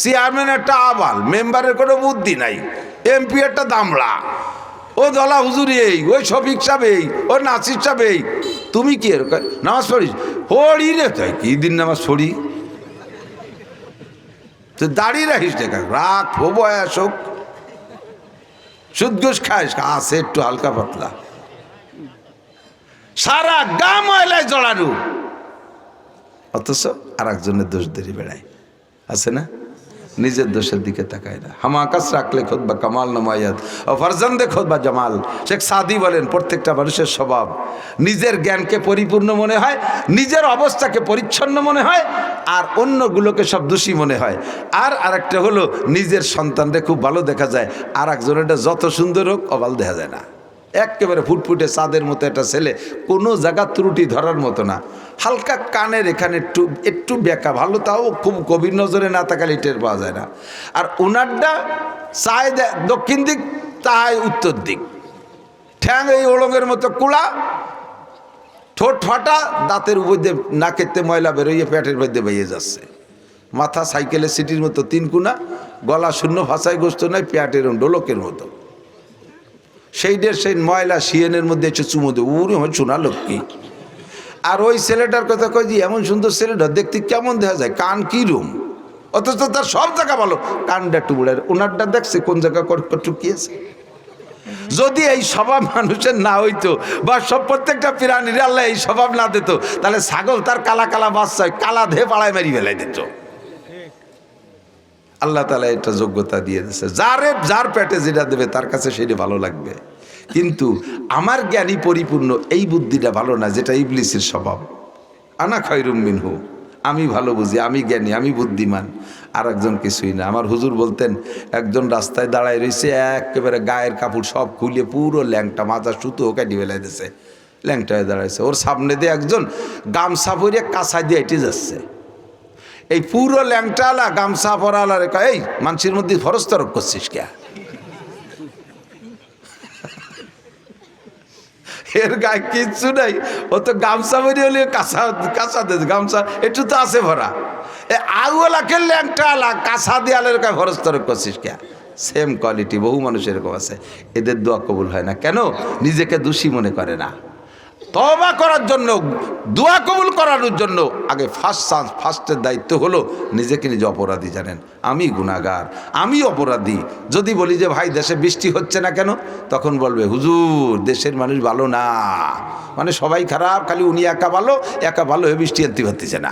Chairman একটা আবাল, মেম্বারের কোনো বুদ্ধি নাই, এমপি একটা দামড়া, ও দলা হুজুর এই, ওই শফিক সাহেব এই, ও নাসির সাহেব এই, তুমি কি এরকম নামাজ পড়িস? পড়ি রে, তাই কি দিন নামাজ পড়ি? তো দাঁড়িয়ে রাখিস দেখা রাখ ও বয়স হোক, সুদ ঘুষ খাইস, আছে একটু হালকা পাতলা, সারা গা ময়লায় জড়ানো, অথচ আর একজনের দোষ ধরে বেড়ায়, আছে না? নিজের দোষের দিকে তাকায় না। হামাকাস রাখলে খোদ বা কামাল নমায়াত ও ফারজান্দে খোদ বা জামাল। শেখ সাদি বলেন, প্রত্যেকটা মানুষের স্বভাব নিজের জ্ঞানকে পরিপূর্ণ মনে হয়, নিজের অবস্থাকে পরিচ্ছন্ন মনে হয়, আর অন্যগুলোকে সব দোষী মনে হয়। আর আরেকটা হলো, নিজের সন্তানকে খুব ভালো দেখা যায়, আর একজনেরটা যত সুন্দর হোক অবাল দেখা যায় না। একেবারে ফুটফুটে চাঁদের মতো একটা ছেলে, কোনো জায়গা ত্রুটি ধরার মতো না, হালকা কানের এখানে একটু একটু বেঁকা, ভালো তাও খুব গভীর নজরে না তাকালে টের পাওয়া যায় না। আর ওনারটা চায় দক্ষিণ দিক, তাই উত্তর দিক, ঠ্যাং এই ওলঙের মতো কুড়া, ঠোঁট ফাটা, দাঁতের উপর দিয়ে নাকেতে ময়লা বেরোইয়ে পেটের মধ্যে বেরিয়ে যাচ্ছে, মাথা সাইকেলের সিটির মতো তিন কুনা, গলা শূন্য, ভাষায় গোস্ত নয়, পেটের ডোলকের মতো, সেই ময়লা শিয়েনের মধ্যে এসে চুমো দেবো, উনি হয় সোনা লক্ষ্মী। আর ওই ছেলেটার কথা কই, যে এমন সুন্দর ছেলেটা দেখতে কেমন দেখা যায়, কান কি রুম, অথচ তার সব জায়গা ভালো, কানটা টুবড়ের, ওনারটা দেখছে কোন জায়গা টুকিয়েছে। যদি এই স্বভাব মানুষের না হইতো, বা সব প্রত্যেকটা প্রাণীর আল্লাহ এই স্বভাব না দিত, তাহলে ছাগল তার কালা কালা বাচ্চায় কালা ধে পাড়ায় মারি ফেলাই দিত। আল্লাহ তাআলা এটা যোগ্যতা দিয়ে দিয়েছে, যার পেটে যেটা দেবে তার কাছে সেটা ভালো লাগবে। কিন্তু আমার জ্ঞানী পরিপূর্ণ এই বুদ্ধিটা ভালো না, যেটা ইবলিসের স্বভাব। আনা খায়রুম মিনহু, আমি ভালো বুঝি, আমি জ্ঞানী, আমি বুদ্ধিমান, আর একজন কিছুই না। আমার হুজুর বলতেন, একজন রাস্তায় দাঁড়ায় রয়েছে, একেবারে গায়ের কাপড় সব খুলে পুরো ল্যাংটা, মাথা সুতো কাটি ফেলাই দিয়েছে, ল্যাংটায় দাঁড়াইছে, ওর সামনে দিয়ে একজন গামছা পরে কাঁচা দিয়ে এঁটে যাচ্ছে। এই পুরো ল্যাংটালা গামছা পরালা রেখা, এই মানুষের মধ্যে ফরজ তরক করছিস কে? এর গায়ে কিচ্ছু নাই, ও তো গামছা পরে হলে কাঁচা কাঁচা দে, গামছা একটু তো আছে ভরা, আগুলাকে ল্যাংটালা কাঁচা দেয়ালের গায়ে ফরজ তরক করছিস কে? সেম কোয়ালিটি বহু মানুষ এরকম আছে, এদের দোয়া কবুল হয় না কেন? নিজেকে দোষী মনে করে না। তওবা করার জন্য, দোয়া কবুল করানোর জন্য আগে ফার্স্টের দায়িত্ব হলো নিজেকে নিজে অপরাধী জানেন, আমি গুনাহগার, আমি অপরাধী। যদি বলি যে ভাই দেশে বৃষ্টি হচ্ছে না কেন, তখন বলবে হুজুর দেশের মানুষ ভালো না, মানে সবাই খারাপ, খালি উনি একা ভালো হয়ে বৃষ্টি আনতে পারতেছে না।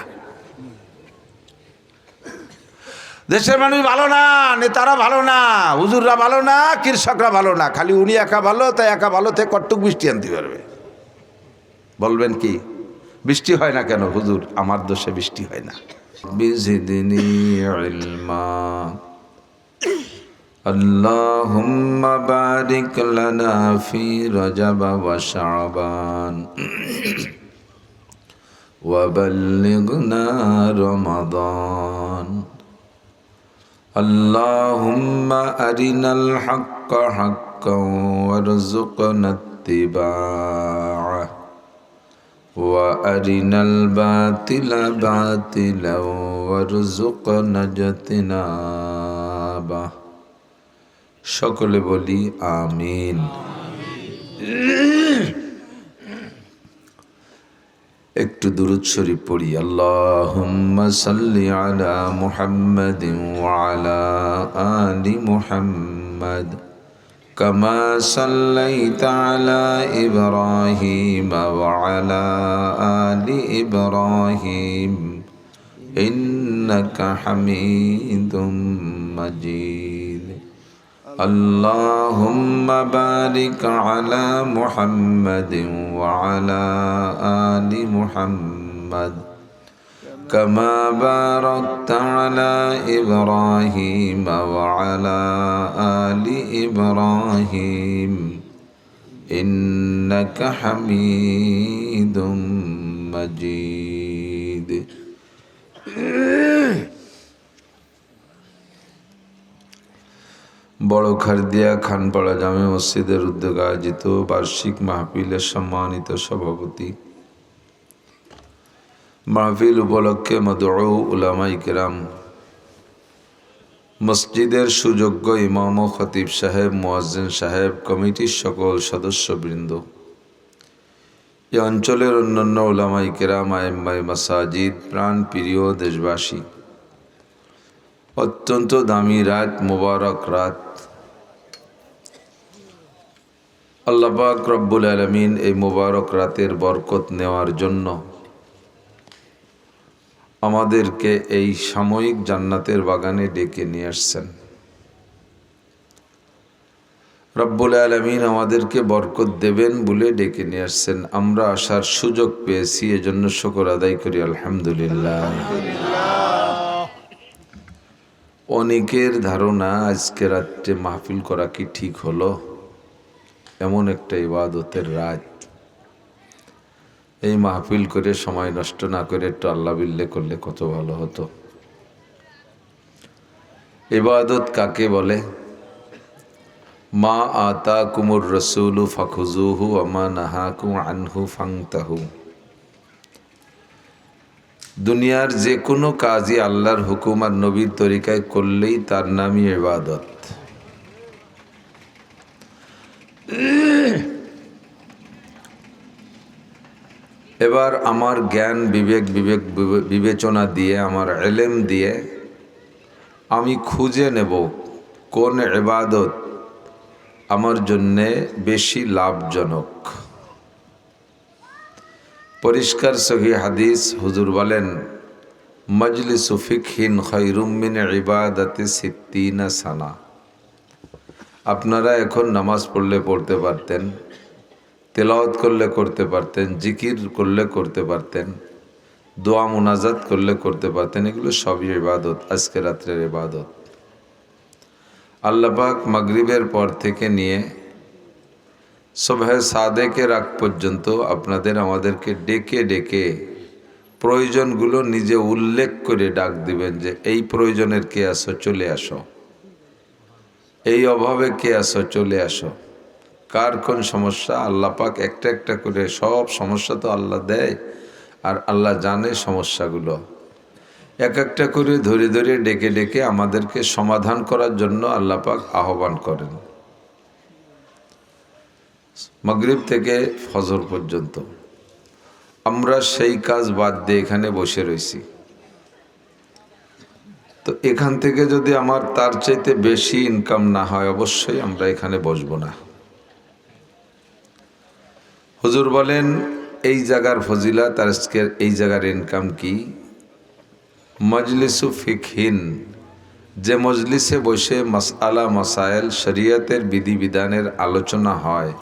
দেশের মানুষ ভালো না, নেতারা ভালো না, হুজুররা ভালো না, কৃষকরা ভালো না, খালি উনি একা ভালো, তাই একা ভালো থেকে কটুক বৃষ্টি আনতে পারবে। বলবেন কি বৃষ্টি হয় না কেন? হুজুর আমার দোষে বৃষ্টি হয় না। বিজিদনি ইলমা আল্লাহুম্মা বারিক লানা ফি রজব ওয়া শাবান ওয়া বাল্লিগনা রমাদান। আল্লাহুম্মা আরিনাল হাক্কা হাক্কান ওয়ারযুকনা ইত্তিবাআহ ওয়া আরিনাল বাতিলা বাতিলা ওয়ারযুকনা ইজতিনাবাহ। সকলে বলি আমিন। একটু দুরূদ শরীফ পড়ি। আল্লাহুম্মা সাল্লি আলা মুহাম্মাদিন ওয়া আলা আলি মুহাম্মাদ কামা সাল্লাইতা আলা ইব্রাহিম ওয়া আলা আলি ইব্রাহিম ইন্নাকা হামিদুম মাজিদ। আল্লাহুম্মা বারিক আলা মুহাম্মাদিন ওয়া আলা আলি মুহাম্মাদ কামা বারাকতা আলা ইব্রাহিম ওয়া আলা আলি ইব্রাহিম ইন্নাকা হামিদুম মাজিদ। বড় খারদিয়া খানপাড়া জামে মসজিদের উদ্যোগে আয়োজিত বার্ষিক মাহফিলের সম্মানিত সভাপতি, মাহফিল উপলক্ষে মদউ উলামায়ে কেরাম, মসজিদের সুযোগ্য ইমাম ও খতিব সাহেব, মুয়াজ্জিন সাহেব, কমিটির সকল সদস্যবৃন্দ, এই অঞ্চলের অন্যান্য উলামায়ে কেরাম, আইম্মায়ে মাসাজিদ, প্রাণ প্রিয় দেশবাসী, অত্যন্ত দামি রাত, মুবারক রাত। আল্লাহ পাক রব্বুল আলামিন এই মুবারক রাতের বরকত নেওয়ার জন্য আমাদেরকে এই সাময়িক জান্নাতের বাগানে ডেকে নিয়ে আসছেন। রব্বুল আলামিন আমাদেরকে বরকত দেবেন বলে ডেকে নিয়ে আসছেন। আমরা আসার সুযোগ পেয়েছি, এজন্য শুকর আদায় করি আলহামদুলিল্লাহ। অনেকের ধারণা আজকে রাত্রে মাহফিল করা কি ঠিক হলো? এমন একটা ইবাদতের রাত, এই মাহফিল করে সময় নষ্ট না করে একটু আল্লাহ বিল্লে করলে কত ভালো হতো। ইবাদত কাকে বলে? মা আতাকুমুর রাসূলু ফাখুযুহু ওয়া মা নাহাকুম আনহু ফান্তাহু। দুনিয়ার যে কোনো কাজই আল্লাহর হুকুম আর নবীর তরিকায় করলেই তার নামই ইবাদত। এবার আমার জ্ঞান বিবেচনা দিয়ে, আমার ইলম দিয়ে আমি খুঁজে নেব কোন ইবাদত আমার জন্যে বেশি লাভজনক। পরিষ্কার সহিহ হাদিস, হুজুর বলেন, মজলিসু ফিকহিন খায়রুম মিন ইবাদাতি সিত্তিনা সানা। আপনারা এখন নামাজ পড়লে পড়তে পারতেন, তেলাওয়াত করলে করতে পারতেন, জিকির করলে করতে পারতেন, দোয়া মুনাজাত করলে করতে পারতেন, এগুলো সবই ইবাদত, আজকে রাত্রের ইবাদত। আল্লাহ পাক মাগরিবের পর থেকে নিয়ে সুবহে সাদেকের আগ পর্যন্ত আপনাদের আমাদেরকে ডেকে ডেকে প্রয়োজনগুলো নিজে উল্লেখ করে ডাক দিবেন যে এই প্রয়োজনের কে আসো চলে আসো, এই অভাবে কে আসো চলে আসো। কার কোন সমস্যা আল্লাহ পাক একটা একটা করে, সব সমস্যা তো আল্লাহ দেয় আর আল্লাহ জানে সমস্যাগুলো, এক একটা করে ধরে ধরে ডেকে ডেকে আমাদেরকে সমাধান করার জন্য আল্লাহ পাক আহ্বান করেন। মাগরিব থেকে ফজর পর্যন্ত আমরা সেই কাজ বাদ দিয়ে এখানে বসে রয়েছি। তো এখান থেকে যদি আমার তার চাইতে বেশি ইনকাম না হয়, অবশ্যই আমরা এখানে বসবো না। হুজুর বলেন এই জায়গার ফজিলাত, আর আজকের এই জায়গার ইনকাম কি? মজলিসু ফিকহিন, যে মজলিসে বসে মাসআলা মাসাইল শরীয়তের বিধিবিধানের আলোচনা হয়,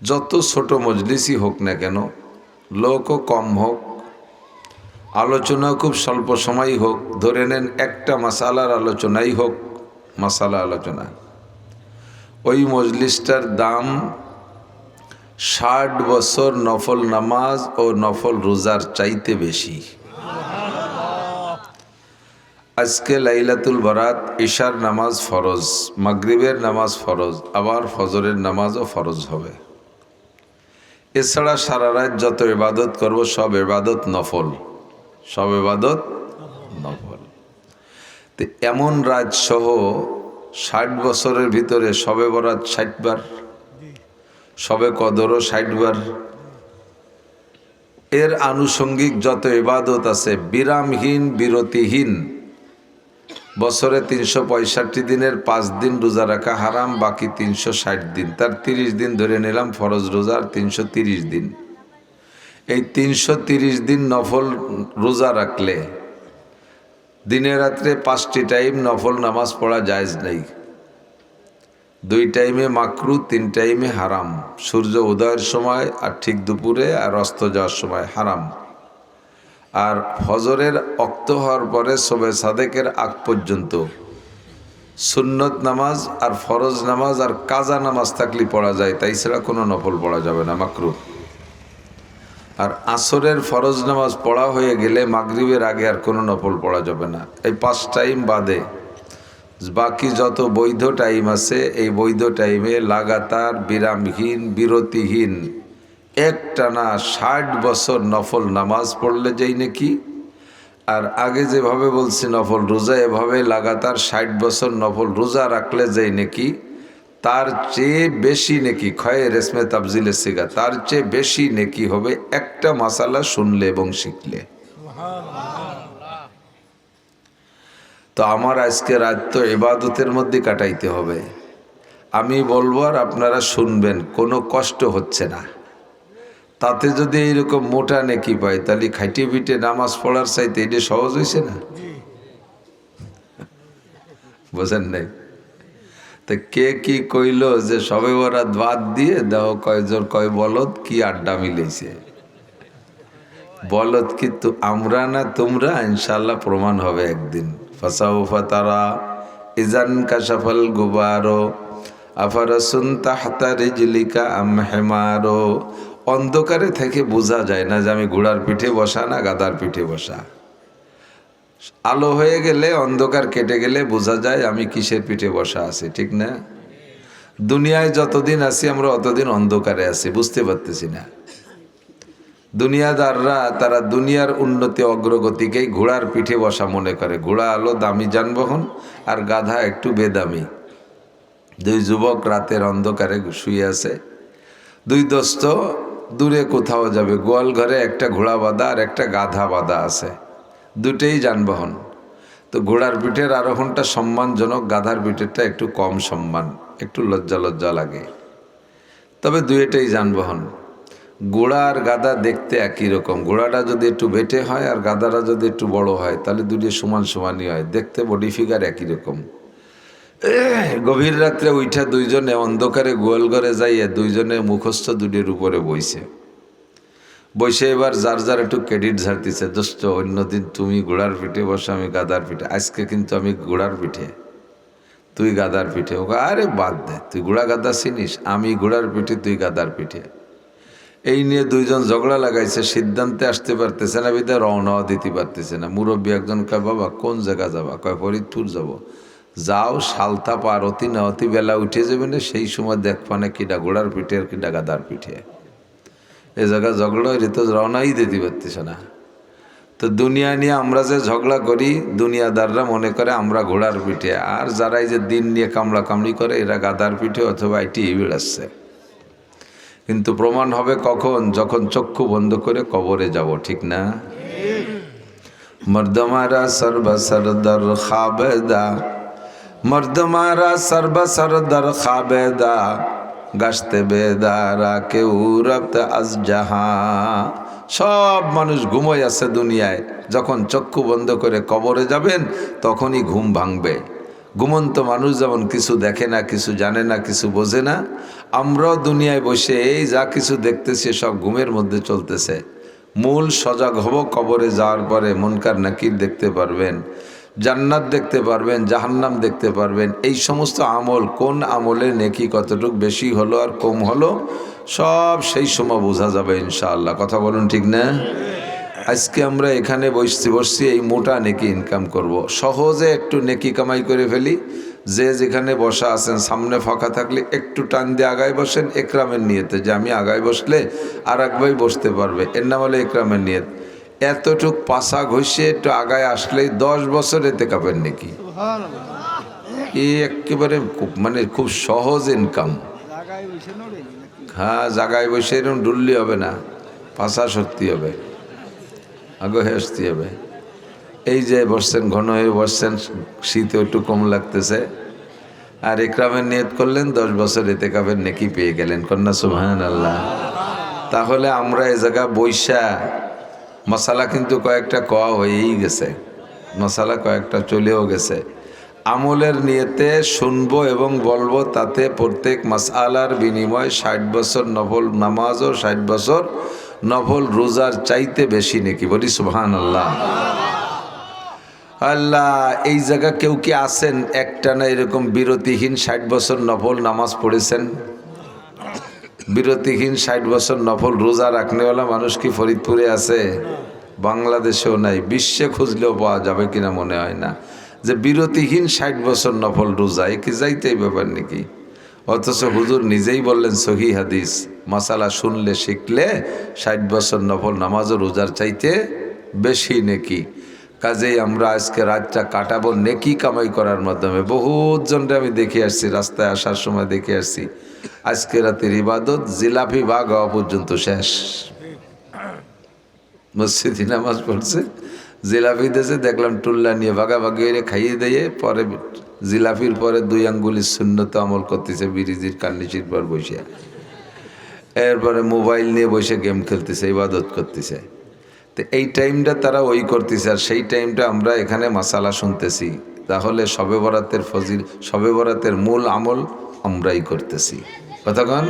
যত ছোট মজলিসই হোক না কেন, লোকও কম হোক, আলোচনা খুব স্বল্প সময়ই হোক, ধরে নেন একটা মাসালার আলোচনাই হোক, মাসালা আলোচনা, ওই মজলিসটার দাম 60 বছর নফল নামাজ ও নফল রোজার চাইতে বেশি। আজকে লাইলাতুল বারাত, ইশার নামাজ ফরজ, মাগরিবের নামাজ ফরজ, আবার ফজরের নামাজও ফরজ হবে। এছাড়া সারা রাত যত ইবাদত করব সব ইবাদত নফল, সব ইবাদত নফল। তো এমন রাত সহ 60 বছরের ভিতরে শবে বরাত 60 বার, শবে কদরও 60 বার, এর আনুষঙ্গিক যত ইবাদত আছে বিরামহীন বিরতিহীন, বছরে 365 দিনের 5 দিন রোজা রাখা হারাম, বাকি 360 দিন, তার 30 দিন ধরে নিলাম ফরজ রোজার 330 দিন। এই 330 দিন নফল রোজা রাখলে দিনে রাত্রে 5টি টাইম নফল নামাজ পড়া জায়েজ নেই। 2 টাইমে মাকরু, 3 টাইমে হারাম, সূর্য উদয়ের সময় আর ঠিক দুপুরে আর অস্ত যাওয়ার সময় হারাম। আর ফজরের ওয়াক্ত হওয়ার পরে শবে সাদেকের আগ পর্যন্ত সুন্নত নামাজ আর ফরজ নামাজ আর কাজা নামাজ থাকলে পড়া যায়, তাই ছাড়া কোনো নফল পড়া যাবে না, মাকরু। আর আসরের ফরজ নামাজ পড়া হয়ে গেলে মাগরিবের আগে আর কোনো নফল পড়া যাবে না। এই 5 টাইম বাদে বাকি যত বৈধ টাইম আছে, এই বৈধ টাইমে লাগাতার বিরামহীন বিরতিহীন একটানা 60 বছর নফল নামাজ পড়লে যেই নাকি আর আগে যেভাবে বলছি নফল রোজা, এভাবে লাগাতার 60 বছর নফল রোজা রাখলে যেই নেকি, তার চেয়ে বেশি নেকি, খয়ে রেসমে তাবজিলে সিগা, তার চেয়ে বেশি নেকি হবে একটা মাসালা শুনলে এবং শিখলে। তো আমার আজকে রাত তো ইবাদতের মধ্যে কাটাইতে হবে। আমি বলবো আর আপনারা শুনবেন, কোনো কষ্ট হচ্ছে না। তাতে যদি এইরকম মোটা নেকি পাই, তাহলে খাইটে পিটে নামাজ পড়ার চাইতে এটা সহজ হয়েছে না? বোঝেন নাই? তো কে কি কইল যে সবে বরাত বাদ দিয়ে দাও, কয়জন কয় বলদ কি আড্ডা মিলেছে। বলদ কি আমরা না তোমরা? ইনশাল্লাহ প্রমাণ হবে একদিন। ফাসাউফা তারা ইজান কাশাফাল গুবারো আফারাসুন তাহতা রিজলিকা আম হিমারো। অন্ধকারে থেকে বোঝা যায় না যে আমি ঘোড়ার পিঠে বসা না গাধার পিঠে বসা। আলো হয়ে গেলে, অন্ধকার কেটে গেলে বোঝা যায় আমি কিসের পিঠে বসা আছি, ঠিক না? দুনিয়ায় যতদিন আছি আমরা অতদিন অন্ধকারে আছি, বুঝতে পারতেছি না। দুনিয়াদাররা তারা দুনিয়ার উন্নতি অগ্রগতিকেই ঘোড়ার পিঠে বসা মনে করে। ঘোড়া হলো দামি যানবাহন আর গাধা একটু বেদামি। দুই যুবক রাতের অন্ধকারে শুয়ে আছে, দুই দোস্ত দূরে কোথাও যাবে, গোয়াল ঘরে একটা ঘোড়া বাঁধা আর একটা গাধা বাঁধা আছে, দুটেই যানবাহন। তো ঘোড়ার পিঠের আরোহণটা সম্মানজনক, গাধার পিঠেরটা একটু কম সম্মান, একটু লজ্জা লজ্জা লাগে। তবে দুইটাই যানবাহন। ঘোড়া আর গাধা দেখতে একই রকম। ঘোড়াটা যদি একটু বেটে হয় আর গাধাটা যদি একটু বড় হয়, তাহলে দুটি সমান সমানই হয়, দেখতে বডি ফিগার একই রকম। গভীর রাত্রে উঠা দুইজনে অন্ধকারে গোয়াল ঘরে যাইয়ে দুইজনে মুখস্থ দুটির উপরে বইছে। বসে এবার যার যার একটু ক্রেডিট ঝাড়তিছে। দোস্ত, অন্যদিন তুমি ঘোড়ার পিঠে বসো, আমি গাধার পিঠে, আজকে কিন্তু আমি ঘোড়ার পিঠে, তুই গাধার পিঠে। ও আরে বাদ দে, তুই ঘোড়া গাধা চিনিস? আমি ঘোড়ার পিঠে, তুই গাধার পিঠে। এই নিয়ে দুইজন ঝগড়া লাগাইছে, সিদ্ধান্তে আসতে পারতেছে না, বিধায় রওনাও দিতে পারতেছে না। মুরব্বী একজন কয়, বাবা কোন জায়গা যাবা? কয় ফরিদপুর যাব। যাও, সালতা পার অতি না অতি বেলা উঠে যাবে না, সেই সময় দেখবা না কিডা ঘোড়ার পিঠে আর কিডা গাধার পিঠে। এ জায়গা ঝগড়া হইলে তো রওনাই দিতে পারতেছে না। তো দুনিয়া নিয়ে আমরা যে ঝগড়া করি, দুনিয়াদাররা মনে করে আমরা ঘোড়ার পিঠে, আর যারা এই যে দিন নিয়ে কামড়া কামড়ি করে এরা গাধার পিঠে অথবা এটি বেড়াচ্ছে। কিন্তু প্রমাণ হবে কখন? যখন চক্ষু বন্ধ করে কবরে যাব, ঠিক না? মর্দমারা সর্বসরদর খাবেদা, মর্দমারা সর্বসরদর খাবেদা, গাছতে বেদারা কেউ রপ্ত আজ জাহা। সব মানুষ ঘুমোয় আছে দুনিয়ায়, যখন চক্ষু বন্ধ করে কবরে যাবেন তখনই ঘুম ভাঙবে। ঘুমন্ত মানুষ যেমন কিছু দেখে না, কিছু জানে না, কিছু বোঝে না, আমরাও দুনিয়ায় বসে এই যা কিছু দেখতেছি সব ঘুমের মধ্যে চলতেছে। মূল সজাগ হব কবরে যাওয়ার পরে। মুনকার নাকির দেখতে পারবেন, জান্নাত দেখতে পারবেন, জাহান্নাম দেখতে পারবেন। এই সমস্ত আমল, কোন আমলে নেকি কতটুক বেশি হলো আর কম হলো, সব সেই সময় বোঝা যাবে ইনশাআল্লাহ। কথা বলুন, ঠিক না? আজকে আমরা এখানে বসছি এই মোটা নেকি ইনকাম করব। সহজে একটু নেকি কামাই করে ফেলি। যে যেখানে বসা আছেন, সামনে ফাঁকা থাকলে একটু টান দিয়ে আগায় বসেন, একরামের নিয়তে, যে আমি আগায় বসলে আর এক ভাই বসতে পারবে, এর নাম হলো একরামের নিয়ত। এতটুক পাশা ঘষে একটু আগায় আসলেই 10 বছর এতে কাপেন নাকি। এই একেবারে মানে খুব সহজ ইনকাম। হ্যাঁ, জায়গায় বসে এরকম ডুললি হবে না, পাশা সত্যি হবে, আগে আসতে হবে। এই যে বসছেন, ঘন হয়ে বসছেন, শীতে একটু কম লাগতেছে, আর একরামের নিয়ত করলেন, 10 বছর এতে কাপের নেকি পেয়ে গেলেন। কন্যা সুবহানাল্লাহ। তাহলে আমরা এই জায়গা বৈশা মশালা কিন্তু কয়েকটা কওয়া হয়েই গেছে, মশালা কয়েকটা চলেও গেছে। আমলের নিয়তে শুনবো এবং বলবো, তাতে প্রত্যেক মাসআলার বিনিময় 60 বছর নফল নামাজ ও 60 বছর নফল রোজার চাইতে বেশি নাকি। বলি সুবহানাল্লাহ। আল্লাহ, এই জায়গা কেউ কি আছেন একটা না এরকম বিরতিহীন 60 বছর নফল নামাজ পড়েছেন? বিরতিহীন 60 বছর নফল রোজা রাখনেওয়ালা মানুষ কি ফরিদপুরে আছে? বাংলাদেশেও নাই, বিশ্বে খুঁজলেও পাওয়া যাবে কিনা মনে হয় না, যে বিরতিহীন 60 বছর নফল রোজা। এ কি যাইতেই ব্যাপার নাকি? অথচ হুজুর নিজেই বললেন সহি হাদিস, মাসালা শুনলে শিখলে 60 বছর নফল নামাজ ও রোজার চাইতে বেশি নাকি। কাজেই আমরা আজকে রাতটা কাটাবো নেকি কামাই করার মাধ্যমে। বহুত জনরে আমি দেখে আসছি, রাস্তায় আসার সময় দেখে আসছি, আজকে রাতের ইবাদত জিলাপি ভাগ হওয়া পর্যন্ত শেষ। মসজিদে নামাজ পড়ছে, জিলাপি দিয়েছে, দেখলাম টুল্লা নিয়ে ভাগাভাগি হয়ে খাইয়ে দিয়ে পরে জিলাপির পরে 2 আঙ্গুলির শূন্যত আমল করতেছে বিরিজির কান্নিচির পর বসে। এরপরে মোবাইল নিয়ে বসে গেম খেলতেছে, ইবাদত করতেছে। তো এই টাইমটা তারা ওই করতেছে, আর সেই টাইমটা আমরা এখানে মাসালা শুনতেছি। তাহলে শবে বরাতের শবে বরাতের মূল আমল আমরাই করতেছি। কতক্ষণ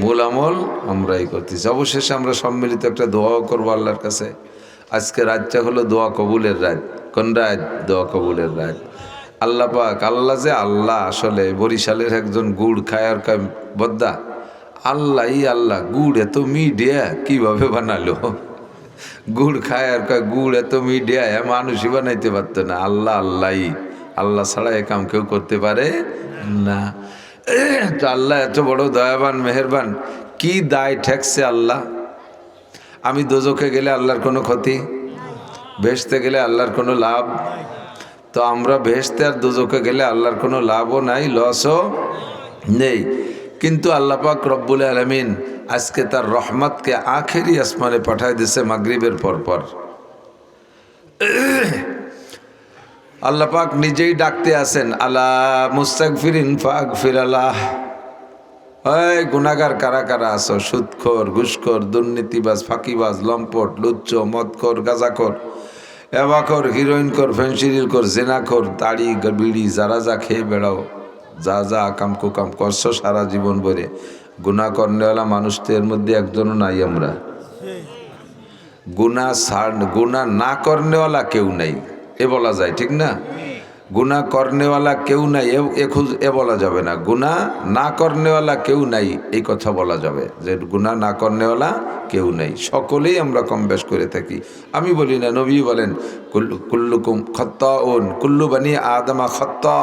মূল আমল আমরাই করতেছি। অবশেষে আমরা সম্মিলিত একটা দোয়াও করবো আল্লাহর কাছে। আজকে রাতটা হলো দোয়া কবুলের রাত। কোন রাত? দোয়া কবুলের রাত। আল্লাহ পাক, আল্লাহ যে আল্লাহ, আসলে বরিশালের একজন গুড় খায় আর কয় বদ্দা আল্লাহ গুড় এত মিডিয়া কিভাবে বানালো? গুড় খায় আর কয় গুড় এত মিডিয়া মানুষই বানাইতে পারতো না। আল্লাহ ছাড়া এ কাম কেউ করতে পারে না। তো আল্লাহ এত বড় দয়াবান মেহেরবান, কি দায় ঠেকছে আল্লাহ? আমি দোজখে গেলে আল্লাহর কোনো ক্ষতি, বেহেশতে গেলে আল্লাহর কোনো লাভ। তো আমরা বেহেশতে আর দোজখে গেলে আল্লাহর কোনো লাভও নাই, লসও নেই। কিন্তু আল্লাহ পাক রব্বুল আলামিন আজকে তার রহমতকে আখেরি আসমানে পাঠায় দিছে মাগরিবের পর। আল্লাহ পাক নিজেই ডাকতে আছেন, আলা মুস্তাগফিরিন ফাগফিরাল্লাহ। ওই গুনাহগার কারা কারা আছো? সুদখোর, ঘুষখোর, দুর্নীতিবাজ, ফাঁকিবাজ, লম্পট, লুচ্চ, মদখোর, গাঁজাখোর, এবাখোর, হিরোইনখোর, ফেন্সিডিলখোর, জেনাখোর, তাড়ি বিড়ি যারা যা খেয়ে বেড়াও, যা আকাম কুকাম করছো সারা জীবন ভরে, গুনাহ করনেওয়ালা মানুষ তো এর মধ্যে একজনও নাই। আমরা গুনাহ না করনেওয়ালা কেউ নাই, এ বলা যায়, ঠিক না? গুনাহ করনেওয়ালা কেউ নাই এ বলা যাবে না। গুনাহ না করনেওয়ালা কেউ নাই এই কথা বলা যাবে, যে গুনাহ না করনেওয়ালা কেউ নাই। সকলেই আমরা কম বেশ করে থাকি। আমি বলি না, নবী বলেন কুল্লুকুম খাত্তাউন, কুল্লু বানি আদমা খাত্তা।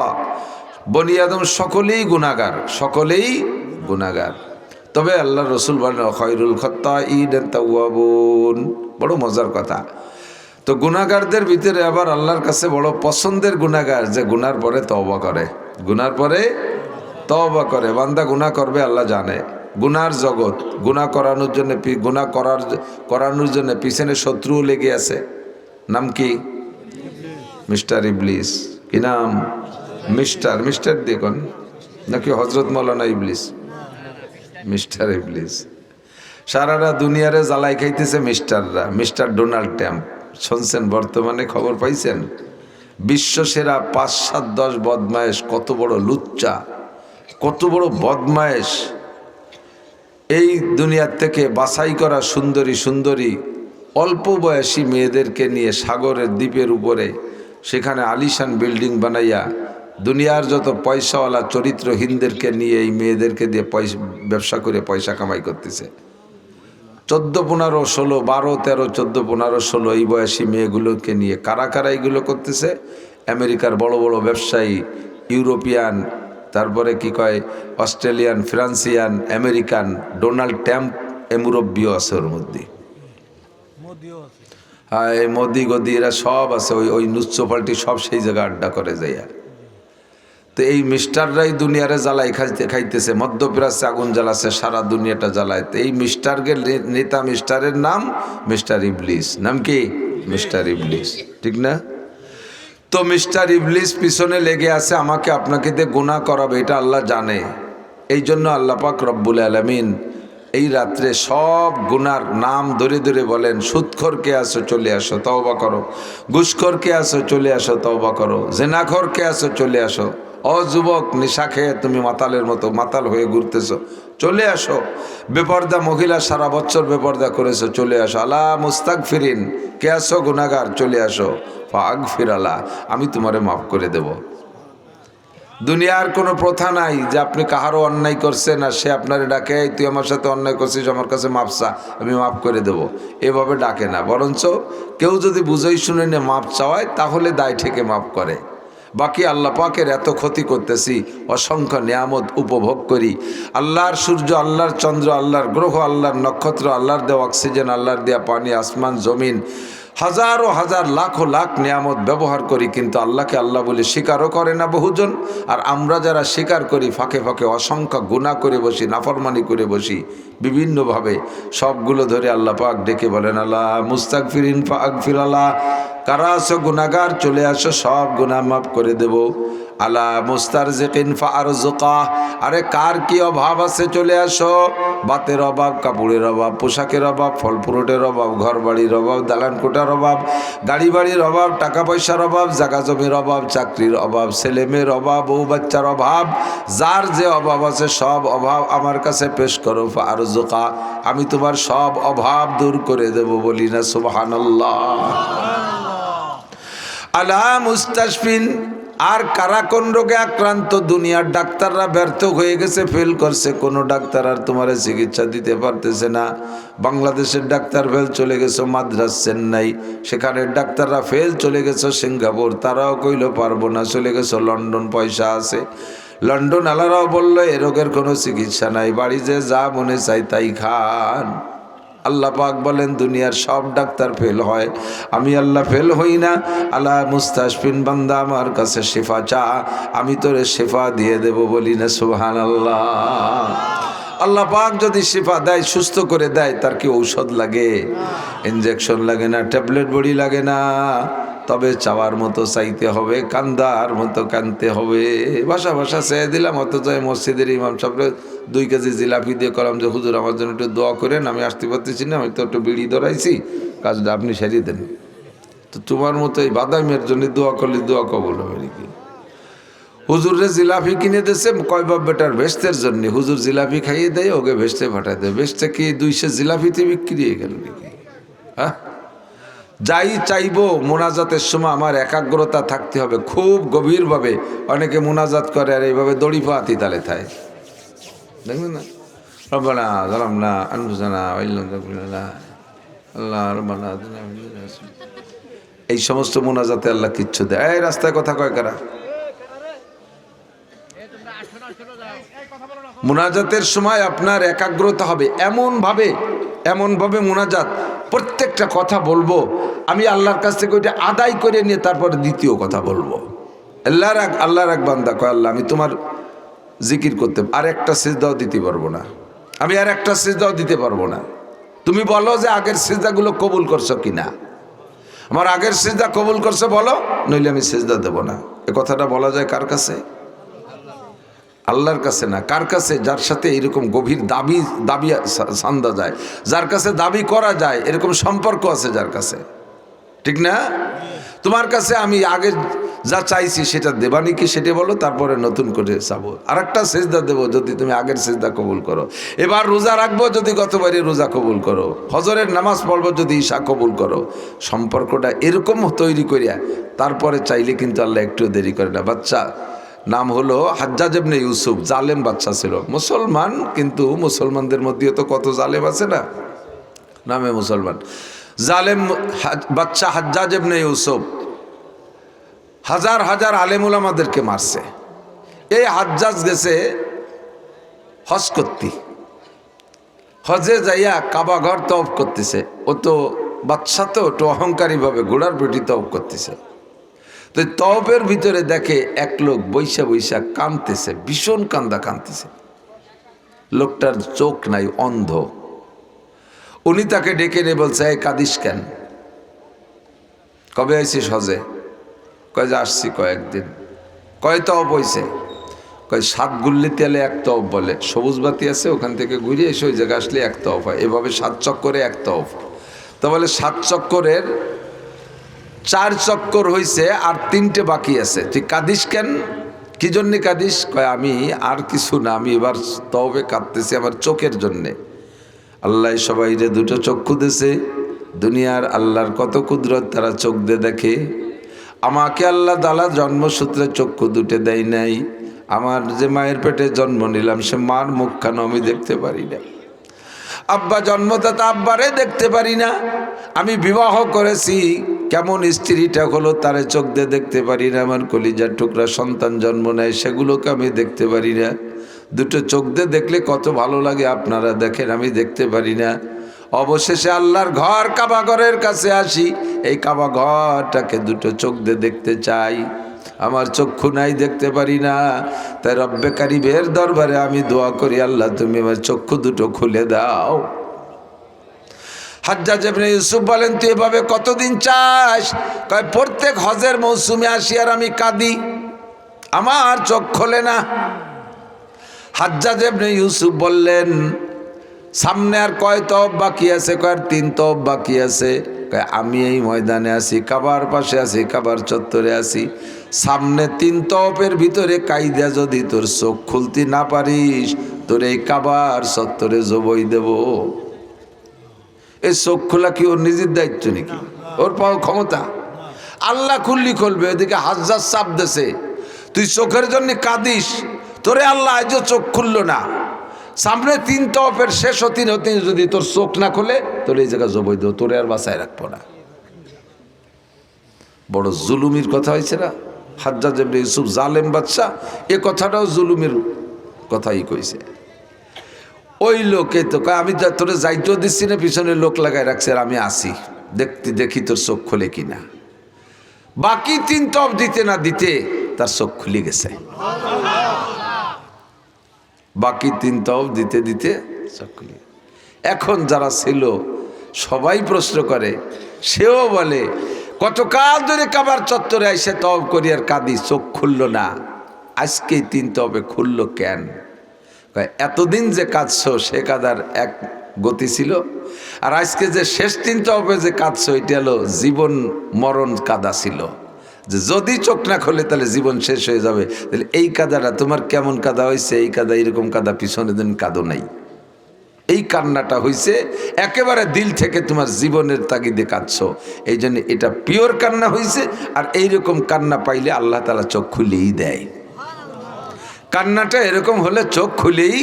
বনি আদম সকলেই গুনাহগার, সকলেই গুনাহগার। তবে আল্লাহ রসুল বলেন খায়রুল খাত্তাঈন তাওয়াবুন। বড় মজার কথা। তো গুনাহগারদের ভিতরে আবার আল্লাহর কাছে বড় পছন্দের গুনাহগার, যে গুনার পরে তওবা করে, গুনার পরে তওবা করে। বান্দা গুনাহ করবে আল্লাহ জানে। গুনার জগৎ, গুনাহ করানোর জন্য, গুনাহ করানোর জন্য পিছনে শত্রুও লেগে আছে। নাম কি? মিস্টার ইবলিস। কি নাম? মিস্টার দেখুন নাকি হজরত মৌলানা ইবলিস? মিস্টার ইবলিস। সারারা দুনিয়ারে জ্বালাই খাইতেছে মিস্টাররা। মিস্টার ডোনাল্ড ট্রাম্প শুনছেন বর্তমানে, খবর পাইছেন? বিশ্ব সেরা 5-7-10 বদমায়েশ, কত বড় লুচ্চা, কত বড় বদমায়েশ। এই দুনিয়ার থেকে বাছাই করা সুন্দরী অল্প বয়সী মেয়েদেরকে নিয়ে সাগরের দ্বীপের উপরে, সেখানে আলিশান বিল্ডিং বানাইয়া দুনিয়ার যত পয়সাওয়ালা চরিত্রহীনদেরকে নিয়ে এই মেয়েদেরকে দিয়ে ব্যবসা করে পয়সা কামাই করতেছে। 14, 15, 16, 12, 13, 14, 15, 16 এই বয়সী মেয়েগুলোকে নিয়ে কারা এইগুলো করতেছে? আমেরিকার বড় বড় ব্যবসায়ী, ইউরোপিয়ান, তারপরে কি কয় অস্ট্রেলিয়ান, ফ্রান্সিয়ান, আমেরিকান, ডোনাল্ড ট্রাম্প মুরব্বীও আছে ওর মধ্যে। হ্যাঁ, এই মোদি গদি এরা সব আছে, ওই নুচ্চ পাল্টি সব সেই জায়গায় আড্ডা করে যাইয়া। তো এই মিস্টাররাই দুনিয়ারে জ্বালাই খাইতেছে, মধ্যপ্রাচ্যে আগুন জ্বালাচ্ছে, সারা দুনিয়াটা জ্বালায়। তো এই মিস্টারের নেতা, মিস্টারের নাম মিস্টার ইবলিস। নাম কি? মিস্টার ইবলিস, ঠিক না? তো মিস্টার ইবলিস পিছনে লেগে আছে আমাকে আপনাকে দিয়ে গুনাহ করাবে, এটা আল্লাহ জানে। এই জন্য আল্লাহ পাক রব্বুল আলামিন এই রাত্রে সব গুনার নাম ধরে ধরে বলেন, সুদখোর কে আসো চলে আসো তওবা করো, ঘুষখোর কে আসো চলে আসো তওবা করো, জেনাখোর কে আসো চলে আসো, ও যুবক নেশা খেয়ে তুমি মাতালের মতো মাতাল হয়ে ঘুরতেছো চলে আসো, বেপর্দা মহিলা সারা বছর বেপর্দা করেছো চলে আসো, আলা মুস্তাগফিরিন কে আসো গুনাহগার চলে আসো, ফাগফিরাল্লাহ আমি তোমারে মাফ করে দেব। দুনিয়ার কোনো প্রথা নাই যে আপনি কাহারও অন্যায় করছেন আর সে আপনারে ডাকে তুই আমার সাথে অন্যায় করছিস আমার কাছে মাপ চা আমি মাফ করে দেব, এভাবে ডাকে না। বরঞ্চ কেউ যদি বুঝেই শুনে নিয়ে মাপ চাওয়ায় তাহলে দায় থেকে মাফ করে। বাকি আল্লাহ পাকের এত ক্ষতি করতেছি, অসংখ্য নিয়ামত উপভোগ করি, আল্লাহর সূর্য, আল্লাহর চন্দ্র, আল্লাহর গ্রহ, আল্লাহর নক্ষত্র, আল্লাহর দেওয়া অক্সিজেন, আল্লাহর দেওয়া পানি, আসমান জমিন, হাজারো হাজার লাখো লাখ নিয়ামত ব্যবহার করি, কিন্তু আল্লাহকে আল্লাহ বলে স্বীকারও করে না বহুজন। আর আমরা যারা স্বীকার করি ফাঁকে ফাঁকে অসংখ্য গুনাহ করে বসি, নাফরমানি করে বসি বিভিন্নভাবে। সবগুলো ধরে আল্লাহ পাক ডেকে বলেন, আল্লাহ মুস্তাগফিরিন ফাগফির, আল্লাহ কারা আছো গুনাহগার চলে আসো, সব গুনাহ মাফ করে দেব। আলা মুস্তারজিকিন ফারজুকা, আরে কার কি অভাব আছে চলে আসো। বাতের অভাব, কাপড়ের অভাব, পোশাকের অভাব, ফল ফ্রুটের অভাব, ঘর বাড়ির অভাব, দালান কোঠার অভাব, গাড়ি বাড়ির অভাব, টাকা পয়সার অভাব, জাগা জমির অভাব, চাকরির অভাব, ছেলে মেয়ের অভাব, বউ বাচ্চার অভাব, যার যে অভাব আছে সব অভাব আমার কাছে পেশ করো। ফারজুকা, আমি তোমার সব অভাব দূর করে দেব। বলি না সুবহানাল্লাহ। আলা মুস্তাশফিন, আর কারা কোন রোগে আক্রান্ত? দুনিয়ার ডাক্তাররা ব্যর্থ হয়ে গেছে, ফেল করছে, কোনো ডাক্তার আর তোমার চিকিৎসা দিতে পারতেছে না। বাংলাদেশের ডাক্তার ফেল, চলে গেছো মাদ্রাস চেন্নাই, সেখানের ডাক্তাররা ফেল, চলে গেছো সিঙ্গাপুর, তারাও কইল পারবো না, চলে গেছো লন্ডন, পয়সা আছে। লন্ডন আলারাও বললো এ রোগের কোনো চিকিৎসা নাই, বাড়ি যে যা মনে চাই তাই খান। আল্লাহ পাক বলেন দুনিয়ার সব ডাক্তার ফেল হয়, আমি আল্লাহ ফেল হই না। আল্লাহ মুস্তাশফিন বান্দা আমার কাছে শিফা চা, আমি তোরে শিফা দিয়ে দেব। বলি না সুবহানাল্লাহ। আল্লাহ পাক যদি শিফা দেয়, সুস্থ করে দেয়, তার কি ঔষধ লাগে? ইনজেকশন লাগে না, ট্যাবলেট বড়ি লাগে না। তবে চাওয়ার মতো চাইতে হবে, কান্দার মতো কানতে হবে। ভাষা ভাষা চেয়ে দিলাম, অথচ মসজিদের ইমাম সাহেব 2 কেজি জিলাপি দিয়ে করলাম যে হুজুর আমার জন্য একটু দোয়া করেন, আমি আসতে পারতেছি না, আমি তো একটু বিড়ি ধরাইছি, কাজটা আপনি সারিয়ে দেন। তো তোমার মতো এই বাদামের জন্য দোয়া করলে দোয়া কবুল হবে নাকি? হুজুরে জিলাপি কিনে দিয়েছে কয় বাপ বেটার ভেস্তের জন্য, হুজুর জিলাপি খাইয়ে দেয়, ওকে ভেস্তে পাঠায় দেয়। ভেস্তে কি 200 জিলাপিতে বিক্রি হয়ে গেল নাকি? হ্যাঁ, যাই চাইবো মোনাজাতের সময় আমার একাগ্রতা থাকতে হবে খুব গভীরভাবে। অনেকে মোনাজাত করে আর এইভাবে দড়ি পাতি তালে থায়, দেখবেন না? রব্বানা যালামনা আনফুসানা ওয়া ইল্লাম তাগফির লানা আল্লাহ রব্বানা আতিনা মিন লাদুনকা রাহমাতান। এই সমস্ত মোনাজাতে আল্লাহ কিচ্ছু দেয়। এই রাস্তায় কথা কয় কারা? মোনাজাতের সময় আপনার একাগ্রতা হবে এমন ভাবে মোনাজাত, প্রত্যেকটা কথা বলবো আমি আল্লাহর কাছ থেকে ওইটা আদায় করে নিয়ে তারপরে দ্বিতীয় কথা বলবো। আল্লাহর এক বান্দা কয়, আল্লাহ আমি তোমার জিকির করতে আর একটা সিজদাও দিতে পারবো না, আমি আর একটা সিজদাও দিতে পারবো না। তুমি বলো যে আগের সিজদাগুলো কবুল করছো কিনা, আমার আগের সিজদা কবুল করছো বলো, নইলে আমি সিজদা দেব না। এ কথাটা বলা যায় কার কাছে? আল্লাহর কাছে না। কার কাছে? যার সাথে এরকম গভীর দাবি সান্দা যায়, যার কাছে দাবি করা যায়, এরকম সম্পর্ক আছে যার কাছে, ঠিক না? তোমার কাছে আমি আগে যা চাইছি সেটা দেবানি কি সেটা বলো, তারপরে নতুন করে চাবো, আর একটা সেজদা দেবো যদি তুমি আগের সেজদা কবুল করো। এবার রোজা রাখবো যদি গতবারে রোজা কবুল করো, ফজরের নামাজ পড়বো যদি ঈশা কবুল করো। সম্পর্কটা এরকম তৈরি করিয়া তারপরে চাইলে কিন্তু আল্লাহ একটু দেরি করে না। বাচ্চা নাম হলো হাজ্জাজ ইবনে ইউসুফ, জালেম বাচ্চা ছিল, মুসলমান, কিন্তু মুসলমানদের মধ্যে তো কত জালেম আছে না, নামে মুসলমান। জালেম বাচ্চা হাজ্জাজ ইবনে ইউসুফ হাজার হাজার আলেম ওলামাদেরকে মারছে। এই হাজ্জাজ গেছে হজ করতে, হজে যাইয়া কাবা ঘর তওয়াফ করতেছে। ও তো বাচ্চা, তো একটু অহংকারীভাবে ঘোড়ার পিঠে তওয়াফ করতেছে। তো তওয়াফের ভিতরে দেখে এক লোক বৈশা বৈশা কাঁদতেছে, ভীষণ কাঁদতেছে। লোকটার চোখ নাই, অন্ধ। উনি তাকে ডেকে নিয়ে বলছে, এই কাঁদিস কেন? কবে আইছিস হজে? কয় যে আসছি কয়েকদিন। কয় তওয়াফ হইছে? কয় 7 গুল্লি তেলে 1 তওয়াফ বলে, সবুজ বাতি আছে ওখান থেকে ঘুরে এসে ওই জায়গায় আসলে 1 তওয়াফ হয়, এভাবে 7 চক্করে 1 তওয়াফ। তো বলে 7 চক্করের 4 চক্কর হইছে আর 3টে বাকি আছে, তুই কাঁদিস কেন? কি জন্যে কাঁদিস? কয় আমি আর কিছু না, আমি এবার তওবে কাঁদতেছি আমার চোখের জন্যে। আল্লাহ সবাই যে 2টো চক্ষু দিয়েছে, দুনিয়ার আল্লাহর কত কুদরত, তারা চোখ দিয়ে দেখে। আমাকে আল্লাহ তাআলা জন্মসূত্রে চক্ষু 2টে দেয় নাই। আমার যে মায়ের পেটে জন্ম নিলাম সে মার মুখখানা আমি দেখতে পারি না, আব্বা জন্মদাতা আব্বারে দেখতে পারি না। আমি বিবাহ করেছি, কেমন স্ত্রীটা হলো তারে চোখ দিয়ে দেখতে পারি না। আমার কলিজার টুকরা সন্তান জন্ম নেয়, সেগুলোকে আমি দেখতে পারি না। 2টো চোখ দিয়ে দেখলে কত ভালো লাগে আপনারা দেখেন, আমি দেখতে পারি না। অবশেষে আল্লাহর ঘর কাবা ঘরের কাছে আসি। এই কাবা ঘরটাকে দুটো চোখ দিয়ে দেখতে চাই, আমার চক্ষু নাই, দেখতে পারি না। তাই রব্বে কারিমের দরবারে আমি দোয়া করি, আল্লাহ তুমি আমার চক্ষু দুটো খুলে দাও। হাজ্জাজ ইবনে ইউসুফ বলেন, তুই এভাবে কতদিন চাস? কয় প্রত্যেক হজের মৌসুমে আসি আর আমি কাঁদি, আমার চোখ খোলে না। হাজ্জাজ ইবনে ইউসুফ বললেন, সামনে আর কয় তওয়াফ বাকি আছে? কয় 3 তওয়াফ বাকি আছে। কয় আমি এই ময়দানে আছি, কাবার পাশে আছি, কাবার চত্বরে আছি। সামনে 3 তওয়াফের ভিতরে কাইদা যদি তোর চোখ খুলতে না পারিস, তোর এই কাবার চত্বরে জবই দেব। এই চোখ খোলা কি ওর নিজের দায়িত্ব নাকি? ওর পাওয়া ক্ষমতা? আল্লাহ খুললি খুলবে। এদিকে হাজ্জাজ চাপ দেছে, তুই চোখের জন্য কাঁদিস, তোরে আল্লাহ আজও চোখ খুললো না। সামনে 3 তওয়াফের শেষ হতে যদি তোর চোখ না খোলে, তোর এই জায়গা জবই দেব, তোরে আর বাঁচায় রাখবো না। বড় জুলুমির কথা হয়েছে না? হাজ্জাজ ইবনে ইউসুফ জালেম বাদশা, এ কথাটাও জুলুমের কথাই কইছে। ওই লোকে তো কয়, আমি তোরে যাইতেও দিচ্ছি না, পিছনে লোক লাগাই রাখছে, আর আমি আসি দেখি তোর চোখ খোলে কিনা। বাকি 3 তওয়াফ দিতে না দিতে তার চোখ খুলে গেছে। বাকি 3 তওয়াফ দিতে দিতে চোখ খুলে। এখন যারা ছিল সবাই প্রশ্ন করে, সেও বলে, কতকাল ধরে কাবার চত্বরে আইসে তওয়াফ করি আর কাঁদি, চোখ খুলল না, আজকে 3 তওয়াফে খুলল কেন? এতদিন যে কাঁদছো সে কাদার এক গতি ছিল, আর আজকে যে শেষ 3 তওয়াফে যে কাঁদছো এটা হলো জীবন মরণ কাদা ছিল, যে যদি চোখ না খোলে তাহলে জীবন শেষ হয়ে যাবে। তাহলে এই কাদাটা তোমার কেমন কাদা হয়েছে? এই কাদা, এরকম কাদা পিছনে দিন কাদো নাই। এই কান্নাটা হয়েছে একেবারে দিল থেকে, তোমার জীবনের তাগিদে কাঁদছো, এই জন্য এটা পিওর কান্না হয়েছে। আর এইরকম কান্না পাইলে আল্লাহ তাআলা চোখ খুলেই দেয়। কান্নাটা এরকম হলে চোখ খুলেই।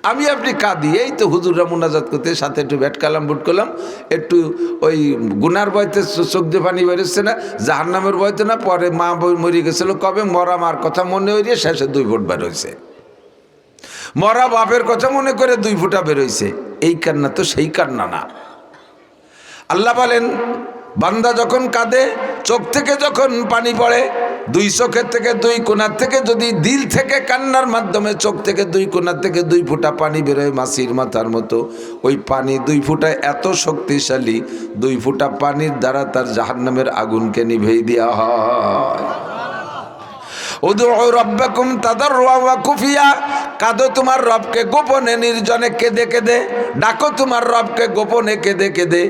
আমি আপনি কাঁদি, এই তো হুজুররা মুনাজাত করতে, সাথে একটু ব্যাট কালাম বুট করলাম, একটু ওই গুনার বয়তে চোখ দিয়ে পানি বেরোচ্ছে না, জাহান্নামের বয়তে না, পরে মা মরে গেছিল, কবে মরা মার কথা মনে হইয়ে শেষে 2 ফুট বেরোইছে, মরা বাপের কথা মনে করে 2 ফুটা বেরোইছে। এই কান্না তো সেই কান্না না। আল্লাহ বলেন, বান্দা যখন কাঁদে, চোখ থেকে যখন পানি পড়ে, 2 চোখের থেকে 2 কোণার থেকে যদি দিল থেকে কান্নার মাধ্যমে চোখ থেকে 2 কোণার থেকে 2 ফুটা পানি বেরোয় মাছির মাথার মতো, ওই পানি 2 ফুটা এত শক্তিশালী, 2 ফুটা পানির দ্বারা তার জাহান্নামের আগুনকে নিভেই দেওয়া হয়। উদউ রাব্বাকুম তাদাররুআ ওয়া খুফিয়া, কাঁদো তোমার রবকে গোপনে নির্জনে কেঁদে কেঁদে, ডাকো তোমার রবকে গোপনে কেঁদে কেঁদে।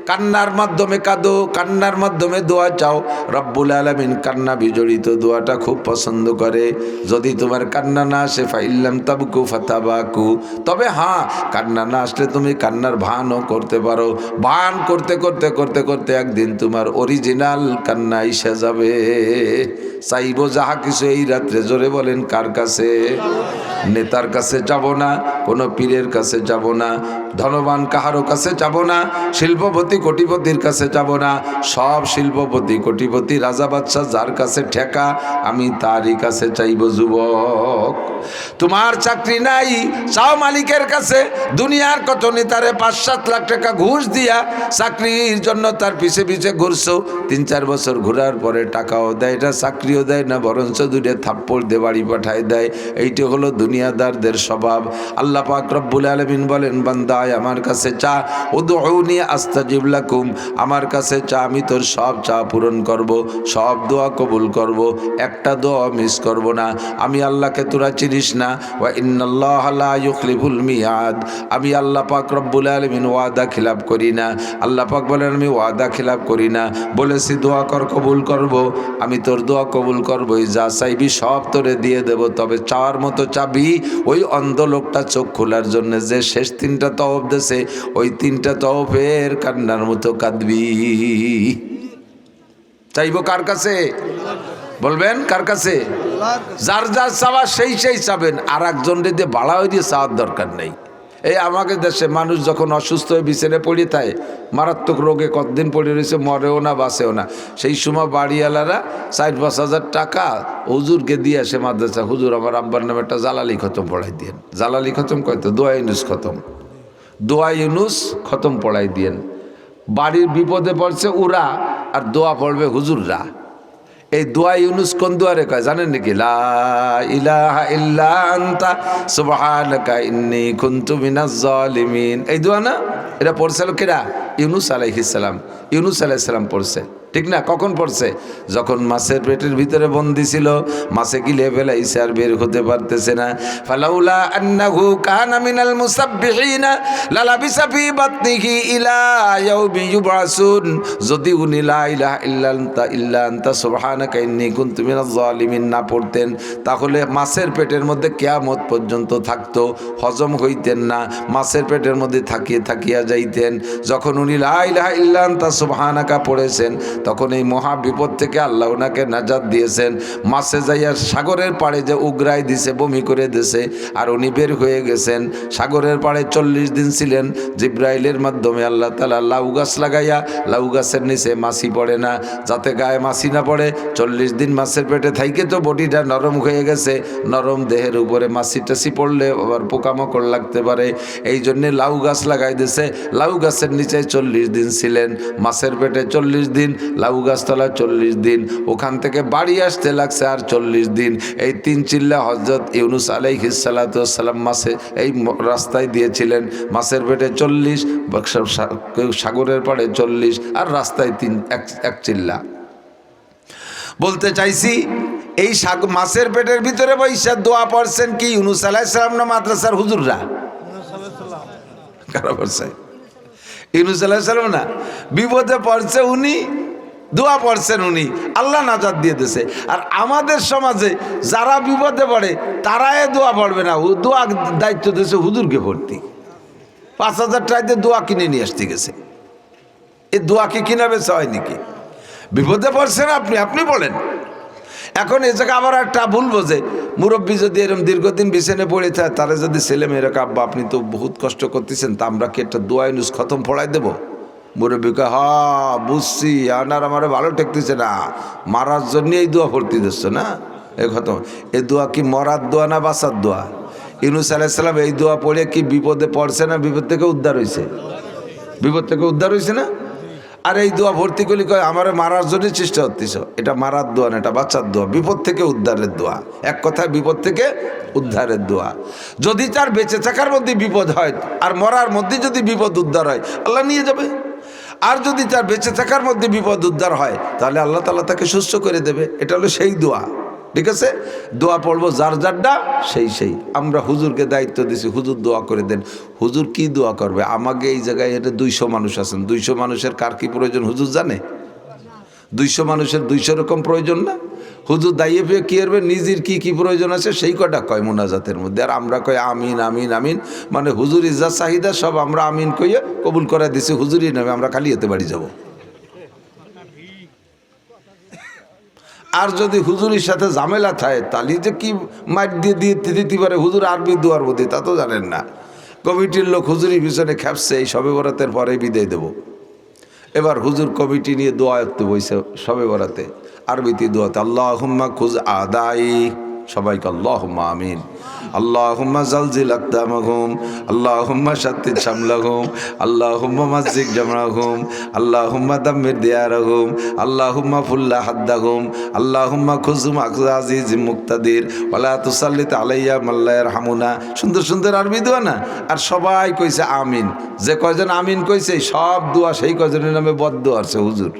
কান্নার মাধ্যমে কাঁদো, কান্নার মাধ্যমে দোয়া চাও। রব্বুল আলামিন কান্না বিজড়িত দোয়াটা খুব পছন্দ করে। যদি তোমার কান্না না আসে, ফাইল্লাম তাবকু ফাতাবাকু, তবে হ্যাঁ, কান্না না আসলে তুমি কান্নার ভানও করতে পারো। ভান করতে করতে করতে করতে একদিন তোমার অরিজিনাল কান্না এসে যাবে। চাইবো যাহা কিছু এই রাত্রে, জোরে বলেন কার কাছে? নেতার কাছে যাব না, কোনো পীরের কাছে যাব না, ধনবান কাহারও কাছে যাব না, শিল্পপতি কোটিপতির কাছে যাব না। সব শিল্পপতি কোটিপতি রাজা বাদশাহ যার কাছে ঠেকা, আমি তারই কাছে চাইব। যুবক, তোমার চাকরি নাই, চাও মালিকের কাছে। দুনিয়ার কত নেতারে 5-7 লাখ টাকা ঘুষ দিয়া চাকরির জন্য তার পিছে পিছে ঘুরছো, 3-4 বছর ঘোরার পরে টাকাও দেয় না, চাকরিও দেয় না, বরঞ্চ 2 থাপ্পড় দিয়ে বাড়ি পাঠায় দেয়। এইটা হলো দুনিয়াদারদের স্বভাব। আল্লাহ পাক রব্বুল আলামিন বলেন, বান্দায় আমার কাছে চা, উদউনি আস্তাজিব লাকুম, আমার কাছে চা, আমি তোর সব চা পূরণ করব, সব দোয়া কবুল করব, একটা দোয়া মিস করব না। আমি আল্লাহকে তোরা চিনিস না, ওয়া ইন্নাল্লাহা লা ইউখলিফুল মিয়াদ, আমি আল্লাহ পাক রব্বুল আলামিন ওয়াদা খিলাফ করি না। আল্লাহ পাক বলেন, আমি ওয়াদা খিলাফ করি না, বলেছি দোয়া কর, কবুল করব, আমি তোর দোয়া কবুল করবই, যা চাইবি সব তোরে দিয়ে দেব। তবে চাওয়ার মতো চাবি ওই অন্ধ লোকটা চোখ খোলার জন্য যে শেষ 3টা তওয়াফ দেছে, ওই 3টা তওয়াফের কান্নার মতো কাঁদবি। চাইবো কার কাছে? বলবেন কার কাছে? যার যার চাওয়া সেই সেই চাবেন, আর একজনকে দিয়ে বাড়া হয়ে দিয়ে চাওয়ার দরকার নেই। এই আমাদের দেশে মানুষ যখন অসুস্থ হয়ে বিছানায় পড়ে থাকে, মারাত্মক রোগে কতদিন পড়ে রয়েছে, মরেও না বাঁচেও না, সেই সময় বাড়িওয়ালারা 4-5 হাজার টাকা হুজুরকে দিয়ে আসে মাদ্রাসা, হুজুর আমার আব্বার নামে একটা জালালি খতম পড়াই দিন। জালালি খতম কয়তো? দোয়া ইউনুস খতম। দোয়া ইউনুস খতম পড়াই দিয়েন। বাড়ির বিপদে পড়ছে ওরা, আর দোয়া পড়বে হুজুররা। এই দোয়া ইউনুস কোন দোয়ারে কয় জানেন নাকি? লা ইলাহা ইল্লা আনতা সুবহানাকা ইন্নী কুনতু মিনাজ জালিমিন। এই দোয়া না, এটা পড়ছিল কিরা? ইউনুস আলাইহিস সালাম। ইউনুস আলাইহিস সালাম পড়ছে, ঠিক না? কখন পড়ছে? যখন মাছের পেটের ভিতরে বন্দি ছিল, মাছে গিলে ফেলাইছে আর বের হতে পারতেছে না। ফালাউলা আন্নাহু কানা মিনাল মুসাব্বিহিনা লালাবিসা ফি বাতনিহি ইলা ইয়াউমি ইউবআসুন। যদি উনি লা ইলাহা ইল্লা আনতা সুবহানাকা ইন্নী কুনতু মিনাজ জালিমিন না পড়তেন, তাহলে মাছের পেটের মধ্যে কিয়ামত পর্যন্ত থাকতো, হজম হইতেন না, মাছের পেটের মধ্যে থাকিয়ে থাকিয়া যাইতেন। যখন উনি লা ইলাহা ইল্লা আনতা সুবহানাকা পড়েছেন, তখন এই মহা বিপদ থেকে আল্লাহ ওনাকে নাজাত দিয়েছেন। মাছে যাইয়া সাগরের পাড়ে যে উগরাই দিছে, বমি করে দিছে, আর উনি বের হয়ে গেছেন। সাগরের পাড়ে 40 দিন ছিলেন। জিব্রাইলের মাধ্যমে আল্লাহ তাআলা লাউ গাছ লাগাইয়া, লাউ গাছের নিচে মাছি পড়ে না, যাতে গায়ে মাছি না পড়ে। 40 দিন মাছের পেটে থাইকে তো বডিটা নরম হয়ে গেছে, নরম দেহের উপরে মাছি টাছি পড়লে আবার পোকামাকড় লাগতে পারে, এই জন্যে লাউ গাছ লাগাই দিছে। লাউ গাছের নিচে 40 দিন ছিলেন, মাছের পেটে 40 দিন, লাউ গাছতলা 40 দিন, ওখান থেকে বাড়ি আসতে লাগছে আর 40 দিন। এই 3 চিল্লা হযরত ইউনুস আলাইহিস সালাতু ওয়াস সালাম মাছে এই রাস্তায় দিয়েছিলেন। মাছের পেটে 40, সাগরের পাড়ে 40, আর রাস্তায় এক চিল্লা। বলতে চাইছি, এই মাছের পেটের ভিতরে বৈশা দোয়া পড়ছেন কি ইউনুস আলাইহিস সালাম না মাদ্রাসার হুজুররা? কারা পড়ছে? ইউনুস আলাইহিস সালাম না, বিপদে পড়ছে উনি, দোয়া পড়ছেন উনি, আল্লাহ নাজাত দিয়ে দিয়েছে। আর আমাদের সমাজে যারা বিপদে পড়ে তারা এ দোয়া পড়বে না, দোয়া দায়িত্ব দিয়েছে হুজুরকে ভর্তি। 5000 টাকাতে দোয়া কিনে নিয়ে আসতে গেছে। এই দোয়া কি কিনা বেচা হয় নাকি? বিপদে পড়ছেন আপনি বলেন। এখন এই জায়গায় আবার একটা ভুল বোঝে, মুরব্বী যদি এরকম দীর্ঘদিন বিছানে পড়ে থাকে, তারা যদি ছেলে মেয়েরা আব্বা আপনি তো বহুত কষ্ট করতেছেন, তা আমরা কি একটা দোয়া ইউনুস খতম পড়াই দেবো? মুরব্বীকে বুঝছি, আর আমার ভালো ঠেকতেছে না, মারার জন্য এই দোয়া ভর্তি দিচ্ছ না, এই খতম। এই দোয়া কি মরার দোয়া না বাঁচার দোয়া? ইউনুস আলাইহিস সালাম এই দোয়া পড়ে কি বিপদে পড়ছে না বিপদ থেকে উদ্ধার হয়েছে? বিপদ থেকে উদ্ধার হয়েছে না? আর এই দোয়া ভর্তি করলে কয় আমার মারার জন্য চেষ্টা করতেছ। এটা মারার দোয়া না, এটা বাচ্চার দোয়া, বিপদ থেকে উদ্ধারের দোয়া। এক কথায় বিপদ থেকে উদ্ধারের দোয়া। যদি তার বেঁচে থাকার মধ্যে বিপদ হয় আর মরার মধ্যে যদি বিপদ উদ্ধার হয়, আল্লাহ নিয়ে যাবে। আর যদি তার বেঁচে থাকার মধ্যে বিপদ উদ্ধার হয়, তাহলে আল্লাহ তাআলা তাকে সুস্থ করে দেবে। এটা হলো সেই দোয়া, ঠিক আছে? দোয়া পড়বো যার যারটা সেই। আমরা হুজুরকে দায়িত্ব দিছি, হুজুর দোয়া করে দেন। হুজুর কি দোয়া করবে? আমাকে এই জায়গায় এটা 200 মানুষ আছেন, 200 মানুষের কার কি প্রয়োজন হুজুর জানে? 200 মানুষের 200 রকম প্রয়োজন না? হুজুর দাঁড়িয়ে পেয়ে কি করবে? নিজের কি প্রয়োজন আছে সেই কটা কয় মোনাজাতের মধ্যে, আর আমরা কয় আমিন আমিন আমিন। মানে হুজুর ইজ্জত চাহিদা সব আমরা আমিন কইয়ে কবুল করে দিছি হুজুরই নামে, আমরা খালি এতে বাড়ি যাব। আর যদি হুজুরের সাথে ঝামেলা থাকে, তাহলে যে কি মাইট দিয়ে দিতে পারে হুজুর আরবি দোয়ার মধ্যে, তা তো জানেন না। কমিটির লোক হুজুরের পিছনে খেপছে, এই শবে বরাতের পরে বিদায় দেব। এবার হুজুর কমিটি নিয়ে দোয়া করতে বইছে শবে বরাতে, আরবিতে দোয়াতে আল্লাহুম্মা খুজ আদাই, সবাইকে আল্লাহুম্মা আমিন। আল্লাহুম্মা জালজিল আকদামাহুম, আল্লাহুম্মা শাত্তিত শামলাহুম, আল্লাহুম্মা মাজ্জিক জামরাহুম, আল্লাহুম্মা দাম্মির দিয়ারাহুম, আল্লাহুম্মা ফুল্লা হাদ্দাহুম, আল্লাহুম্মা খুজুম আকযাজিজ মুক্তাদির ওয়ালা তুসাল্লিত আলাইয়া মাল্লা ইয়ারহামুনা। সুন্দর সুন্দর আরবি দোয়া না? আর সবাই কইছে আমিন। যে কয়জন আমিন কইছে সব দোয়া সেই কয়জনের নামে বদদোয়া আছে হুজুর।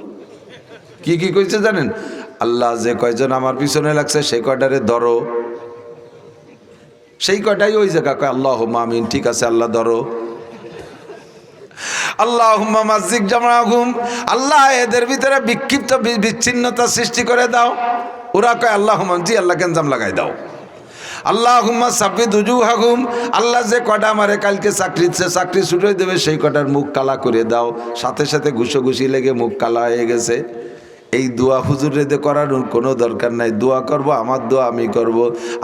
কি কইছে জানেন? আল্লাহ যে কয়জন আমার পিছনে লাগছে সেই কয়টারে ধরো, সেই কয়টাই ওই জায়গা কয় আল্লাহুম্মা আমিন। ঠিক আছে আল্লাহ ধরো। আল্লাহুম্মা মাজ্জিক জামরাহুম, আল্লাহ এদের ভিতরে বিক্ষিপ্ত বিচ্ছিন্নতা সৃষ্টি করে দাও। ওরা কয় আল্লাহুম্মা, জি আল্লাহ গেঞ্জাম লাগাই দাও। আল্লাহুম্মা সাব্বিত উজুহাহুম, আল্লাহ যে কটা আমারে কালকে চাকরি ছুটে দেবে সেই কটার মুখ কালা করে দাও। সাথে সাথে ঘুষোঘুষি লেগে মুখ কালা হয়ে গেছে। এই দোয়া হুজুরে দে করানোর কোনো দরকার নাই। দোয়া করব, আমার দোয়া আমি করব,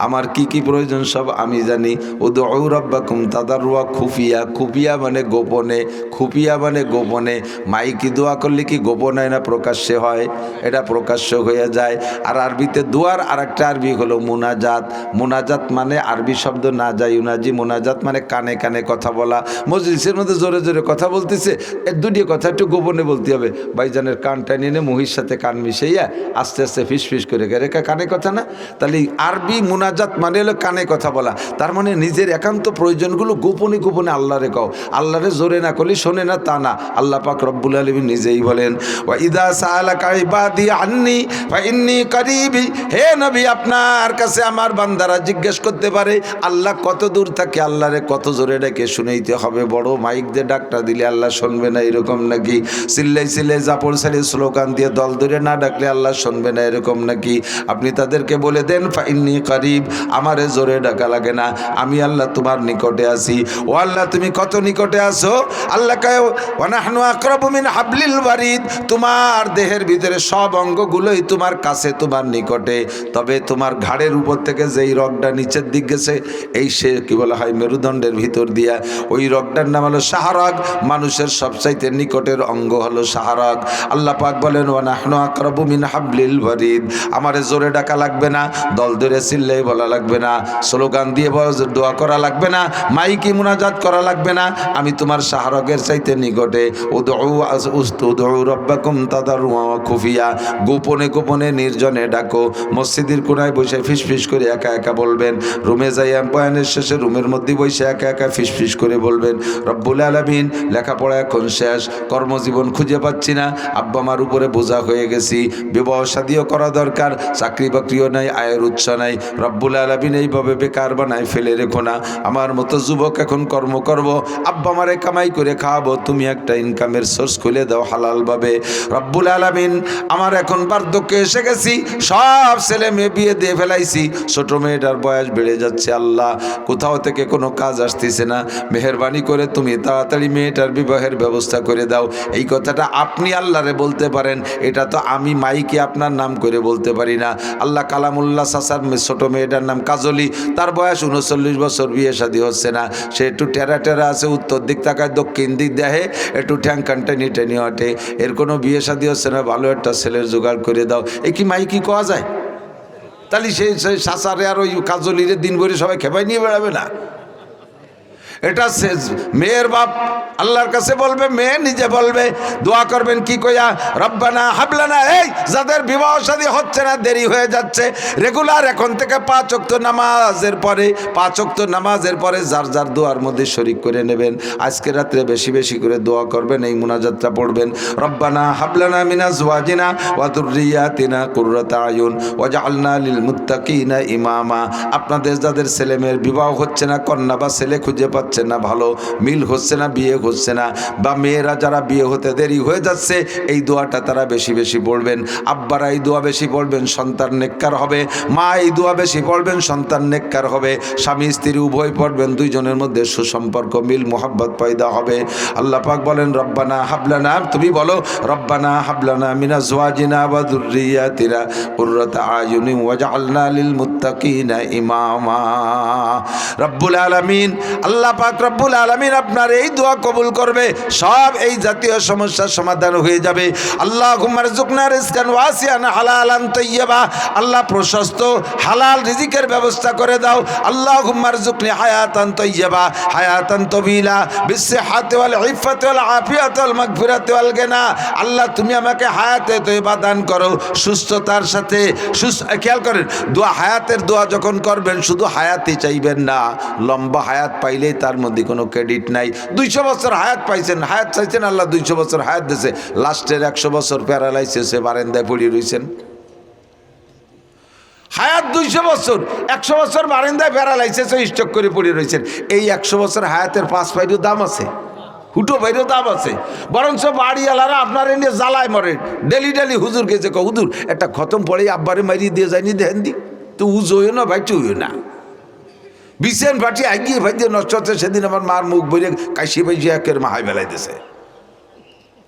আমার কি কি প্রয়োজন সব আমি জানি। উদউ রাব্বাকুম তাদাররুয়া খুফিয়া, খুফিয়া মানে গোপনে, খুফিয়া মানে গোপনে। মাইকি দোয়া করলে কি গোপন হয় না প্রকাশ্যে হয়? এটা প্রকাশ্য হয়ে যায়। আর আরবিতে দোয়ার আরেকটা আরবি হলো মুনাজাত। মুনাজাত মানে আরবি শব্দ না যায় ইউনাজি, মুনাজাত মানে কানে কানে কথা বলা। মজলিসের মধ্যে জোরে জোরে কথা বলতেছে, এর দুটি কথা একটু গোপনে বলতে হবে। ভাইজানের কানটা নিয়ে মহির সাথে কান মিশাইয়া আস্তে আস্তে ফিস ফিস করে রেখা কানে কথা না। তাহলে আরবি মুনাজাত মানে হলো কানে কথা বলা। তার মানে নিজের একান্ত প্রয়োজনগুলো গোপনে গোপনে আল্লাহরে কও। আল্লাহরে জোরে না করলে শোনে না তা না। আল্লাহ পাক রব্বুল আলামিন নিজেই বলেন, ওয়া ইদা সাআলাকা ইবাদি আন্নি ফাইন্নী করিবি। হে নবী, আপনার কাছে আমার বান্দারা জিজ্ঞেস করতে পারে আল্লাহ কত দূর থাকে, আল্লাহরে কত জোরে ডেকে শুনাইতে হবে। বড় মাইক দিয়ে ডাকটা দিলে আল্লাহ শুনবে না এরকম নাকি? সিল্লাই সিল্লাই জাপড় সারি স্লোগান দিয়ে দল ধরে না ডাকলে আল্লাহ শুনবে না এরকম নাকি? আপনি তাদেরকে বলে দেন ফাইন্নী করিব, আমারে জোরে ডাকা লাগে না, আমি আল্লাহ তোমার নিকটে আছি। ও আল্লাহ তুমি কত নিকটে আছো? আল্লাহ কয় ওয়া নাহনু আকরাবু মিন হাবলিল ওয়ারিদ, তোমার দেহের ভিতরে সব অঙ্গগুলোই তোমার কাছে, তোমার নিকটে। তবে তোমার ঘাড়ের উপর থেকে যেই রগটা নিচের দিক গেছে, এই সে কি বলা হয় মেরুদণ্ডের ভিতর দিয়া, ওই রগটার নাম হলো শাহরগ। মানুষের সবচাইতে নিকটের অঙ্গ হলো শাহরগ। আল্লাহ পাক বলেন ওয়া নাহনু আকরাবু মিন হাবলিল ওয়ারিদ, আমারে জোরে ডাকা লাগবে না, দল ধরে চিল্লাই বলা লাগবে না, স্লোগান দিয়ে দোয়া করা লাগবে না, মাইকি মুনাজাত করা লাগবে না, আমি তোমার শাহরগের চাইতে নিকটে। উদউ রাব্বাকুম তাদাররুয়া ওয়া খুফিয়া, গোপনে গোপনে নির্জনে ডাকো। মসজিদের কোনায় বসে ফিসফিস করে একা একা বলবেন। রুমে যাইয়া বয়ানের শেষে রুমের মধ্যে বসে একা একা ফিসফিস করে বলবেন, রব্বুল আলামিন লেখাপড়া এখন শেষ, কর্মজীবন খুঁজে পাচ্ছি না, আব্বা মার উপরে বোঝা হয়ে গেছি, বিবাহ শাদীও করা দরকার, চাকরি বাকরিও নাই, আয়ের উৎস নাই। রব্বুল আলামিন এইভাবে বেকার বানায় ফেলে রেখো না। আমার মতো যুবক এখন কর্ম করব, আব্বা মারে কামাই করে খাওয়াবো, তুমি একটা ইনকামের সোর্স খুলে দাও হালালভাবে। রব্বুল আলামিন আমার এখন বার্ধক্যে এসে গেছি, সব ছেলে মেয়ে বিয়ে দিয়ে ফেলাইছি, ছোট মেয়েটার বয়স বেড়ে যাচ্ছে, আল্লাহ কোথাও থেকে কোনো কাজ আসতেছে না, মেহেরবানি করে তুমি তাড়াতাড়ি মেয়েটার বিবাহের ব্যবস্থা করে দাও। এই কথাটা আপনি আল্লাহরে বলতে পারেন, এটা তো আমি মাইকে আপনার নাম করে বলতে পারি না। আল্লাহ কালামুল্লাহ চাচার ছোট মেয়েটার নাম কাজলি, তার বয়স 39 বছর, বিয়ে শাদী হচ্ছে না, সে একটু টেরা টেরা আছে, উত্তর দিক তাকায়, দক্ষিণ দিক দেখে, একটু ঠ্যাংকান টেনি টেনি ওঠে, এর কোনো বিয়ে শাদী হচ্ছে না, ভালো একটা ছেলের জোগাড় করে দাও। এ কি মাইকি কোয়া যায়? তাহলে সেই চাচারে আর ওই কাজলিরে দিন ভরে সবাই খেপাই নিয়ে বেড়াবে না? এটা মেয়ের বাপ আল্লাহর কাছে বলবে, মেয়ে নিজে বলবে, দোয়া করবেন কি কইয়া, রব্বানা হাবলানা। এই যাদের বিবাহ শাদী হচ্ছে না, দেরি হয়ে যাচ্ছে, রেগুলার এখন থেকে 5 ওয়াক্ত নামাজের পরে, 5 ওয়াক্ত নামাজের পরে যার যার দোয়ার মধ্যে শরীক করে নেবেন। আজকে রাত্রে বেশি বেশি করে দোয়া করবেন, এই মুনাজাতটা পড়বেন, রব্বানা হাবলানা মিনা আজওয়াজিনা ওয়া যুররিয়াতিনা কুররাতা আয়ুন ওয়াজআলনা লিল মুত্তাকিনা ইমামা। আপনাদের যাদের ছেলে মেয়ের বিবাহ হচ্ছে না, কন্যা বা ছেলে খুঁজে পাচ্ছে না, ভালো মিল হচ্ছে না, বিয়ে হচ্ছে না, বা মেয়েরা যারা বিয়ে হতে দেরি হয়ে যাচ্ছে, এই দোয়াটা তারা বেশি বেশি পড়বেন। আব্বারা এই দোয়া বেশি পড়বেন, সন্তান নেককার হবে। মা এই দোয়া বেশি পড়বেন, সন্তান নেককার হবে। স্বামী স্ত্রী উভয় পড়বেন, দুইজনের মধ্যে সুসম্পর্ক, মিল মোহাব্বত পয়দা হবে। আল্লাহ পাক বলেন রব্বানা হাবলানা, তুমি বলো রব্বানা হাবলানা মিনা আজওয়াজিনা ওয়া যুররিয়াতিনা কুররাতা আয়ুনিন ওয়াজআলনা লিল মুত্তাকিনা ইমামা। রব্বুল আলামিন আল্লাহ পাক রব্বুল আলামিন আপনার এই দোয়া কবুল করবে, সব এই জাতীয় সমস্যার সমাধান হয়ে যাবে। আল্লাহুম্মা রযুকনা রিজকান ওয়াসিআন হালালান তাইয়্যিবা, আল্লাহ প্রশস্ত হালাল রিজিকের ব্যবস্থা করে দাও। আল্লাহুম্মা রযুকনি হায়াতান তাইয়্যিবা হায়াতান তাবিলা বিসসিহাতি ওয়াল ইফাতি ওয়াল আফিয়াতি ওয়াল মাগফিরাতি ওয়াল গিনা। আল্লাহ তুমি আমাকে হায়াতে তয়্যিবা দান করো, সুস্থতার সাথে। খেয়াল করেন, দোয়া হায়াতের দোয়া যখন করবেন, শুধু হায়াতই চাইবেন না, লম্বা হায়াত পাইলেই তার মধ্যে কোনো ক্রেডিট নাই। 200 বছর হায়াত পাইছেন, হায়াত চাইছেন, আল্লাহ 200 বছর হায়াত দিয়েছে, লাস্টের 100 বছর প্যারালাইসিসে বারান্দায় পড়ে রয়েছেন। হায়াত 200 বছর, 100 বছর বারান্দায় প্যারালাইসিসে স্ট্রোক করে পড়ে রয়েছেন। এই 100 বছর হায়াতের 5 পাইরও দাম আছে, হুটো ভাইরও দাম আছে। বরঞ্চ বাড়িওয়ালারা আপনার এনে জ্বালায় মরে, ডেলি ডেলি হুজুর গেছে, হুজুর একটা খতম পড়ে আব্বারে মারিয়ে দিয়ে যায়নি, দেখেন দি তো উজোয় না ভাই, চুইও না। বিছেন ফাটি আগিয়ে ভাই দিয়ে নষ্ট হচ্ছে। সেদিন আমার মার মুখ বইরে কাশি পাইছে, একের মাহাই বেলাইতেছে।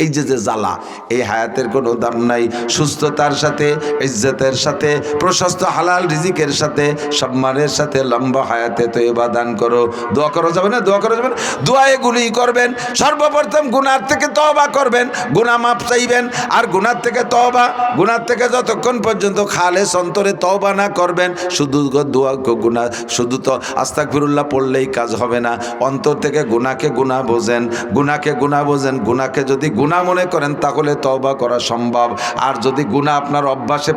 এই যে জ্বালা, এই হায়াতের কোনো দাম নাই। সুস্থতার সাথে, ইজ্জতের সাথে, প্রশস্ত হালাল রিজিকের সাথে, সম্মানের সাথে লম্বা হায়াতে তয়বা দান করো। দোয়া করা যাবে না? দোয়া করা যাবে না? দোয়া এগুলি করবেন। সর্বপ্রথম গুনার থেকে তওবা করবেন, গুনাহ মাফ চাইবেন। আর গুনার থেকে তওবা, গুনার থেকে যতক্ষণ পর্যন্ত খালেস অন্তরে তওবা না করবেন, শুধু দোয়া গুনাহ, শুধু তো আস্তাগফিরুল্লাহ পড়লেই কাজ হবে না। অন্তর থেকে গুনাহকে গুনাহ বোঝেন, গুনাহকে গুনাহ বোঝেন। গুনাহকে যদি গুনাহ মনে করেন তাহলে তওবা করা সম্ভব। আর যদি গুনাহ আপনার অভ্যাসে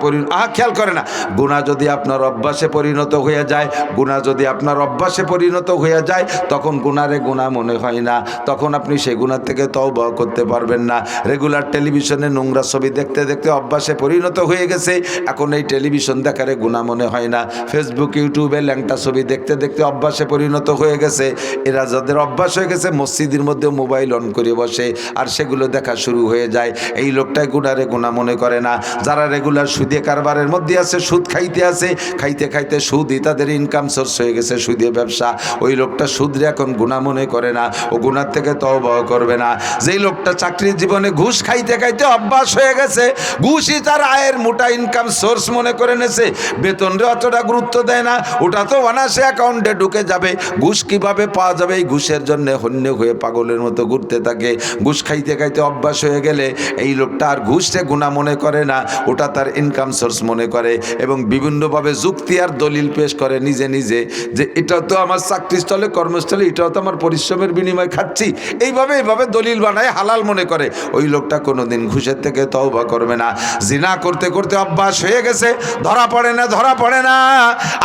খেয়াল করে না, গুনাহ যদি আপনার অভ্যাসে পরিণত হয়ে যায়, গুনাহ যদি আপনার অভ্যাসে পরিণত হয়ে যায়, তখন গুনারে গুনাহ মনে হয় না, তখন আপনি সেই গুনাহ থেকে তওবা করতে পারবেন না। রেগুলার টেলিভিশনে নোংরা ছবি দেখতে দেখতে অভ্যাসে পরিণত হয়ে গেছে, এখন এই টেলিভিশন দেখারে গুনাহ মনে হয় না। ফেসবুক, ইউটিউবে ল্যাংটা ছবি দেখতে দেখতে অভ্যাসে পরিণত হয়ে গেছে। এরা যাদের অভ্যাস হয়ে গেছে, মসজিদের মধ্যে মোবাইল অন করে বসে আর সেগুলো দেখা শুরু হয়ে যায়। এই লোকটাই গুনারে গুনাহ মনে করে না। যারা রেগুলার সুদে কারবারের মধ্যে আছে, সুদ খাইতে আছে, খাইতে খাইতে সুদই তাদের ইনকাম সোর্স হয়ে গেছে, সুদে ব্যবসা, ওই লোকটা সুদরে এখন গুনাহ মনে করে না, ও গুনার থেকে তওবা করবে না। যেই লোকটা চাকরির জীবনে ঘুষ খাইতে খাইতে অভ্যাস হয়ে গেছে, ঘুষই তার আয়ের মোটা ইনকাম সোর্স মনে করে নেছে, বেতনরে অতটা গুরুত্ব দেয় না, ওটা তো অনায়াসে অ্যাকাউন্টে ঢুকে যাবে, ঘুষ কিভাবে পাওয়া যাবে এই ঘুষের জন্য হন্য হয়ে পাগলের মতো ঘুরতে থাকে। ঘুষ খাইতে খাইতে অভ্যাস হয়ে গেলে এই লোকটা আর ঘুষে গুনাহ মনে করে না, ওটা তার ইনকাম সোর্স মনে করে এবং বিভিন্নভাবে যুক্তি আর দলিল পেশ করে নিজে নিজে, যে এটাও তো আমার চাকরিস্থলে, কর্মস্থলে, এটাও তো আমার পরিশ্রমের বিনিময়ে খাচ্ছি, এইভাবে দলিল বানায় হালাল মনে করে। ওই লোকটা কোনোদিন ঘুষের থেকে তওবা করবে না। জিনা করতে করতে অভ্যাস হয়ে গেছে, ধরা পড়ে না, ধরা পড়ে না,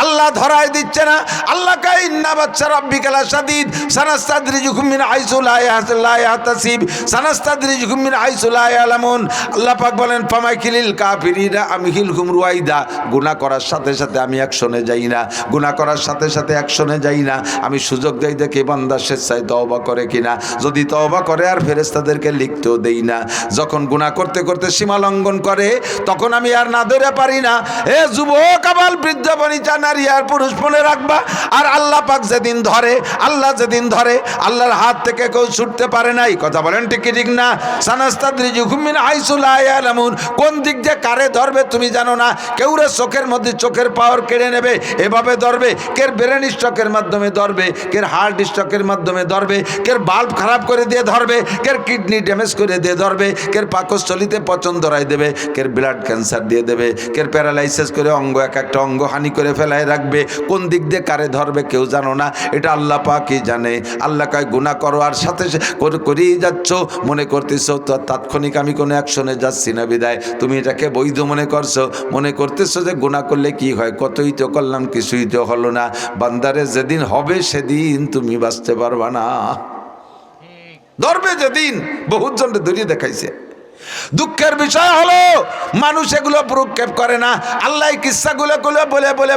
আল্লাহ ধরাই দিচ্ছে না। আল্লাহ কাই ইন্না বাচ্চা রাব্বিকাল শাদীদ সানাস্তাদরিজুকুম মিন হাইসু লা ইয়াহতাসিব সানাস্তাদরিজুকুম মিন হাইসু লা ইয়ালামুন। আল্লাহ পাক বলেন ফামাইকিলিল কাফিরিনা আমহিলহুম রুয়াইদা। গুনাহ করার সাথে সাথে আমি অ্যাকশনে যাই না, গুনাহ করার সাথে সাথে অ্যাকশনে যাই না, আমি সুযোগ দেই দেখি বান্দা স্বেচ্ছায় তওবা করে কিনা। যদি তওবা করে আর ফেরেশতাদেরকে লিখতেও দেই না। যখন গুনাহ করতে করতে সীমা লঙ্ঘন করে তখন আমি আর না ধরে পারি না। এ যুবক, আবাল, বৃদ্ধ, বনিতা, নারী আর পুরুষ মনে রাখবা, আর আল্লাহ পাক যেদিন ধরে, আল্লাহ যেদিন ধরে, আল্লাহর হাত থেকে কেউ ছুটতে পারে নাই। কথা বলেন ঠিক কি ঠিক না? সানাস্তাদরিজুকুম মিন হাইসু লা ইয়ালামুন। কোন দিক দিয়ে কারে ধরবে তুমি জানো না। কেউ রে চোখের মধ্যে চোখের পাওয়ার কেড়ে নেবে, এভাবে ধরবে, কের ব্রেন স্ট্রোকের মাধ্যমে ধরবে, কের হার্ট স্ট্রোকের মাধ্যমে ধরবে, কের বাল্ব খারাপ করে দিয়ে ধরবে, কের কিডনি ড্যামেজ করে দিয়ে ধরবে, কের পাকস্থলিতে পচন ধরাই দেবে, কের ব্লাড ক্যান্সার দিয়ে দেবে, কের প্যারালাইসিস করে অঙ্গ, এক একটা অঙ্গ হানি করে ফেলায় রাখবে। কোন দিক দিয়ে কারে ধরবে কেউ জানো না, এটা আল্লাহ পাকই জানে। আল্লাহ কয় গুনাহ করো আর সাথে করেই যাচ্ছ, মনে করতেছ তো তাৎক্ষণিক আমি কোনো অ্যাকশনে যাচ্ছি না বিদায় তুমি এটাকে বৈধ মনে করছো, মনে করতেছো যে গুনাহ করলে কি হয়, কতই তো করলাম, কিছুই তো হলো না। বান্দারে যেদিন হবে সেদিন তুমি বাঁচতে পারবা না। ধরবে যেদিন, বহুত জনকে ধরিয়ে দেখাইছে। দুঃখের বিষয় হলো মানুষ এগুলো প্রক্ষেপ করে না। আল্লাহ কিস্সাগুলো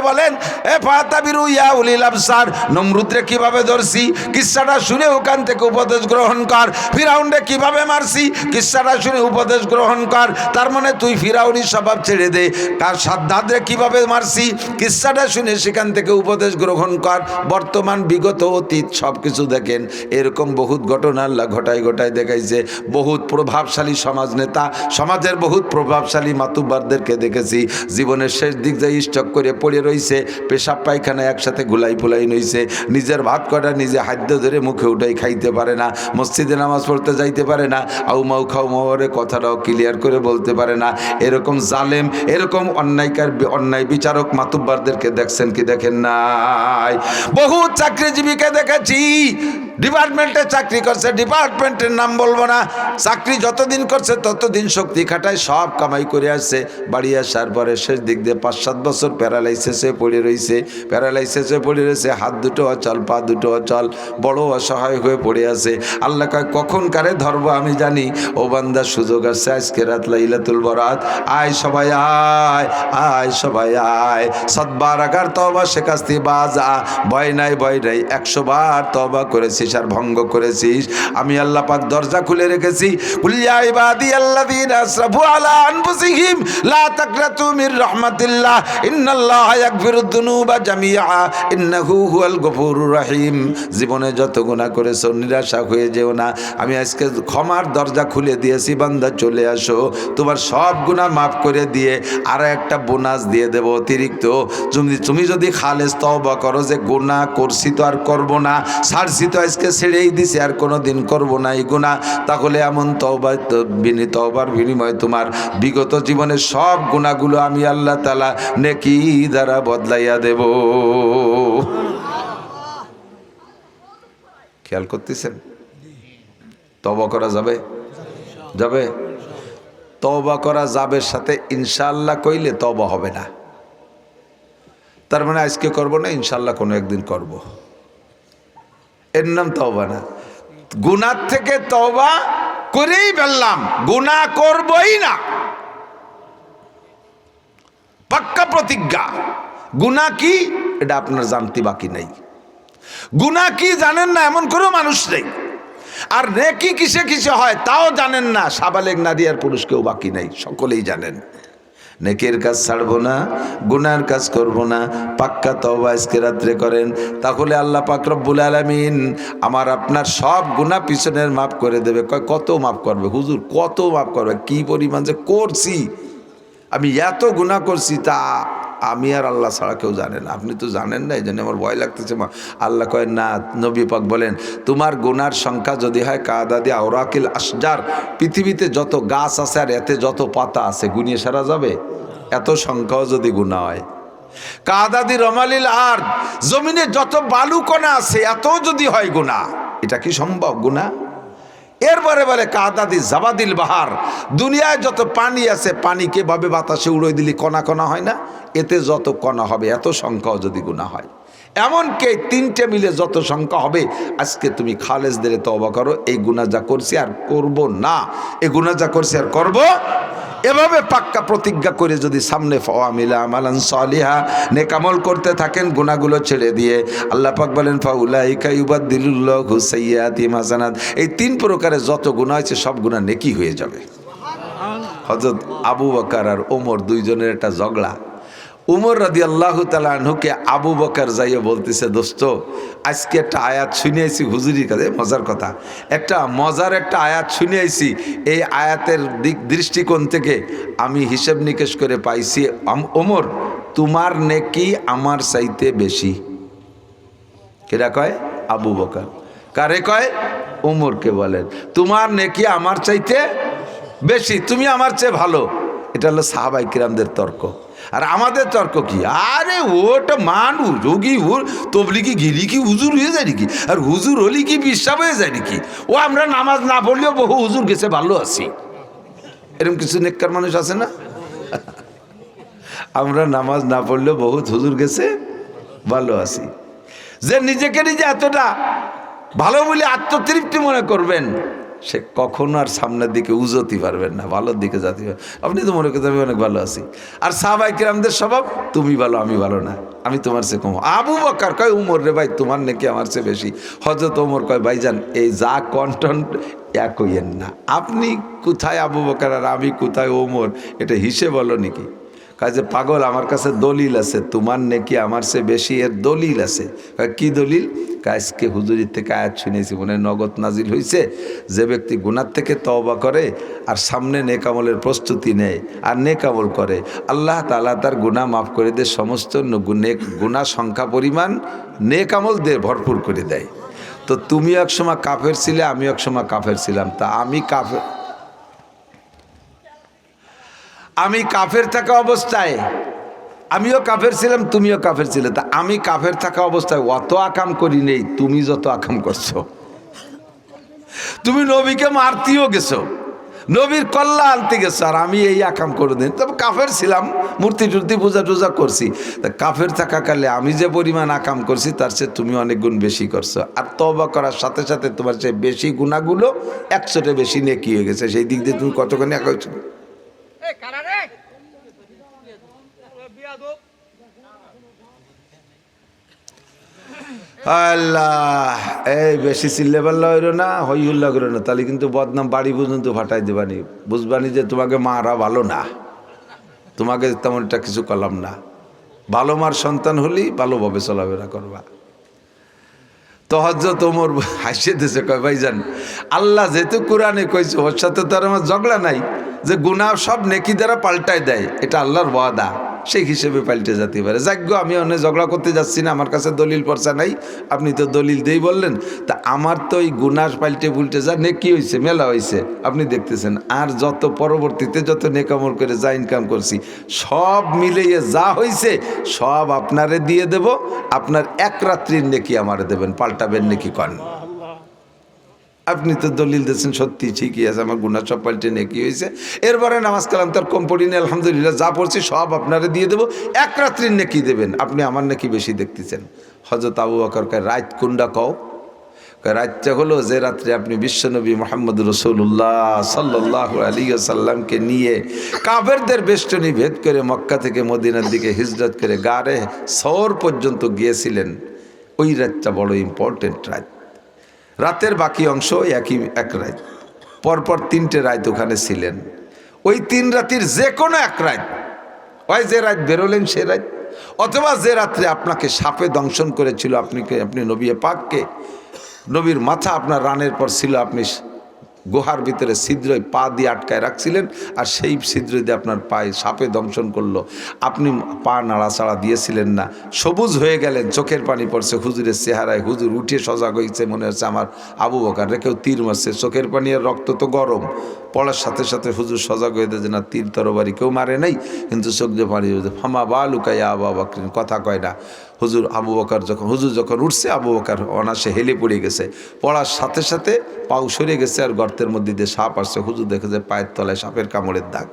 বলেন এ ফাতাবিরু ইয়া উলিল আবসার। নমরুদরে কিভাবে ধরছি কিস্সাটা শুনে ওখান থেকে উপদেশ গ্রহণ কর। ফিরাউনরে কিভাবে মারছি কিস্সাটা শুনে উপদেশ গ্রহণ কর। তার মানে তুই ফিরাউনি স্বভাব ছেড়ে দে। কার সাদ্দাদরে কিভাবে মারছি কিস্সাটা শুনে সেখান থেকে উপদেশ গ্রহণ কর। বর্তমান, বিগত, অতীত সব কিছু দেখেন, এরকম বহুত ঘটনা আল্লাহ ঘটায় দেখাইছে। বহুত প্রভাবশালী সমাজ নেতা, সমাজের বহুত প্রভাবশালী মাতুব্বারদেরকে দেখেছি জীবনের শেষ দিক যায় স্টক করে পড়ে রয়েছে, পেশাব পায়খানা একসাথে গুলাই ফুলাই নইছে, নিজের ভাত কটা নিজে হাদ্য ধরে মুখে উঠাই খাইতে পারে না, মসজিদে নামাজ পড়তে যাইতে পারে না, আউ মাউ খাও মাওয়ারে কথাটাও ক্লিয়ার করে বলতে পারে না। এরকম জালেম, এরকম অন্যায় বিচারক মাতুব্বারদেরকে দেখছেন কি দেখেন নাই? বহুত চাকরিজীবীকে দেখেছি, ডিপার্টমেন্টে চাকরি করছে, ডিপার্টমেন্টের নাম বলবো না, চাকরি যতদিন করছে ততদিন শক্তি খাটায় সব কামাই করে আসছে, বাড়ি আসার পরে শেষ দিক দিয়ে 5-7 বছর প্যারালাইসিসে পড়ে রয়েছে, হাত দুটো অচল, পা দুটো অচল, বড় অসহায় হয়ে পড়ে আছে। আল্লাহ কয় কখন কারে ধরবো আমি জানি। ও বান্দা, সুযোগ আছে আজকে রাত লাইলাতুল বরাত, আয় সবাই আয় সবাই আয়, 7 বার আগার তওবা শেখাস্তি বাজা, ভয় নাই 100 বার তওবা করেছি পয়সার ভঙ্গ করেছিস, আমি আল্লাহ পাক দরজা খুলে রেখেছি। কুল ইয়া ইবাদিয়াল্লাযীনা আসরাফু আলা আনফুসিহিম লা তাকনাতু মির রাহমাতিল্লাহ ইন্নাল্লাহা ইয়াগফিরুদ যুনুবা জামিআ ইন্নাহু হুয়াল গফুরুর রহিম। জীবনে যত গুনাহ করেছো নিরাশা হয়ে যেও না, আমি আজকে ক্ষমার দরজা খুলে দিয়েছি, বান্দা চলে আসো, তোমার সব গুনাহ মাফ করে দিয়ে আর একটা বোনাস দিয়ে দেব অতিরিক্ত। তুমি যদি খালেস তওবা করো যে গুনাহ করছি তো আর করব না, ছাড়ছি তো আজকে ছেড়েই দিছি আর কোনো দিন করবো না এই গুনাহ, তাহলে এমন তওবার বিনিময়ে তোমার বিগত জীবনের সব গুনাহগুলো আমি আল্লাহ তাআলা নেকি দ্বারা বদলাইয়া দেব। খেয়াল করতেছেন? তওবা করা যাবে? যাবে? তওবা করা যাবে সাথে ইনশাআল্লাহ কইলে তওবা হবে না। তার মানে আজকে করব না, ইনশাআল্লাহ কোনো একদিন করব, এর নাম তওবা না। গুনাহ থেকে তওবা করেই ফেললাম, গুনাহ করবই না, পাক্কা প্রতিজ্ঞা। গুনাহ কি এটা আপনার জানতে বাকি নাই। গুনাহ কি জানেন না এমন কোনো মানুষ নেই। আর নেকি কিসে কিসে হয় তাও জানেন না, সাবালেগ নারী আর পুরুষ কেউ বাকি নাই, সকলেই জানেন। নেকের কাজ ছাড়বো না, গুনার কাজ করব না, পাক্কা তওবা আজকে রাত্রে করেন, তাহলে আল্লাহ পাক রব্বুল আলামিন আমার আপনার সব গুনাহ পিছনের মাফ করে দেবে। কত মাফ করবে হুজুর, কত মাফ করবে? কি পরিমাণ যে করছি, আমি এত গুনাহ করছি তা আমি আর আল্লাহ ছাড়া কেউ জানে না। আপনি তো জানেন না, এই জন্য আমার ভয় লাগতেছে। আল্লাহ কয় না, নবী পাক বলেন তোমার গুনার সংখ্যা যদি হয় কাদাদি আওরাকিল আশজার, পৃথিবীতে যত গাছ আছে আর এতে যত পাতা আছে গুনিয়ে সারা যাবে? এত সংখ্যাও যদি গুনাহ হয়। কাদাদি রমালিল আর, জমিনে যত বালুকণা আছে এত যদি হয় গুনাহ, এটা কি সম্ভব গুনাহ? এরপরে বলে কাদাদি জাবাদিল বাহার, দুনিয়ায় যত পানি আছে পানিকে ভাবে বাতাসে উড়িয়ে দিলি কণা কণা হয় না, এতে যত কণা হবে এত সংখ্যাও যদি গুনাহ হয়। এমনকি তিনটে মিলে যত সংখ্যা হবে, আজকে তুমি খালেস দিলে তওবা করো, এই গুনাহ যা করছি আর করব না, এই গুনাহ যা করছি আর করব, এভাবে পাক্কা প্রতিজ্ঞা করে যদি সামনে ফাওয়ামিলা আমালান সালিহা নেক আমল করতে থাকেন গুনাহগুলো ছেড়ে দিয়ে, আল্লাহ পাক বলেন ফাউলাইকা ইউবাদদিলুল্লাহু সাইয়্যাতিহিম হাসানাত, এই তিন প্রকারের যত গুনাহ আছে সব গুনাহ নেকি হয়ে যাবে। হযরত আবু বকর আর ওমর দুইজনের একটা ঝগড়া। উমর রাদিয়াল্লাহু তাআলা আনহুকে আবু বকর যাইয়া বলতেছে, দোস্ত আজকে একটা আয়াত শুনে আইছি হুজুরির কাছে, মজার কথা, একটা মজার একটা আয়াত শুনে আইছি, এই আয়াতের দৃষ্টিকোণ থেকে আমি হিসেব নিকেশ করে পাইছি ওমর তোমার নেকি আমার চাইতে বেশি। কেরা কয়? আবু বকর। কারে কয়? ওমরকে বলেন তোমার নেকি আমার চাইতে বেশি, তুমি আমার চেয়ে ভালো। এটা হলো সাহাবায়ে কিরামদের তর্ক। আর আমাদের তর্ক কি? আরে ওটা মানুষ যোগী তবলিগি গিলি কি হুজুর হয়ে যায় নাকি? আর হুজুর হলি কি বিশ্বাস হয়ে যায় নাকি? ও আমরা নামাজ না পড়লেও বহু হুজুর গেছে ভালো আছি, এরকম কিছু নেককার মানুষ আছে না? আমরা নামাজ না পড়লেও বহুত হুজুর গেছে ভালো আছি। যে নিজেকে নিজে এতটা ভালো বলে আত্মতৃপ্তি মনে করবেন, সে কখনো আর সামনের দিকে উজতে পারবেন না, ভালোর দিকে যাতে। আপনি তো মনে করতে আমি অনেক ভালো আছি, আর সাহাবায়ে কিরামদের স্বভাব তুমি ভালো আমি ভালো না, আমি তোমার চেয়ে কম। আবু বকর কয় উমর রে ভাই তোমার নাকি আমার চেয়ে বেশি। হযরত ওমর কয় ভাইজান এই যা কন্টেন্ট এক হইয়েন না, আপনি কোথায় আবু বকর আর আমি কোথায় ওমর, এটা হিসেব বলো নাকি? কাজে পাগল, আমার কাছে দলিল আছে, তোমার নেকি আমার চেয়ে বেশি, এর দলিল আছে। কি দলিল? আজকে হুজুরির থেকে আয়াত শুনেছি, মনে নগদ নাজিল হয়েছে, যে ব্যক্তি গুনাহ থেকে তওবা করে আর সামনে নেক আমলের প্রস্তুতি নেয় আর নেক আমল করে, আল্লাহ তাআলা তার গুনাহ মাফ করে দেয়, সমস্ত গুনাহ সংখ্যা পরিমাণ নেক আমল দিয়ে ভরপুর করে দেয়। তো তুমি এক সময় কাফের ছিলে, আমি এক সময় কাফের ছিলাম, তা আমি কাফের থাকা অবস্থায়, আমিও কাফের ছিলাম তুমিও কাফের ছিলে, তা আমি কাফের থাকা অবস্থায় অত আকাম করি নেই তুমি যত আকাম করছো। তুমি নবীকে মারতেও গেছো, নবীর কল্লা আনতে গেছো, আর আমি এই আকাম করে দিন। তবে কাফের ছিলাম, মূর্তি টুর্তি পূজা টুজা করছি, তা কাফের থাকাকালে আমি যে পরিমাণ আকাম করছি তার চেয়ে তুমি অনেক গুণ বেশি করছো। আর তওবা করার সাথে সাথে তোমার চেয়ে বেশি গুনাহগুলো 100টা বেশি নেকি হয়ে গেছে। সেই দিক দিয়ে তুমি কতখানি একা হয়েছো? আল্লাহ, এই বেশি চিল্লে পাল্লা হইল না, হই হুল্লা করো না, তাহলে কিন্তু বদনাম বাড়ি পর্যন্ত ফাটাই দেবানি। বুঝবানি যে তোমাকে মারা ভালো না, তোমাকে তেমন একটা কিছু করলাম না। ভালো মার সন্তান হলেই ভালোভাবে চলাফেরা করবা। তো হযরত ওমর হাসিয়ে দিয়েছে, কয় ভাইজান, আল্লাহ যেহেতু কোরআনে কইছে, ওর সাথে তো আর আমার ঝগড়া নাই, যে গুনাহ সব নেকি দ্বারা পাল্টায় দেয়, এটা আল্লাহর ওয়াদা, সেই হিসেবে পাল্টে যেতে পারে। যাজ্ঞ আমি অনেক ঝগড়া করতে যাচ্ছি না, আমার কাছে দলিল পড়ছা নাই, আপনি তো দলিল দেই বললেন, তা আমার তো ওই গুনাহ পাল্টে পুল্টে যা নেকি হয়েছে, মেলা হয়েছে, আপনি দেখতেছেন। আর যত পরবর্তীতে যত নেকামল করে যা ইনকাম করছি, সব মিলিয়ে যা হয়েছে সব আপনারে দিয়ে দেব, আপনার এক রাত্রির নেকি আমারে দেবেন, পাল্টাবেন নেকি কন। আপনি তো দলিল দিয়েছেন, সত্যি ঠিকই আছে, আমার গুনাহ সব পাল্টে নেকি হয়েছে। এরপরে নামাজ কালাম তার কম পড়িনি, আলহামদুলিল্লাহ, যা পড়ছি সব আপনারে দিয়ে দেবো, এক রাত্রির নেকি দেবেন, আপনি আমার নেকি বেশি দেখতেছেন। হযরত আবু বকর কয়, রাত কোনটা কও? রাতটা হলো যে রাত্রে আপনি বিশ্বনবী মুহাম্মদ রাসূলুল্লাহ সাল্লাল্লাহু আলাইহি ওয়াসাল্লামকে নিয়ে কাফেরদের বেষ্টনী ভেদ করে মক্কা থেকে মদিনার দিকে হিজরত করে গারে সওর পর্যন্ত গিয়েছিলেন। ওই রাতটা বড় ইম্পর্টেন্ট রাত। রাতের বাকি অংশ এক রাত, পরপর 3টে রাত ওখানে ছিলেন। ওই 3 রাতের যে কোনো এক রাত, ওই যে রাত বেরোলেন সে রাত, অথবা যে রাত্রে আপনাকে সাপে দংশন করেছিল, আপনি নবী পাককে, নবীর মাথা আপনার রানের পর ছিল, আপনি গুহার ভিতরে ছিদ্র পা দিয়ে আটকায় রাখছিলেন, আর সেই ছিদ্র দিয়ে আপনার পায়ে সাপে দংশন করলো, আপনি পা নাড়াচাড়া দিয়েছিলেন না, সবুজ হয়ে গেলেন, চোখের পানি পড়ছে হুজুরের চেহারায়, হুজুর উঠে সজাগ হয়েছে, মনে হচ্ছে আমার আবু বকর রেখেও তীর মারছে, চোখের পানি আর রক্ত তো গরম, পড়ার সাথে সাথে হুজুর সজাগ হয়ে দেয় যে না, তীর তরবারি কেউ মারে নাই, কিন্তু চোখ দিয়ে পানি ফামা বা লুকাইয়া আবু বকর, কথা কয় না। হুজুর যখন উঠছে, আবু বকর অনাসে হেলে পড়ে গেছে, পড়ার সাথে সাথে পাও সরে গেছে, আর গর্তের মধ্যে দিয়ে সাপ আসছে। হুজুর দেখে যে পায়ের তলায় সাপের কামড়ের দাগ,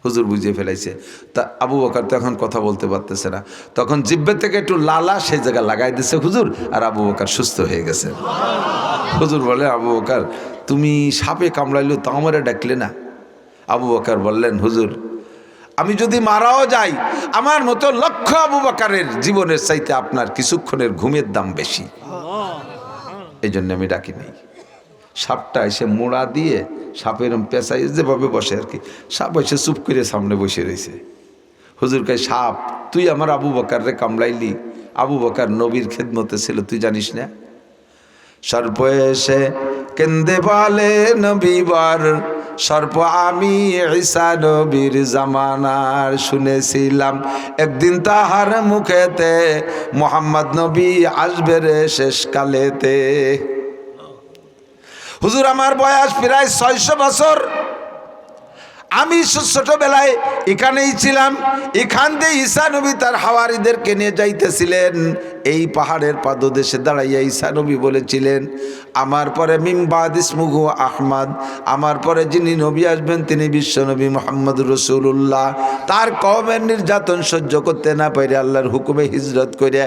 হুজুর বুঝিয়ে ফেলাইছে। তা আবু বকর তো এখন কথা বলতে পারতেছে না, তখন জিব্বে থেকে একটু লালা সেই জায়গা লাগাই দিছে হুজুর, আর আবু বকর সুস্থ হয়ে গেছে। হুজুর বলে, আবু বকর তুমি সাপে কামড়াইলো তা আমারে ডাকলে না? আবু বকর বললেন, হুজুর আমি যদি মারাও যাই, আমার মতো লক্ষ আবু বকরের জীবনের চাইতে আপনার কিছুক্ষণের ঘুমের দাম বেশি, এই জন্য আমি ডাকি নাই। সাপটা এসে মোড়া দিয়ে সাপের পেঁচাই যেভাবে বসে আর কি, সাপ এসে চুপ করে সামনে বসে রয়েছে। হুজুর কয়, সাপ তুই আমার আবু বকর রে কামড়াইলি? আবু বকর নবীর খেদমতে ছিল, তুই জানিস না? সর্প এসে কেন্দে বলে নবীবার, সর্প আমি ঈসা নবীর জামানার শুনেছিলাম, একদিন তাহার মুখেতে মুহাম্মদ নবী আসবে রে শেষ কালেতে। হুজুর আমার বয়স প্রায় 600 বছর, আমি ছোটবেলায় এখানেই ছিলাম, এখান দিয়ে ঈসা নবী তার হাওয়ারীদেরকে নিয়ে যাইতেছিলেন, এই পাহাড়ের পাদদেশে দাঁড়াইয়া ঈসা নবী বলেছিলেন, আমার পরে মিন বাদ ইসমুহু আহমদ, আমার পরে যিনি নবী আসবেন তিনি বিশ্বনবী মুহাম্মদ রাসূলুল্লাহ। তার কওমের নির্যাতন সহ্য করতে না পারে আল্লাহর হুকুমে হিজরত করে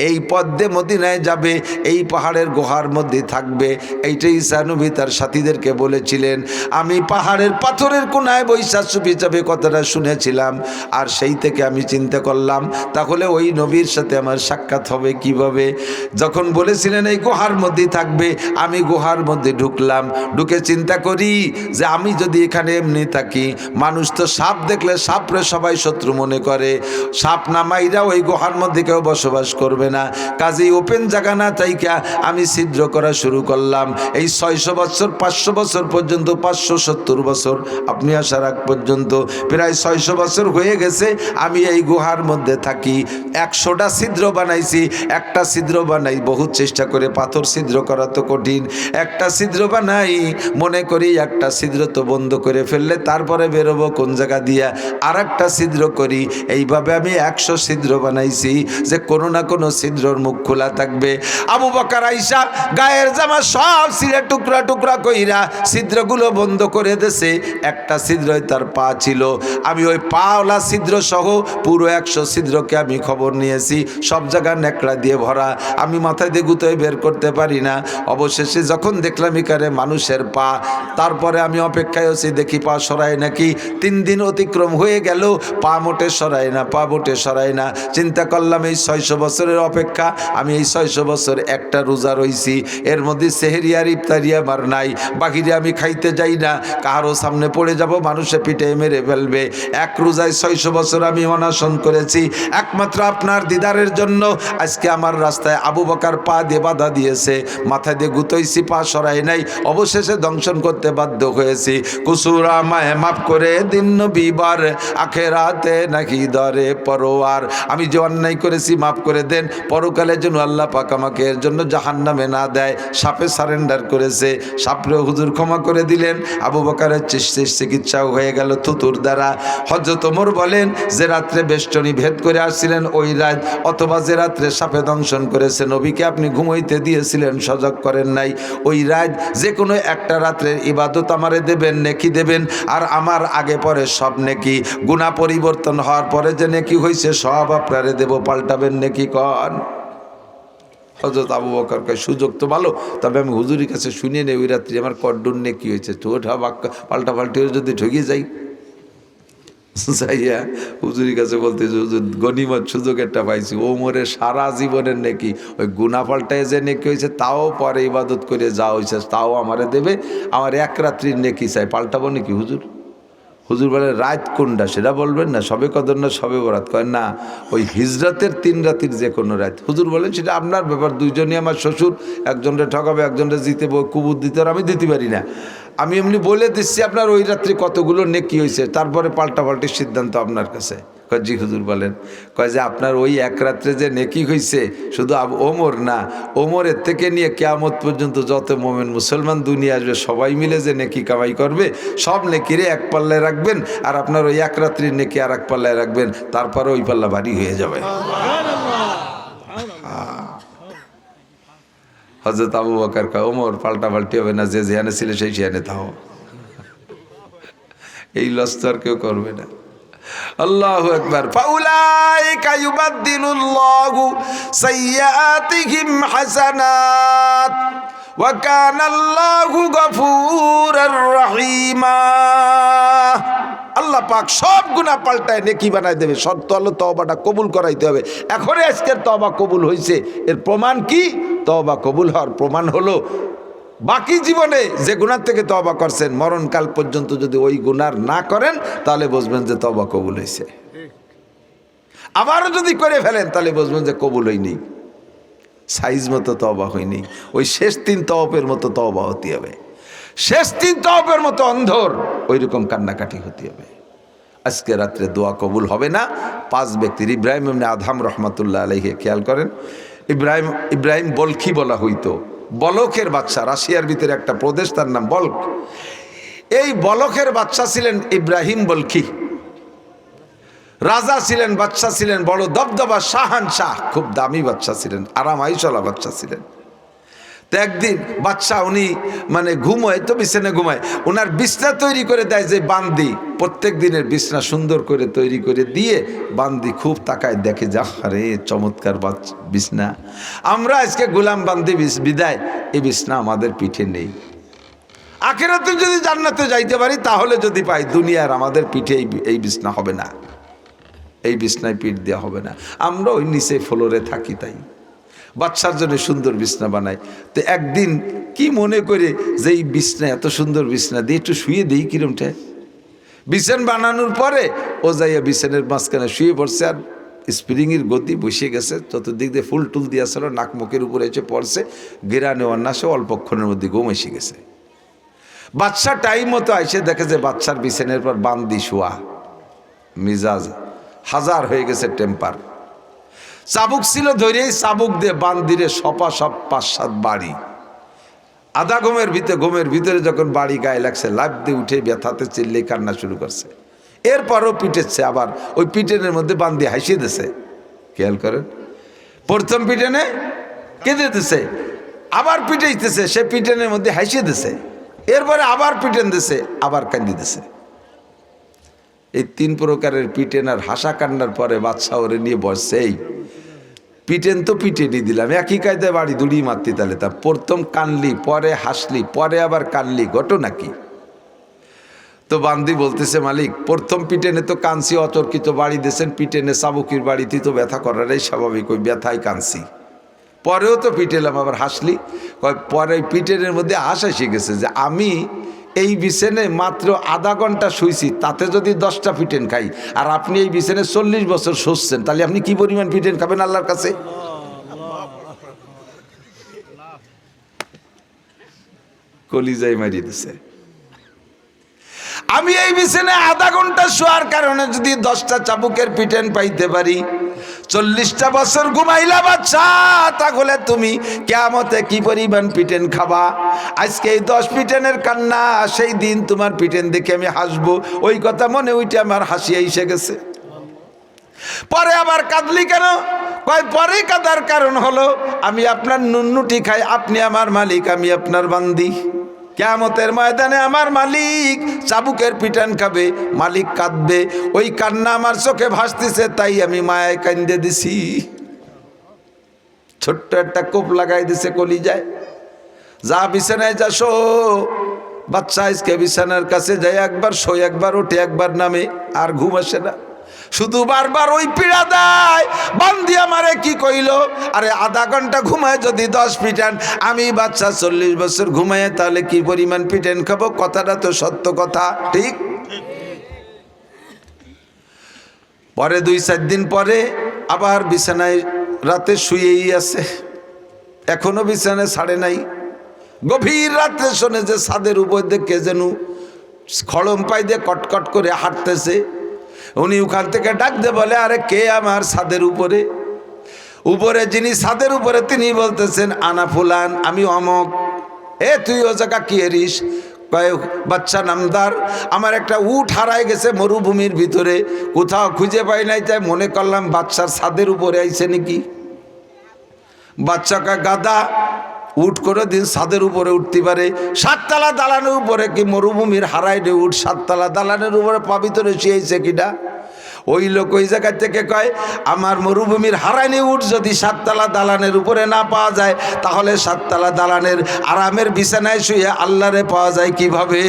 এই পদ্মে মদিনায় যাবে, এই পাহাড়ের গুহার মধ্যে থাকবে, এইটাই ঈসা নবী তার সাথীদেরকে বলেছিলেন। আমি পাহাড়ের পাথরের কোনায় বৈশা চুপি চাপে কথাটা শুনেছিলাম, আর সেই থেকে আমি চিন্তা করলাম তাহলে ওই নবীর সাথে আমার সাক্ষাৎ হবে কিভাবে। যখন বলেছিলেন এই গুহার মধ্যে থাকবে, আমি গুহার মধ্যে ঢুকলাম, ঢুকে চিন্তা করি যে আমি যদি এখানে এমনি থাকি, মানুষ তো সাপ দেখলে সাপরে সবাই শত্রু মনে করে, সাপ না মাইরা ওই গুহার মধ্যে কেউ বসবাস করবে না, কাজেই ওপেন জায়গা না থাইকা আমি ছিদ্র করা শুরু করলাম। এই 600 বছর 500 বছর পর্যন্ত, 570 বছর আপনি আসার আগ পর্যন্ত প্রায় 600 বছর হয়ে গেছে আমি এই গুহার মধ্যে থাকি। 100টা ছিদ্র বানাইছি, একটা ছিদ্র বানাই বহুত চেষ্টা করে, পাথর ছিদ্র করা তো কঠিন, একটা ছিদ্র বানাই, মনে করি একটা ছিদ্র তো বন্ধ করে ফেললে তারপরে বেরোবো কোন জায়গা দিয়া, আর একটা ছিদ্র করি, এইভাবে আমি 100 ছিদ্র বানাইছি যে কোনো না কোনো ছিদ্রর মুখ খোলা থাকবে। আবু বকর আইসা গায়ের জামা সব ছিঁড়ে টুকরা টুকরা কইরা ছিদ্রগুলো বন্ধ করে দেছে, একটা ছিদ্রই তার পা ছিল। আমি ওই পাওলা ছিদ্র সহ পুরো 100 ছিদ্রকে আমি খবর নিয়েছি, সব জায়গা নেকড়া দিয়ে ভরা, আমি মাথায় দিয়ে গুতোয় বের করতে পারি না। অবশ্য অবশেষে যখন দেখলাম এখানে মানুষের পা, তারপরে আমি অপেক্ষায় আছি দেখি পা সরায় নাকি। 3 দিন অতিক্রম হয়ে গেল, পা মোটে সরায় না, পা মোটে সরায় না। চিন্তা করলাম এই 600 বছরের অপেক্ষা, আমি এই 600 বছর একটা রোজা রইছি, এর মধ্যে সেহরি আর ইফতারি আমার নাই, বাকিরে আমি খাইতে যাই না, কারো সামনে পড়ে যাব, মানুষে পিঠে মেরে ফেলবে। এক রোজায় 600 বছর আমি অনশন করেছি, একমাত্র আপনার দিদারের জন্য। আজকে আমার রাস্তায় আবু বকর পা দিয়ে বাধা দিয়েছে, মাথা দিয়ে গুতইছি, পা সরাই নাই, অবশেষে দংশন করতে বাধ্য হয়েছি। কুসুর আমায় মাফ করে দিন নবীবার, আখেরাতে নাকি দরে পরোয়ার। আমি যে অন্যায় করেছি মাফ করে দেন, পরকালের জন্য আল্লাহ পাক আমাকে এর জন্য জাহান্নামে না দেয়। সাপে সারেন্ডার করেছে, সাপরে হুজুর ক্ষমা করে দিলেন। আবু বকরের চিকিৎসাও হয়ে গেল থুতুর দ্বারা। হযরত ওমর বলেন যে রাত্রে বেষ্টনী ভেদ করে আসছিলেন ওই রাত, অথবা যে রাত্রে সাপে দংশন করেছে নবীকে আপনি ঘুমাইতে দিয়েছিলেন, সজাগ করেন নাই, ওই রাত যে কোনো একটা রাত্রের ইবাদত আমারে দেবেন, নেকি দেবেন। আর আমার আগে পরে সব নেকি, গুনাহ পরিবর্তন হওয়ার পরে যে নেকি হয়েছে সব আপনারে দেব, পাল্টাবেন নেকি কন। হযরত আবু বকর কয় সুযোগ তো ভালো, তবে আমি হুজুরের কাছে শুনিয়ে নেই ওই রাত্রি আমার কড্ডুর নেকি হয়েছে, তো ওঠা পাল্টা পাল্টি যদি ঠকে যাই। যাইয়া হুজুরের কাছে বলতে হুজুর গনিমত সুযোগ একটা পাইছি, ওমরের সারা জীবনের নেকি ওই গুনা পাল্টায় যে নেকি হয়েছে তাও পরে ইবাদত করে যা হয়েছে তাও আমারে দেবে, আমার এক রাত্রির নেকি চাই, পাল্টাবো নাকি হুজুর? হুজুর বলে রাত কোনটা সেটা বলবেন না, সবে কদর না সবে বরাত? কয় না, ওই হিজরতের 3 রাতির যে কোনো রাত। হুজুর বলেন সেটা আপনার ব্যাপার, দুইজনই আমার শ্বশুর, একজনরে ঠকাবে একজনরে জিতে কুবুর দিতে, আর আমি দিতে পারি না। আমি এমনি বলে দিচ্ছি আপনার ওই রাত্রি কতগুলো নেকি হয়েছে, তারপরে পাল্টাপাল্টির সিদ্ধান্ত আপনার কাছে। কয় জি হুজুর বলেন। কয় যে আপনার ওই এক রাত্রে যে নেকি হয়েছে শুধু ওমর না, ওমরের থেকে নিয়ে কিয়ামত পর্যন্ত যত মোমেন মুসলমান দুনিয়া আসবে সবাই মিলে যে নেকি কামাই করবে, সব নেকিরে এক পাল্লায় রাখবেন, আর আপনার ওই এক রাত্রির নেকি আর এক পাল্লায় রাখবেন, তারপরে ওই পাল্লা ভারী হয়ে যাবে। হযরত আবু বকর কয় ওমর পাল্টাপাল্টি হবে না, যে যেখানে ছিল সেই সেখানে থাও, এই লস তো আর কেউ করবে না। আল্লাহু আকবার। ফাউলাইকা ইউবাদদিলুল্লাহু সাইয়্যাতিহিম হাসানাত ওয়া কানাল্লাহু গফুরুর রহিমা। আল্লাহ পাক সব গুনাহ পাল্টায় নেকি বানায় দেবে, শর্ত হলো তওবাটা কবুল করাইতে হবে। এখনই আজকের তওবা কবুল হয়েছে, এর প্রমাণ কি? তওবা কবুল হওয়ার প্রমাণ হলো বাকি জীবনে যে গুনার থেকে তওবা করছেন, মরণকাল পর্যন্ত যদি ওই গুনার না করেন তাহলে বুঝবেন যে তওবা কবুল হয়েছে। আবারও যদি করে ফেলেন তাহলে বুঝবেন যে কবুল হয়নি, সাইজ মতো তওবা হয়নি। ওই শেষ 3 তওবের মতো তওবা হতে হবে, শেষ 3 তওবের মতো অন্ধর ওই রকম কান্নাকাটি হতে হবে। আজকে রাত্রে দোয়া কবুল হবে না 5 ব্যক্তির। ইব্রাহিম ইবনে আদহাম রহমাতুল্লাহ আলাইহি, খেয়াল করেন, ইব্রাহিম বলখি বলা হইতো, বলকের বাচ্চা, রাশিয়ার ভিতরে একটা প্রদেশ তার নাম বলক। এই বলকের বাচ্চা ছিলেন ইব্রাহিম বলখি, রাজা ছিলেন, বাচ্চা ছিলেন, বড় দবদবা শাহানশাহ, খুব দামি বাচ্চা ছিলেন, আরামাই চলা বাচ্চা ছিলেন। তো একদিন বাচ্চা উনি মানে ঘুমায়, তো বিছানে ঘুমায়, ওনার বিছনা তৈরি করে দেয় যে বান্দি, প্রত্যেক দিনের বিছনা সুন্দর করে তৈরি করে দিয়ে বান্দি খুব তাকায় দেখে, যা আরে চমৎকার বিছনা, আমরা আজকে গোলাম বান্দি বিদায় এই বিছনা আমাদের পিঠে নেই, আখিরাতে যদি জান্নাতে যাইতে পারি তাহলে যদি পাই, দুনিয়ার আমাদের পিঠে এই বিছনা হবে না, এই বিছনায় পিঠ দেওয়া হবে না, আমরা ওই নিচে ফ্লোরে থাকি। তাই বাচ্চার জন্য সুন্দর বিছনা বানায়। তো একদিন কি মনে করে যে এই বিছনা, এত সুন্দর বিছনা দিয়ে একটু শুয়ে দিই কিরমটা, বিছান বানানোর পরে ও যাইয়া বিছানের মাঝখানে শুয়ে পড়ছে, আর স্প্রিংয়ের গতি বসে গেছে, চতুর্দিক দিয়ে ফুল টুল দিয়ে আসলো, নাক মুখের উপরে এসে পড়ছে, গেরা নেওয়ার নাশে অল্পক্ষণের মধ্যে ঘুম এসে গেছে। বাচ্চা টাইম মতো আইসে দেখে যে বাচ্চার বিছানের পর বান্দি শোয়া, মিজাজ হাজার হয়ে গেছে, টেম্পার। চাবুক ছিল ধরে, চাবুক দিয়ে বান্দিরে সপা সব 5-7 বাড়ি। আধা ঘুমের ভিতরে যখন বাড়ি গায়ে লাগছে, লাফ দিয়ে উঠে ব্যথাতে চিল্লে কান্না শুরু করছে। এরপরও পিটেছে, আবার ওই পিটেনের মধ্যে বান্দি হাসিয়ে দিছে, খেয়াল করেন, প্রথম পিটেনে কেঁদে দিছে, আবার পিটাইতেছে, সে পিটেনের মধ্যে হাসিয়ে দিছে, এরপরে আবার পিটেন দিছে, আবার কান্দি দিছে। এই 3 প্রকারের পিটেন আর হাসা কান্নার পরে বাদশা ওরে নিয়ে বসছে, এই পিটেন তো পিটেনি দিলাম, একই কায়দায় বাড়ি দুড়ি মারতি, তাহলে তা প্রথম কানলি, পরে হাসলি, পরে আবার কানলি, ঘটনা কি? তো বান্দি বলতেছে, মালিক প্রথম পিটেনে তো কানছি, অতর্কিত বাড়ি দিয়েছেন, পিটেনে চাবুকির বাড়িতে তো ব্যথা করাটাই স্বাভাবিক, ওই ব্যথায় কানছি। পরেও তো পিটেলাম, আবার হাসলি। পরে ওই পিটেনের মধ্যে হাসা শিখেছে যে আমি এই বিছানে মাত্র আধা ঘন্টা শুইছি, তাতে যদি 10টা পিটেন খাই, আর আপনি এই বিছানে 40 বছর শুচ্ছেন, তাহলে আপনি কি পরিমাণ পিটেন খাবেন আল্লাহর কাছে? কলিজায় মারিয়ে দিছে। আমি এই বিছানে আধা ঘন্টা শোয়ার কারণে যদি 10টা চাবুকের পিটেন পাইতে পারি, 40টা বছর ঘুমাইলা বাচ্চা, তাহলে তুমি কিয়ামতে কি পরিমাণ পিটেন খাবা? আজকে এই 10 পিটেনের কান্না, সেই দিন তোমার পিটেন দেখে আমি হাসবো, ওই কথা মনে উঠে আমার হাসি এসে গেছে। পরে আবার কাঁদলি কেন? কয় পরে কাঁদার কারণ হলো আমি আপনার নুন্নুটি খাই, আপনি আমার মালিক, আমি আপনার বান্দি। কিয়ামতের ময়দানে আমার মালিক চাবুকের পিটান খাবে, মালিক কাঁদবে, ওই কান্না আমার চোখে ভাসতেছে, তাই আমি মায়ায় কান্দে দিছি। ছোট্ট একটা কোপ লাগাই দিছে কলিজায়। যা বিছানায় যা শো বাচ্চা, আজকে বিছানার কাছে যায়, একবার শোয়, একবার ওঠে, একবার নামে, আর ঘুম আসে না, শুধু বারবার ওই পীড়া দেয়। বান্দি আমারে কি কইল? আরে আধা ঘন্টা ঘুমায় যদি 10 পিটান, আমি বাচ্চা 40 বছর ঘুমায়, তাহলে কি পরিমাণ পিটান খাবো? কথাটা তো সত্য কথা, ঠিক? পরে 2-4 দিন পরে আবার বিছানায় রাতে শুয়েই আছে, এখনো বিছানায় ছাড়ে নাই। গভীর রাত্রে শোনে যে ছাদের উপর দিয়ে কে যেন খড়ম পাই দিয়ে কটকট করে হাঁটতেছে। উনি ওখান থেকে ডাক দিয়ে বলে, আরে কে আমার ছাদের উপরে? উপরে যিনি ছাদের উপরে তিনি বলতেছেন, আনা ফুলান, আমি অমক। এ তুই ও জায়গা কি এরিস? বাচ্চা নামদার, আমার একটা উট হারায় গেছে মরুভূমির ভিতরে, কোথাও খুঁজে পাই নাই, তাই মনে করলাম বাচ্চার ছাদের উপরে আইছে নাকি। বাচ্চাকে গাদা উট করে দিন ছাদের উপরে উঠতে পারে? 7তলা দালানের উপরে কি মরুভূমির হারাই রে উঠ 7তলা দালানের উপরে পবিত্রে শুয়েছে কিনা? ওই লোক ওই জায়গা থেকে কয়, আমার মরুভূমির হারাইনি উঠ যদি 7তলা দালানের উপরে না পাওয়া যায়, তাহলে 7তলা দালানের আরামের বিছানায় শুয়ে আল্লাহরে পাওয়া যায় কিভাবে?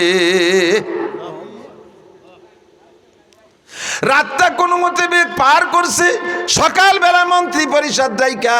রাতটা কোনো মতে পার করছে। সকালবেলা মন্ত্রী পরিষদ ডাইকা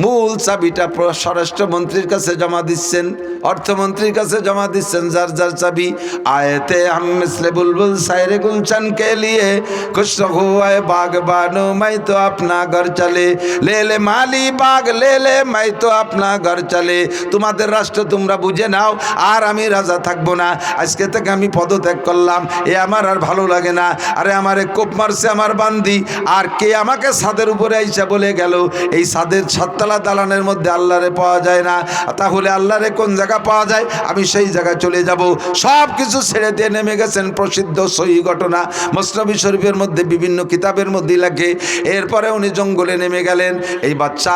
মূল চাবিটা স্বরাষ্ট্রমন্ত্রীর কাছে জমা দিচ্ছেন, অর্থমন্ত্রীর কাছে জমা দিচ্ছেন, যার যার চাবি। আয়েতে हम मिसले बुलबुल सायरे गुलशन के लिए खुश हुए बागबानो मैं तो अपना घर चले ले ले माली बाग ले ले मैं तो अपना घर चले। তোমাদের রাষ্ট্র তোমরা বুঝে নাও, আর আমি রাজা থাকবো না, আজকে থেকে আমি পদত্যাগ করলাম, এ আমার আর ভালো লাগে না। আরে আমারে কোপ মারছে আমার বান্দি, আর কে আমাকে ছাদের উপরে আইসা বলে গেল এই ছাদের 7তলা দালানের মধ্যে আল্লাহরে পাওয়া যায় না, তাহলে আল্লাহরে কোন জায়গা পাওয়া যায়? আমি সেই জায়গায় চলে যাব। সব কিছু ছেড়ে দিয়ে নেমে গেছেন। প্রসিদ্ধ সহি ঘটনা, মুসনবী শরীফের মধ্যে বিভিন্ন কিতাবের মধ্যে লাগে। এরপরে উনি জঙ্গলে নেমে গেলেন। এই বাচ্চা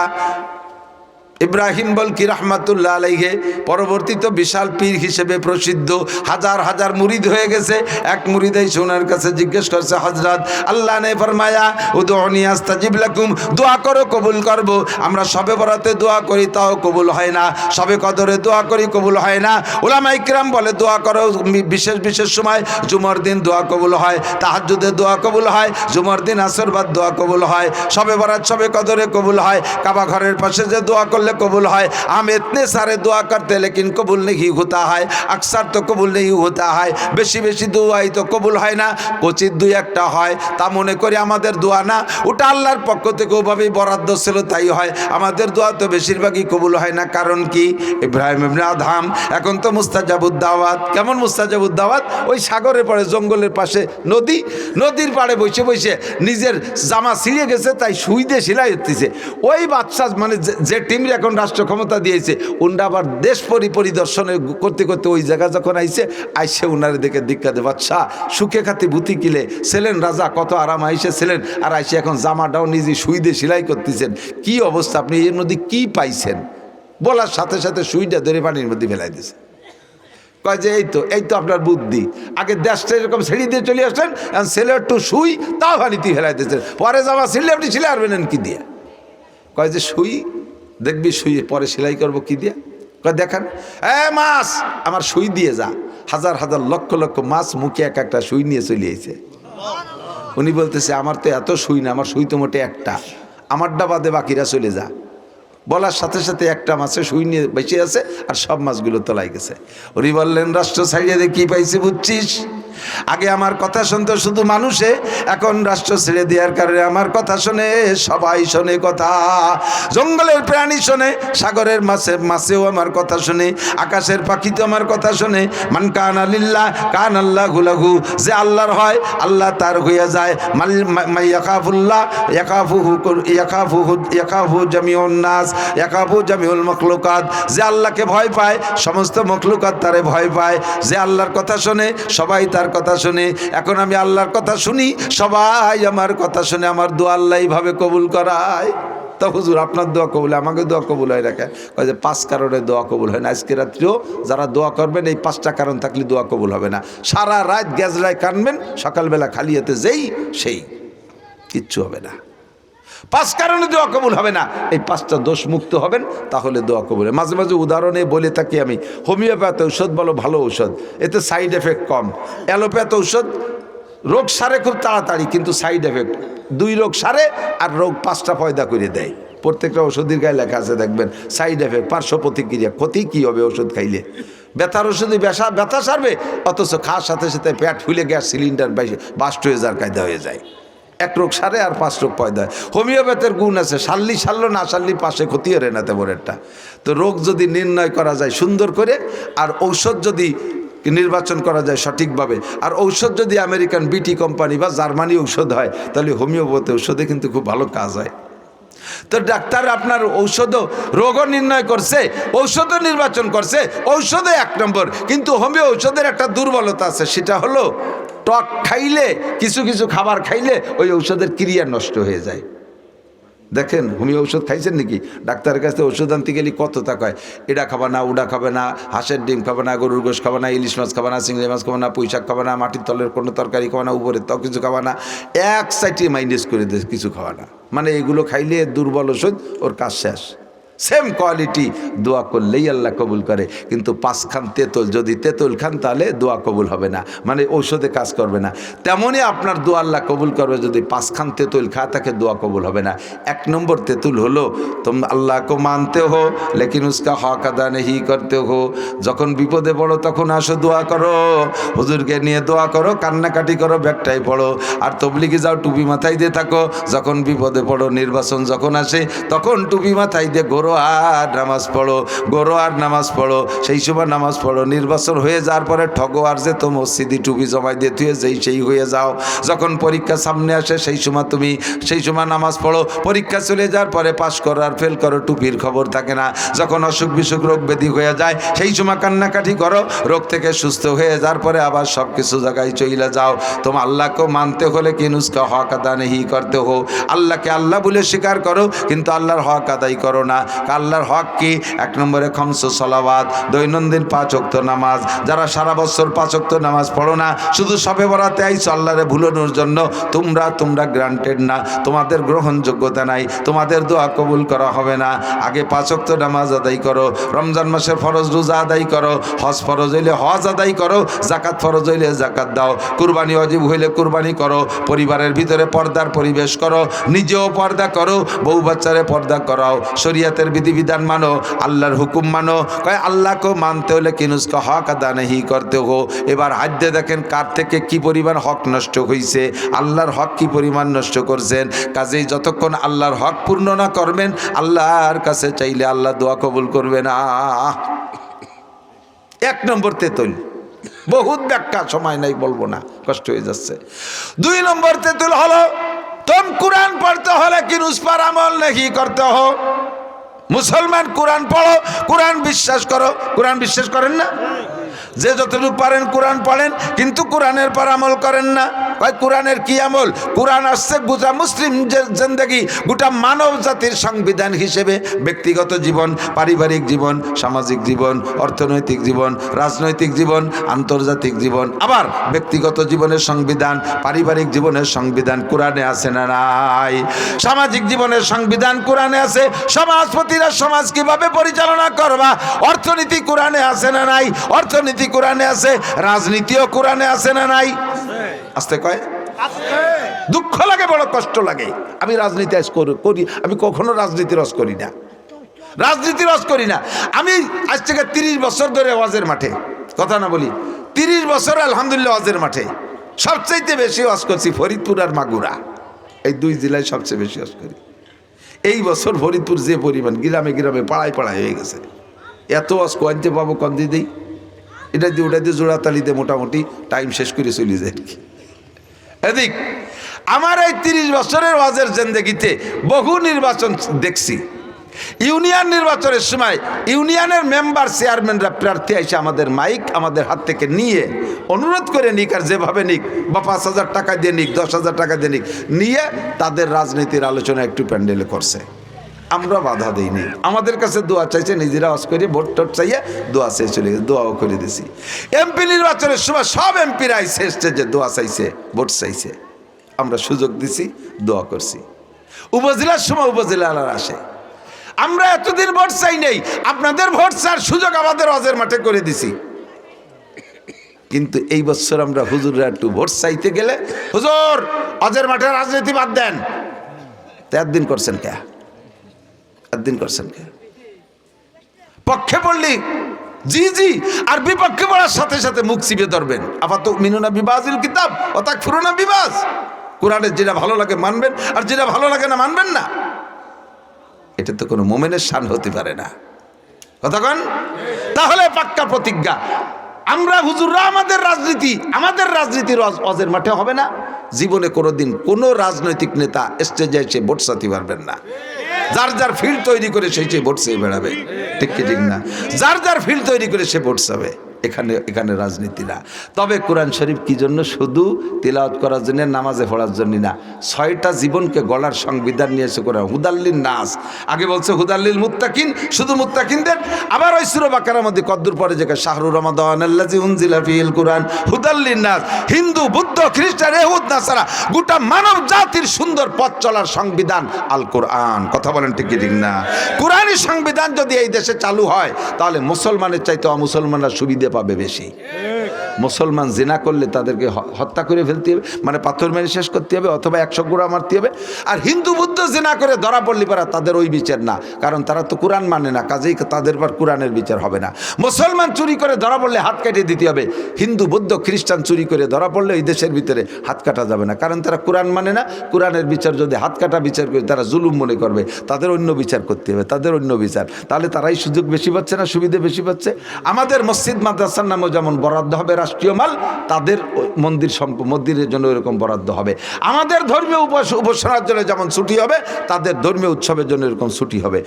ইব্রাহিম বলকি রহমাতুল্লাহ আলাইহি পরবর্তীতে বিশাল পীর হিসেবে প্রসিদ্ধ, হাজার হাজার মুরিদ হয়ে গেছে। এক মুরিদ এসে ওনার কাছে জিজ্ঞেস করছে, হযরত আল্লাহ নে ফরমায়া উদউনি আস্তাজিব লাকুম, দোয়া করো কবুল করব। আমরা শবে বরাতে দোয়া করি, তাও কবুল হয় না, শবে কদরে দোয়া করি, কবুল হয় না। উলামা ইকরাম বলে দোয়া করো বিশেষ বিশেষ সময়, জুমার দিন দোয়া কবুল হয়, তাহাজ্জুদে দোয়া কবুল হয়, জুমার দিন আসর বাদ দোয়া কবুল হয়, শবে বরাত শবে কদরে কবুল হয়, কাবা ঘরের পাশে যে দোয়া করলে कबूल है। हम इतने सारे दुआ करते हैं लेकिन कबूल नहीं होता है, अक्सर तो कबूल नहीं होता है, बेशी बेशी दुआई तो कबूल है ना, क्वचित दुई एकटा হয়, তা মনে করি আমাদের দোয়া না, ওটা আল্লাহর পক্ষ থেকে ওভাবেই বরাদ্দ ছিল, তাই হয়। আমাদের দোয়া তো বেশিরভাগই কবুল হয় না। কারণ কি? ইব্রাহিম ইবনে আদহাম এখন তো মুস্তাজাবুদ দাওয়াত। কেমন মুস্তাজাবুদ দাওয়াত? ওই সাগরের পাড়ে জঙ্গলের পাশে নদী, নদীর পাড়ে বসে বসে নিজের জামা ছিঁড়ে গেছে তাই সুই দিয়ে সেলাই হতেছে। ওই বাচ্চা মানে যে টিমরে এখন রাষ্ট্র ক্ষমতা দিয়েছে, উনরা আবার দেশ পরিদর্শনে করতে করতে ওই জায়গা যখন আইসে উনারে দেখে দীক্ষা দে, বাচ্চা সুখে খাতে ভূতি কিলে ছিলেন রাজা, কত আরাম আইসেছিলেন, আর আইসে এখন জামাটাও নিজে সুই দিয়ে সেলাই করতেছেন। কি অবস্থা, আপনি এর মধ্যে কি পাইছেন? বলার সাথে সাথে সুইটা ধরে পানির মধ্যে ফেলাই দিয়েছে। কয় যে এই তো আপনার বুদ্ধি, আগে দেশটা এরকম ছেড়ে দিয়ে চলে আসলেন, ছেলে একটু সুই তাও পানিতে ফেলাই দিয়েছেন, পরে জামা ছিঁড়লে আপনি ছিলে আরবেন কি দিয়ে? কয় যে সুই দেখবি, সুই পরে সেলাই করবো কি দিয়া? কয় দেখান। মাছ আমার সুই দিয়ে যা। হাজার হাজার লক্ষ লক্ষ মাছ মুখে এক একটা সুই নিয়ে চলে এসেছে। উনি বলতেছে আমার তো এত সুই না, আমার সুই তো মোটে একটা, আমারটা বাদে বাকিরা চলে যা। বলার সাথে সাথে একটা মাছে সুই নিয়ে বেঁচে আছে আর সব মাছগুলো তলায় গেছে। উনি বললেন রাষ্ট্র ছাড়িয়ে দিয়ে কি পাইছে বুঝছিস? আগে আমার কথা শুনতো শুধু মানুষে, এখন রাষ্ট্র ছেড়ে দেওয়ার কারণে আমার কথা শোনে সবাই, শোনে কথা। জঙ্গলের প্রাণী শোনে, সাগরের মাছেও আমার কথা শোনে, আকাশের পাখি তো আমার কথা শোনে। মান কানা লিল্লাহ কান আল্লাহু লাহু, যে আল্লাহর হয় আল্লাহ তার হইয়া যায়। ইয়াকাফুল্লাহ ইয়াকাফু জামিউন নাস ইয়াকাফু জামিউল মখলুকাত, যে আল্লাহকে ভয় পায় সমস্ত মখলুকাত তারে ভয় পায়। যে আল্লাহর কথা শোনে সবাই তার কথা শুনে। এখন আমি আল্লাহর কথা শুনি, সবাই আমার কথা শুনে, আমার দোয়া আল্লাহ এইভাবে কবুল করায়। তা হুজুর আপনার দোয়া কবুল, আমাকে দোয়া কবুল হয় রাখে? কয় যে 5 কারণে দোয়া কবুল হয় না। আজকে রাত্রেও যারা দোয়া করবেন এই 5টা কারণ থাকলে দোয়া কবুল হবে না। সারা রাত গ্যাজরায় কানবেন, সকালবেলা খালি হাতে যেই সেই, কিচ্ছু হবে না। 5 কারণে দোয়া কবুল হবে না। এই 5টা দোষ মুক্ত হবেন, তাহলে দোয়া কবুল। মাঝে মাঝে উদাহরণে বলে থাকি আমি, হোমিওপ্যাথ ঔষধ বলো ভালো ঔষধ, এতে সাইড এফেক্ট কম। অ্যালোপ্যাথ ঔষধ রোগ সারে খুব তাড়াতাড়ি, কিন্তু সাইড এফেক্ট 2 রোগ সারে আর রোগ 5টা পয়দা করে দেয়। প্রত্যেকটা ওষুধের গায়ে লেখা আছে দেখবেন সাইড এফেক্ট, পার্শ্ব প্রতিক্রিয়া, ক্ষতি কী হবে ওষুধ খাইলে। ব্যথার ওষুধে ব্যথা সারবে, অথচ খাওয়ার সাথে সাথে পেট ফুলে গ্যাস সিলিন্ডার বাস্ট হয়ে যাওয়ার কায়দা হয়ে যায়। 1 রোগ সারে আর 5 রোগ পয়দা হয়। হোমিওপ্যাথের গুণ আছে, সারলো না সারলি পাশে ক্ষতি হরে না তেমন একটা। তো রোগ যদি নির্ণয় করা যায় সুন্দর করে, আর ঔষধ যদি নির্বাচন করা যায় সঠিকভাবে, আর ঔষধ যদি আমেরিকান বিটি কোম্পানি বা জার্মানি ঔষধ হয়, তাহলে হোমিওপ্যাথি ঔষধে কিন্তু খুব ভালো কাজ হয়। তো ডাক্তার আপনার ঔষধও রোগও নির্ণয় করছে, ঔষধও নির্বাচন করছে, ঔষধে 1 নম্বর। কিন্তু হোমিও ঔষধের একটা দুর্বলতা আছে, সেটা হলো টক খাইলে, কিছু কিছু খাবার খাইলে ওই ঔষধের ক্রিয়া নষ্ট হয়ে যায়। দেখেন হোমিও ঔষধ খাইছেন নাকি? ডাক্তারের কাছে ওষুধ আনতে গেলে কত টাকা হয়, এটা খাবে না, ওটা খাবে না, হাঁসের ডিম খাবে না, গরুর গোশ খাবে না, ইলিশ মাছ খাবে না, চিংড়ি মাছ খাবে না, পুঁই শাক খাবে না, মাটির তলের কোনো তরকারি খাবে না, উপরে তো কিছু খাবে না, 1 সাইডে মাইনাস করে দেয়, কিছু খাওয়া না। মানে এগুলো খাইলে দুর্বল ওষুধ, ওর কাজ শেষ। সেম কোয়ালিটি, দোয়া করলেই আল্লাহ কবুল করে। কিন্তু 5 খান তেঁতুল, যদি তেঁতুল খান তাহলে দোয়া কবুল হবে না, মানে ঔষধে কাজ করবে না। তেমনই আপনার দোয়া আল্লাহ কবুল করবে যদি 5 খান তেঁতুল খায়, তাকে দোয়া কবুল হবে না। 1 নম্বর তেঁতুল হলো তুম আল্লাহ কো মানতে হো লেকিন উসকা হক আদা নেহি করতে হো। যখন বিপদে পড়ো তখন আসো দোয়া করো, হুজুরকে নিয়ে দোয়া করো, কান্নাকাটি করো, ব্যাগটাই পড়ো, আর তবলিগে যাও, টুপি মাথায় দিয়ে থাকো। যখন বিপদে পড়ো, নির্বাচন যখন আসে, তখন টুপি মাথায় দিয়ে গরোয়ার নামাজ পড়ো, গরোয়ার নামাজ পড়ো, সেই সময় নামাজ পড়ো। নির্বাচন হয়ে যাওয়ার পরে ঠগোয়ার যে তো মসজিদি টুপি জমাই দিয়ে তুই সেই হয়ে যাও। যখন পরীক্ষা সামনে আসে সেই সময় নামাজ পড়ো। পরীক্ষা চলে যাওয়ার পরে পাশ করো আর ফেল করো, টুপির খবর থাকে না। যখন অসুখ বিসুখ রোগ ব্যাধি হয়ে যায় সেই সময় কান্নাকাটি করো, রোগ থেকে সুস্থ হয়ে যাওয়ার পরে আবার সব কিছু জায়গায় চলে যাও। তোমার আল্লাহকে মানতে হলে কি নুস্কা হক আদা নেহি করতে হো। আল্লাহকে আল্লাহ বলে স্বীকার করো, কিন্তু আল্লাহর হক আদায় করো না। আল্লাহর হক কি? 1 নম্বরে খামসু সালাওয়াত, দৈনন্দিন 5 ওয়াক্ত নামাজ। যারা সারা বছর 5 ওয়াক্ত নামাজ পড়ো না, শুধু সবে বরাতে আইছো আল্লাহরে ভুলানোর জন্য, তোমরা গ্রান্টেড না, তোমাদের গ্রহণযোগ্যতা নাই, তোমাদের দোয়া কবুল করা হবে না। আগে 5 ওয়াক্ত নামাজ আদায় করো, রমজান মাসের ফরজ রোজা আদায় করো, হজ ফরজ হইলে হজ আদায় করো, জাকাত ফরজ হইলে জাকাত দাও, কুরবানি ওয়াজিব হইলে কুরবানি করো, পরিবারের ভিতরে পর্দার পরিবেশ করো, নিজেও পর্দা করো, বউ বাচ্চারে পর্দা করাও, শরীয়তের বিধিবিধান মানো, আল্লাহর হুকুম মানো। কয় আল্লাহকে মানতে হলে কিনুসকা হক আদা নেহি করতে হো। এবার হাদ্দে দেখেন কার থেকে কি পরিমাণ হক নষ্ট হয়েছে, আল্লাহর হক কি পরিমাণ নষ্ট করছেন। কাজেই যতক্ষণ আল্লাহর হক পূর্ণ না করবেন, আল্লাহর কাছে চাইলে আল্লাহ দোয়া কবুল করবে না। 1 নম্বর তেঁতুল, বহুত ব্যাখ্যা, সময় নাই বলবো না, কষ্ট হয়ে যাচ্ছে। 2 নম্বর তেঁতুল হলো তুম কুরআন পড়তে হলে কি উস पर আমল नहीं করতে हो। মুসলমান কোরআন পড়ো, কোরআন বিশ্বাস করো। কোরআন বিশ্বাস করেন না? যে যতটুকু পারেন কোরআন পড়েন, কিন্তু কোরআনের পর আমল করেন না। ভাই কোরআনের কি আমল? কোরআন আসছে গোটা মুসলিম জিন্দেগি, গোটা মানব জাতির সংবিধান হিসেবে ব্যক্তিগত জীবন, পারিবারিক জীবন, সামাজিক জীবন, অর্থনৈতিক জীবন, রাজনৈতিক জীবন, আন্তর্জাতিক জীবন, আবার ব্যক্তিগত জীবনের সংবিধান, পারিবারিক জীবনের সংবিধান কোরআনে আছে না নাই? সামাজিক জীবনের সংবিধান কোরআনে আছে। সমাজপতিরা সমাজ কিভাবে পরিচালনা করবা, অর্থনীতি কোরআনে আছে না নাই? অর্থনীতি কোরআনে আছে। রাজনীতিও কোরআনে আছে না নাই? আসতে কয় দুঃখ লাগে, বড় কষ্ট লাগে। আমি রাজনীতি করি, আমি কখনো রাজনীতি রস করি না, রাজনীতি রস করি না। আমি আজ থেকে 30 বছর ধরে ওয়াজের মাঠে, কথা না বলি, 30 বছর আলহামদুলিল্লাহ ওয়াজের মাঠে। সবচাইতে বেশি ওয়াজ করছি ফরিদপুর আর মাগুরা, এই 2 জেলায় সবচেয়ে বেশি ওয়াজ করি। এই বছর ফরিদপুর যে পরিমাণ, গ্রামে গ্রামে পাড়ায় পাড়ায় হয়ে গেছে। এত ওয়াজ কোয়ান্তে পাবো, কম দিয়ে দিই, এটা দিয়ে ওটা দিয়ে জোড়াতালি দিয়ে মোটামুটি টাইম শেষ করে চলে যায় আর কি। এদিক আমার এই 30 বছরের ওয়াজের জিন্দেগিতে বহু নির্বাচন দেখছি। ইউনিয়ন নির্বাচনের সময় ইউনিয়নের মেম্বার চেয়ারম্যানরা প্রার্থী এসে আমাদের মাইক আমাদের হাত থেকে নিয়ে অনুরোধ করে নিক, আর যেভাবে নিক, বা 5,000 টাকা দিয়ে নিক, 10,000 টাকা দিয়ে নিক, নিয়ে তাদের রাজনীতির আলোচনা একটু প্যান্ডেলে করছে। আমরা বাধা দিইনি, আমাদের কাছে দোয়া চাইছে, নিজেরা ওয়াজ করে ভোট টোট চাইয়ে দোয়া চেয়ে চলে গেছে, দোয়াও করে দিছি। এমপি নির্বাচনের সময় সব এমপিরা আইসে এসছে যে দোয়া চাইছে, ভোট চাইছে, আমরা সুযোগ দিছি, দোয়া করছি। উপজেলার সময় উপজেলার আসে, আমরা এতদিন ভোট চাই নেই, আপনাদের ভোট চার সুযোগ আমাদের ওয়াজের মাঠে করে দিছি। কিন্তু এই বছর আমরা হুজুররা একটু ভোট চাইতে গেলে, হুজুর ওয়াজের মাঠে রাজনীতি বাদ দেন, তো একদিন করছেন কে? একদিন করছেন কে? পক্ষে পড়লি জি জি, আর বিপক্ষে পড়ার সাথে সাথে মুখ চিপে ধরবেন। আবার তো মিনুনা বিবাজিল কিতাব অর্থাৎ ফুরোনা বিবাজ, কোরআনের যেটা ভালো লাগে মানবেন, আর যেটা ভালো লাগে না মানবেন না। এটা তো কোনো মোমেনের শান হতে পারে না, কথা কন। তাহলে পাক্কা প্রতিজ্ঞা, আমরা হুজুররা আমাদের রাজনীতির ওয়াজের মাঠে হবে না। জীবনে কোনোদিন কোনো রাজনৈতিক নেতা স্টেজে এসে ভোট চাইতে পারবেন না। যার যার ফিল্ড তৈরি করে সেই ভোট চেয়ে বেড়াবে, ঠিক কি ঠিক না? যার যার ফিল্ড তৈরি করে সে ভোট চাবে। এখানে রাজনীতি না। তবে কোরআন শরীফ কি জন্য? শুধু তিলাওয়াত করার জন্য, নামাজে পড়ার জন্য না। 6টা জীবনকে গড়ার সংবিধান নিয়েছে কোরআন। হুদাল্লিন নাস, আগে বলছে হুদাল্লিল মুত্তাকিন, শুধু মুত্তাকিনদের। আবার ওই সূরা বাকারার মধ্যে কদ্দুর পরে যে শাহরুর রমাদান আল্লাযী উনজিলা ফীহিল কুরআন হুদাল্লিন নাস, হিন্দু, বুদ্ধ, খ্রিস্টান, ইহুদ, নাসারা, গোটা মানব জাতির সুন্দর পথ চলার সংবিধান আল কোরআন। কথা বলেন ঠিক কি ঠিক না? কোরআনী সংবিধান যদি এই দেশে চালু হয়, তাহলে মুসলমানের চাইতে অমুসলমানরা সুবিধা পাবে বেশি। মুসলমান জিনা করলে তাদেরকে হত্যা করে ফেলতে হবে, মানে পাথর মেরে শেষ করতে হবে, অথবা 100 গোড়া মারতে হবে। আর হিন্দু বুদ্ধ জিনা করে ধরা পড়লে পারা তাদের ওই বিচার না, কারণ তারা তো কোরআন মানে না, কাজেই তাদের পর কোরআনের বিচার হবে না। মুসলমান চুরি করে ধরা পড়লে হাত কেটে দিতে হবে। হিন্দু বুদ্ধ খ্রিস্টান চুরি করে ধরা পড়লে এই দেশের ভিতরে হাত কাটা যাবে না, কারণ তারা কোরআন মানে না। কোরআনের বিচার যদি হাত কাটা বিচার করে তারা জুলুম মনে করবে, তাদের অন্য বিচার করতে হবে, তাদের অন্য বিচার। তাহলে তারাই সুযোগ বেশি পাচ্ছে না, সুবিধা বেশি পাচ্ছে। আমাদের মসজিদ মাদ্রাসার নামও যেমন বরাদ্দ হবে রাষ্ট্রীয় মাল, তাদের মন্দিরের জন্য এরকম বরাদ্দ হবে। আমাদের ধর্মীয় উপাসনার জন্য যেমন ছুটি হবে, তাদের ধর্মীয় উৎসবের জন্য এরকম ছুটি হবে।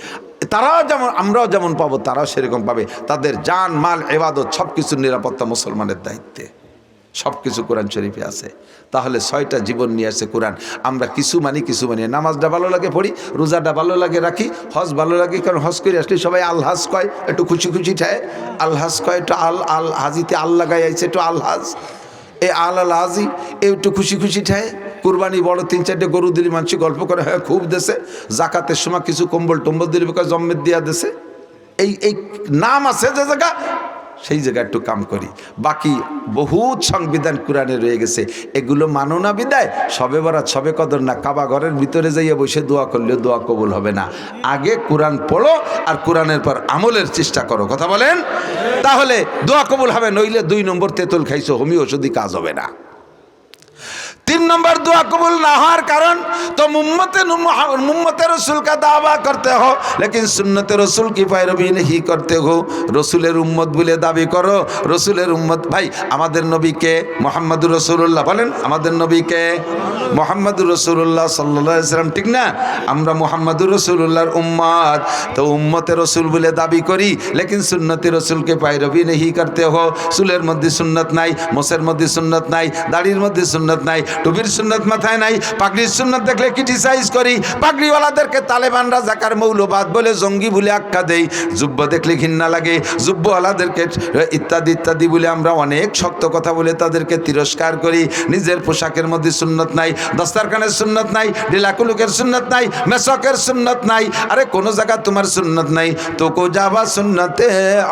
তারাও যেমন, আমরাও যেমন পাবো, তারাও সেরকম পাবে। তাদের জান মাল ইবাদত সব কিছুর নিরাপত্তা মুসলমানের দায়িত্বে, সব কিছু কোরআন শরীফে আছে। তাহলে 6টা জীবন নিয়ে আসে কোরআন। আমরা কিছু মানি, কিছু মানি। নামাজটা ভালো লাগে পড়ি, রোজাটা ভালো লাগে রাখি, হজ ভালো লাগে, কারণ হজ করে আসলে সবাই আলহাজ কয়, একটু খুশি খুশি ঠায় আলহাজ কয়, একটু আল হাজিতে আল লাগাই আইছে, একটু আলহাজ, এই আল হাজি একটু খুশি খুশি ঠায়। কুরবানি বড় 3-4টে গরু দিলি মানুষ গল্প করে, হ্যাঁ খুব দেশে। জাকাতের সময় কিছু কম্বল টম্বল দিলি, জম্মের দিয়া দেশে। এই নাম আছে যে জায়গা, সেই জায়গায় একটু কাম করি। বাকি বহুত সংবিধান কোরআনে রয়ে গেছে, এগুলো মানো না বিদায় সবে বরাত সবে কদর না, কাবা ঘরের ভিতরে যাইয়া বসে দোয়া করলেও দোয়া কবুল হবে না। আগে কোরআন পড়ো আর কোরআনের পর আমলের চেষ্টা করো, কথা বলেন, তাহলে দোয়া কবুল হবে। নইলে 2 নম্বর তেঁতুল খাইছো, হোমিও ওষুধই কাজ হবে না। 3 नंबर दुआ कबूल ना हওয়ার কারণ तो उम्मत रसूल का दावा करते हो लेकिन सुन्नत रसूल की पैरवी नहीं करते हो। रसूलेर उम्मत বলে দাবি করো, রসুলের উম্মত। ভাই আমাদের নবী কে? মুহাম্মদুর রাসূলুল্লাহ। বলেন আমাদের নবী কে? মুহাম্মদুর রাসূলুল্লাহ সাল্লাল্লাহু আলাইহি সাল্লাম, ঠিক না? আমরা মুহাম্মদুর রাসূলুল্লাহর উম্মত, তো উম্মতে রসুল বলে দাবি করি লেকিন সুন্নতে রসুলকে पैरवी नहीं करते हो। চুলের মধ্যে সুন্নত নাই, মোছের মধ্যে সুন্নত নাই, দাড়ির মধ্যে সুন্নত নাই, টুপির সুন্নত মাথায় নাই, পাগড়ির সুন্নত দেখলে ক্রিটিসাইজ করি, পাগড়িওয়ালাদেরকে তালেবান রাজাকার মৌলবাদ বলে জঙ্গি বলে আখ্যা দেই, জুব্বা দেখলে ঘৃণা লাগে, জুব্বাওয়ালাদেরকে ইত্যাদি ইত্যাদি বলে আমরা অনেক শক্ত কথা বলে তাদেরকে তিরস্কার করি। নিজের পোশাকের মধ্যে সুন্নত নাই, দস্তারখানের সুন্নত নাই, ডিলাকুলুকের সুন্নত নাই, মেসকের সুন্নত নাই। আরে কোন জায়গা তোমার সুন্নত নাই তো কো যাবা সুন্নতে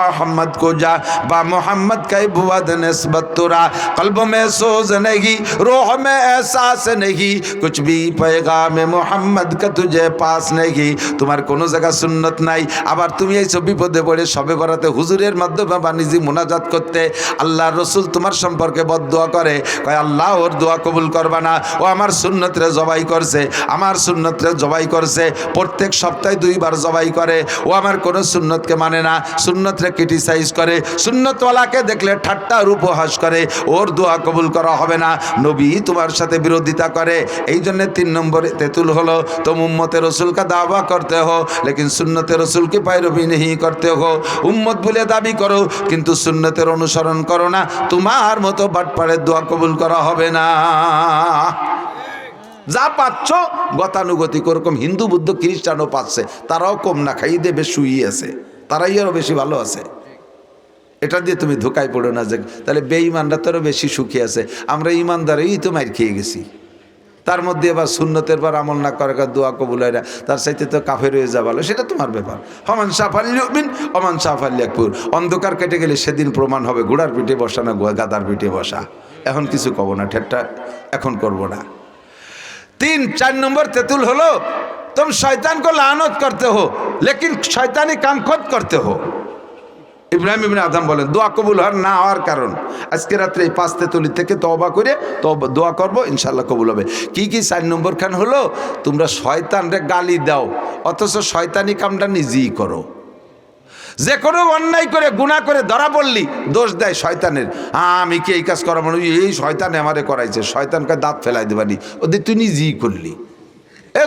আহমদ को जा बा मोहम्मद का बुआद निस्बत तुरा कल्ब में सोज नहीं रूह में एहसास नहीं कुछ भी पैगाम मोहम्मद का तुझे पास नहीं। তোমার কোন জায়গা সুন্নত নাই, আবার তুমি এই সব বিপদে পড়ে সবে বরাতে হুজুরের মাধ্যমে বানিজি মুনাজাত করতে আল্লাহর রাসূল তোমার সম্পর্কে বদদুয়া করে, কয় আল্লাহ ওর দোয়া কবুল করবা না, ও আমার সুন্নতরে জবাই করছে, আমার সুন্নতরে জবাই করছে, প্রত্যেক সপ্তাহে 2 বার জবাই করে, ও আমার কোন সুন্নতকে মানে না, সুন্নতরে ক্রিটিসাইজ করে, সুন্নতওয়ালাকে দেখলে ঠাট্টা আর উপহাস করে, ওর দোয়া কবুল করা হবে না। নবী তোমার সাথে বিরোধিতা করে, এই জন্য 3 নম্বরে তেতুল হলো तुम उम्मत रसूल का दावा करते हो लेकिन सुन्नत रसूल की पैरवी नहीं करते हो। उम्मत বলে দাবি করো কিন্তু সুন্নতের অনুসরণ করো না, তোমার মতো বাটপাড়ের দোয়া কবুল করা হবে না। যা পাচ্ছ গতানুগতিক, ওরকম হিন্দু বুদ্ধ খ্রিস্টানও পাচ্ছে, তারাও কম না খাইয়ে দেবে শুয়ে আছে, তারাই আরও বেশি ভালো আছে। এটা দিয়ে তুমি ধোকায় পড়ো না যে তাহলে বেঈমানরা তারও বেশি সুখী আছে, আমরা ইমানদারই তো মার খেয়ে গেছি। তার মধ্যে এবার সুন্নতের পর আমল না করে দোয়া কবুল হয় না, তার সাথে তো কাফের হয়ে যা ভালো, সেটা তোমার ব্যাপার। হমান সাফাল্লিউমিন ওমান সাফাল্লিয়াকপুর, অন্ধকার কেটে গেলে সেদিন প্রমাণ হবে ঘোড়ার পিঠে বসা না গাদার পিঠে বসা। এখন কিছু কব না, ঠেট্টা এখন করব না। 4 নম্বর তেতুল হলো तुम शैतान को लानत करते हो लेकिन शैतानी काम खुद करते हो। ইব্রাহিম ইবনে আদম বলেন দোয়া কবুল হওয়ার না হওয়ার কারণ আজকে রাত্রে এই 5 তেতুলি থেকে তওবা করে দোয়া করব, ইনশাআল্লাহ কবুল হবে। কি কি 4 নম্বর খান হলো তোমরা শয়তানরে গালি দাও অথচ শয়তানি কামটা নিজেই করো। যে কোনো অন্যায় করে গুনাহ করে ধরা পড়লি দোষ দেয় শয়তানের, আমি কি এই কাজ করা, মানে এই শয়তান আমারে করাইছে, শয়তানকে দাঁত ফেলাই দেবানি, ওদের তুই নিজেই করলি।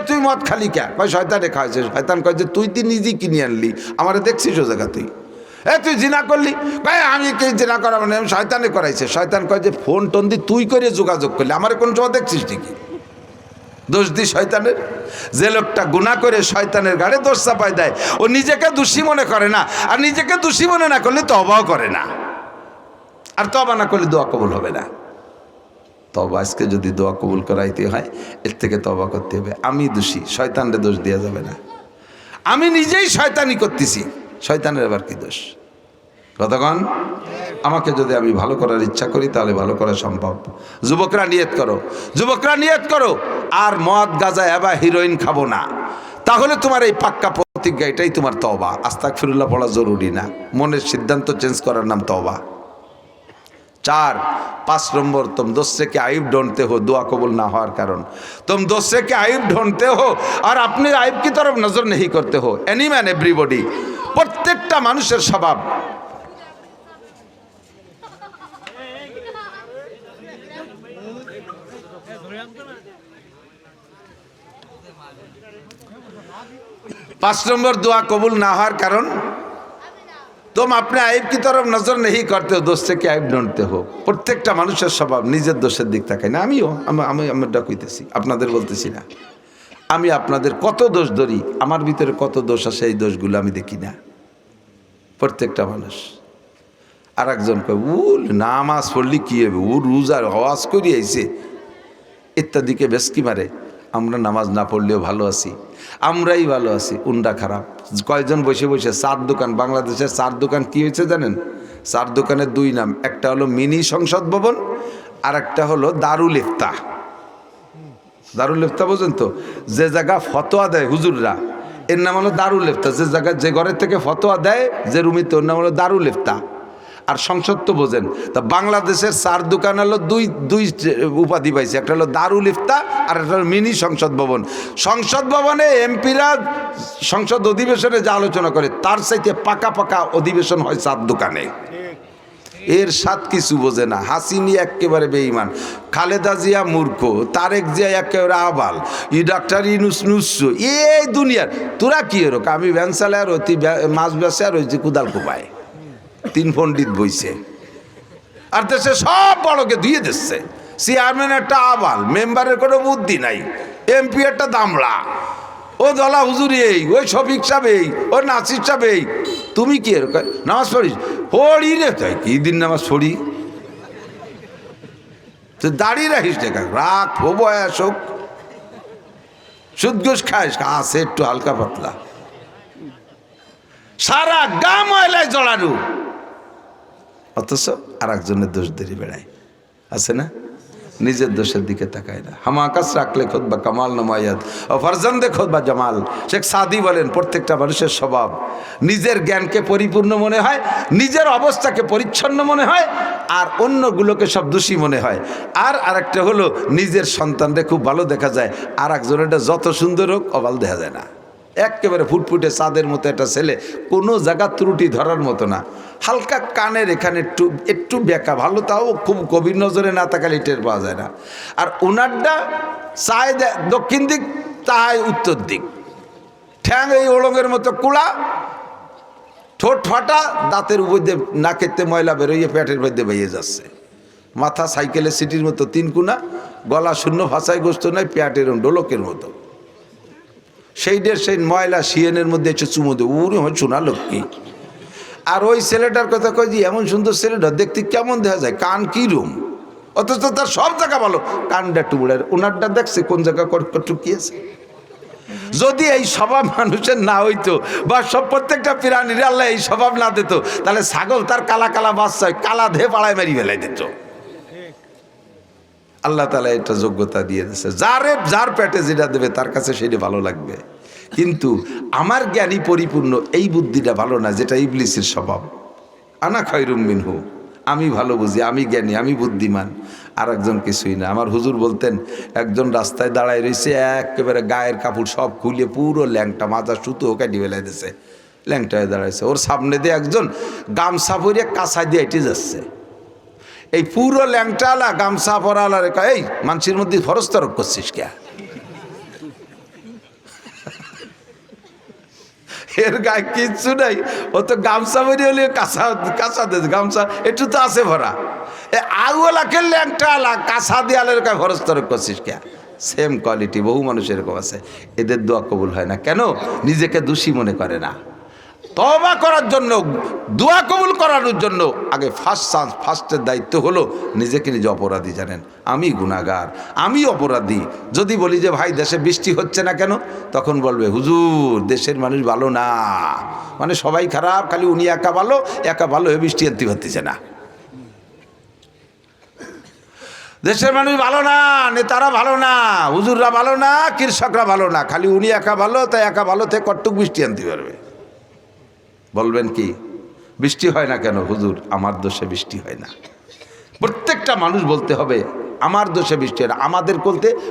তুই মদ খালি কে, কয় শয়তানে খাওয়াইছে, শয়তান কয় যে তুই নিজেই কিনে আনলি, আমারে দেখছিস ও জায়গা তুই। তুই জিনা করলি, ভাই আমি কে জিনা করা মানে শয়তানে করাইছে, শয়তান কয় যে ফোন টোন দি তুই করে যোগাযোগ করলি, আমার কোন সময় দেখছিস ঠিকই, দোষ দি শয়তানের। যে লোকটা গুনাহ করে শয়তানের গাড়ে দোষ চাপাই দেয়, ও নিজেকে দোষী মনে করে না, আর নিজেকে দোষী মনে না করলে তওবাও করে না, আর তওবা না করলে দোয়া কবুল হবে না। তওবা আজকে যদি দোয়া কবুল করাইতে হয় এর থেকে তওবা করতে হবে। আমি দোষী, শয়তানরে দোষ দেওয়া যাবে না, আমি নিজেই শয়তানি করতেছি, শয়তানের আবার কি দোষ? কতক্ষণ আমাকে যদি আমি ভালো করার ইচ্ছা করি তাহলে ভালো করা সম্ভব। যুবকরা নিয়ত করো, যুবকরা নিয়ত করো আর মদ গাঁজা এবা হিরোইন খাবো না, তাহলে তোমার এই পাক্কা প্রতিজ্ঞা, এটাই তোমার তওবা। আস্তাগফিরুল্লাহ পড়া জরুরি না, মনের সিদ্ধান্ত চেঞ্জ করার নাম তওবা। 5 নম্বর तुम दूसरे के आइब ढूंढते हो दुआ कबूल ना होने का कारण, तुम दूसरे के आइब ढूंढते हो और अपने आइब की तरफ नजर नहीं करते हो। एनी मैन एवरीबॉडी, प्रत्येकटा मानुषेर स्वभाव। पाँच नम्बर दुआ कबूल ना होने कारण तुम अपने आइब की तरफ नजर नहीं करते हो, दोस्ते के आइब ढूंढते हो। प्रत्येकटा मानुषेर स्वभाव निजेर दोषेर दिक ताकाय ना। आमिও আমরা কইতেছি, আপনাদের বলতেছি না। আমি আপনাদের কত দোষ ধরি, আমার ভিতরে কত দোষ আছে এই দোষগুলো আমি দেখি না। প্রত্যেকটা মানুষ আর একজন কয় ও নামাজ পড়লি কি হবে, ও রোজার হওয়াজ করি আইছে ইত্যাদিকে বেশকি মারে। আমরা নামাজ না পড়লেও ভালো আছি, আমরাই ভালো আছি, উন্ডা খারাপ। কয়জন বসে বসে চার দোকান, বাংলাদেশের চার দোকান কি হয়েছে জানেন? চার দোকানের 2 নাম, একটা হলো মিনি সংসদ ভবন আর একটা হলো দারুল ইফতাহ। দারুল ইফতাহ বোঝেন তো, যে জায়গা ফতোয়া দেয় হুজুররা, এর নাম হলো দারুল ইফতাহ। যে জায়গা যে ঘরের থেকে ফতোয়া দেয় যে রুমিতে, ওর নাম হলো দারুল ইফতাহ। আর সংসদ তো বোঝেন। তা বাংলাদেশের 4 দোকান হলো দুই উপাধি পাইছে, একটা হলো দারুল ইফতা আর একটা হলো মিনি সংসদ ভবন। সংসদ ভবনে এমপিরা সংসদ অধিবেশনে যা আলোচনা করে তার চাইতে পাকা পাকা অধিবেশন হয় 4 দোকানে। এর সাথ কিছু বোঝে না। হাসিনি একেবারে বেঈমান, খালেদা জিয়া মূর্খ, তারেক জিয়া একেবারে আবাল, ডাক্তার ইউনূস নুস্য। এই দুনিয়ার তোরা কি এরকম? আমি ভ্যান চালাই আর অতি মাছ বেসে আর হয়েছে কুদাল কোপায়, 3 পণ্ডিত বইছে আর দেশে সব বড়কে ধুয়ে দিচ্ছে। চেয়ারম্যান একটা আবাল, মেম্বারের কোনো বুদ্ধি নাই, এমপি একটা দামড়া, ও দলা হুজুরি এই, ওই শফিক সাহেব এই, ও নাসির সাহেব এই। তুমি কি এরকম নামাজ পড়িস? পড়ি রে, তাই কি দিন নামাজ পড়ি? তুই দাঁড়িয়ে রাখিস না, রাখ ও বয়স হোক, সুদ ঘুষ খাইস, আছে একটু হালকা পাতলা, সারা গা ময়লায় জড়ানো, অথচ আর একজনের দোষ ধরে বেড়ায়। আছে না? নিজের দোষের দিকে তাকায় না। হামাকাস রাখলে খোদ বা কামাল নমায়াত ও ফারজান্দে খোদ বা জামাল। শেখ সাদি বলেন, প্রত্যেকটা মানুষের স্বভাব নিজের জ্ঞানকে পরিপূর্ণ মনে হয়, নিজের অবস্থাকে পরিচ্ছন্ন মনে হয়, আর অন্যগুলোকে সব দোষী মনে হয়। আর আরেকটা হলো নিজের সন্তানদের খুব ভালো দেখা যায়, আর একজনেরটা যত সুন্দর হোক অবাল দেখা যায় না। একেবারে ফুটফুটে চাঁদের মতো একটা ছেলে, কোনো জায়গা ত্রুটি ধরার মতো না। হালকা কানের এখানে একটু বেঁকা, ভালো, তাও খুব গভীর নজরে না তাকালে টের পাওয়া যায় না। আর ওনারটা চায় দক্ষিণ দিক, তাই উত্তর দিক, ঠ্যাং এই ওলঙ্গের মতো কুড়া, ঠোঁট ফাটা, দাঁতের উপর দিয়ে নাকেতে ময়লা বেরোইয়ে পেটের মধ্যে বেরিয়ে যাচ্ছে, মাথা সাইকেলের সিটির মতো 3 কোনা, গলা শূন্য, ভাষায় গোস্ত নাই, পেটের ডোলকের মতো। সেই ময়লা শিয়েনের মধ্যে এসে চুমো দেব, উনি হয় শোনা লক্ষ্মী। আর ওই ছেলেটার কথা কই যে এমন সুন্দর ছেলেটা দেখতে কেমন দেখা যায়, কান কি রুম, অথচ তার সব জায়গা ভালো, কানটা একটু বুড়ার, ওনারটা দেখছে কোন জায়গা টুকিয়েছে। যদি এই স্বভাব মানুষের না হইতো, বা প্রত্যেকটা প্রাণীর আল্লাহ এই স্বভাব না দিত, তাহলে ছাগল তার কালা কালা বাচ্চা কালা ধে পাড়ায় মারি ফেলাই দিত। আল্লাহ তাআলা এটা যোগ্যতা দিয়ে দিয়েছে, যার পেটে যেটা দেবে তার কাছে সেটা ভালো লাগবে। কিন্তু আমার জ্ঞানী পরিপূর্ণ এই বুদ্ধিটা ভালো না, যেটা ইবলিসের স্বভাব। আনা খায়রুম মিনহু, আমি ভালো বুঝি, আমি জ্ঞানী, আমি বুদ্ধিমান, আর একজন কিছুই না। আমার হুজুর বলতেন, একজন রাস্তায় দাঁড়ায় রয়েছে, একেবারে গায়ের কাপড় সব খুলে পুরো ল্যাংটা, মাথা সুতো কাটি ফেলাই দিয়েছে, ল্যাংটায় দাঁড়াইছে। ওর সামনে দিয়ে একজন গামছা পরিয়ে কাঁচা দিয়ে এঁটে যাচ্ছে। এই পুরো ল্যাংটালা গামছা পরালা রেখা, এই মানুষের মধ্যে ফরজ তরক করছিস কে? এর গায়ে কিচ্ছু নাই, ও তো গামছা বেরিয়ে হলে কাঁচা দে, গামছা একটু তো আছে ভরা। আগুলাকে ল্যাংটালা কাঁচা দেয়ালের গায়ে ফরজ তরক করছিস কে? সেম কোয়ালিটি বহু মানুষ এরকম আছে, এদের দোয়া কবুল হয় না। কেন? নিজেকে দোষী মনে করে না। তওবা করার জন্য, দোয়া কবুল করানোর জন্য আগে ফার্স্টের দায়িত্ব হলো নিজেকে নিজে অপরাধী জানেন। আমি গুনাহগার, আমি অপরাধী। যদি বলি যে ভাই দেশে বৃষ্টি হচ্ছে না কেন, তখন বলবে হুজুর দেশের মানুষ ভালো না, মানে সবাই খারাপ, খালি উনি একা ভালো হয়ে বৃষ্টি আনতে পারতেছে না। দেশের মানুষ ভালো না, নেতারা ভালো না, হুজুররা ভালো না, কৃষকরা ভালো না, খালি উনি একা ভালো, তাই একা ভালো থেকে কটুক বৃষ্টি আনতে পারবে। বলবেন কি বৃষ্টি হয় না কেন? হুজুর আমার দোষে বৃষ্টি হয় না। প্রত্যেকটা মানুষ বলতে হবে আমার দোষে বৃষ্টি হয় না। আমাদের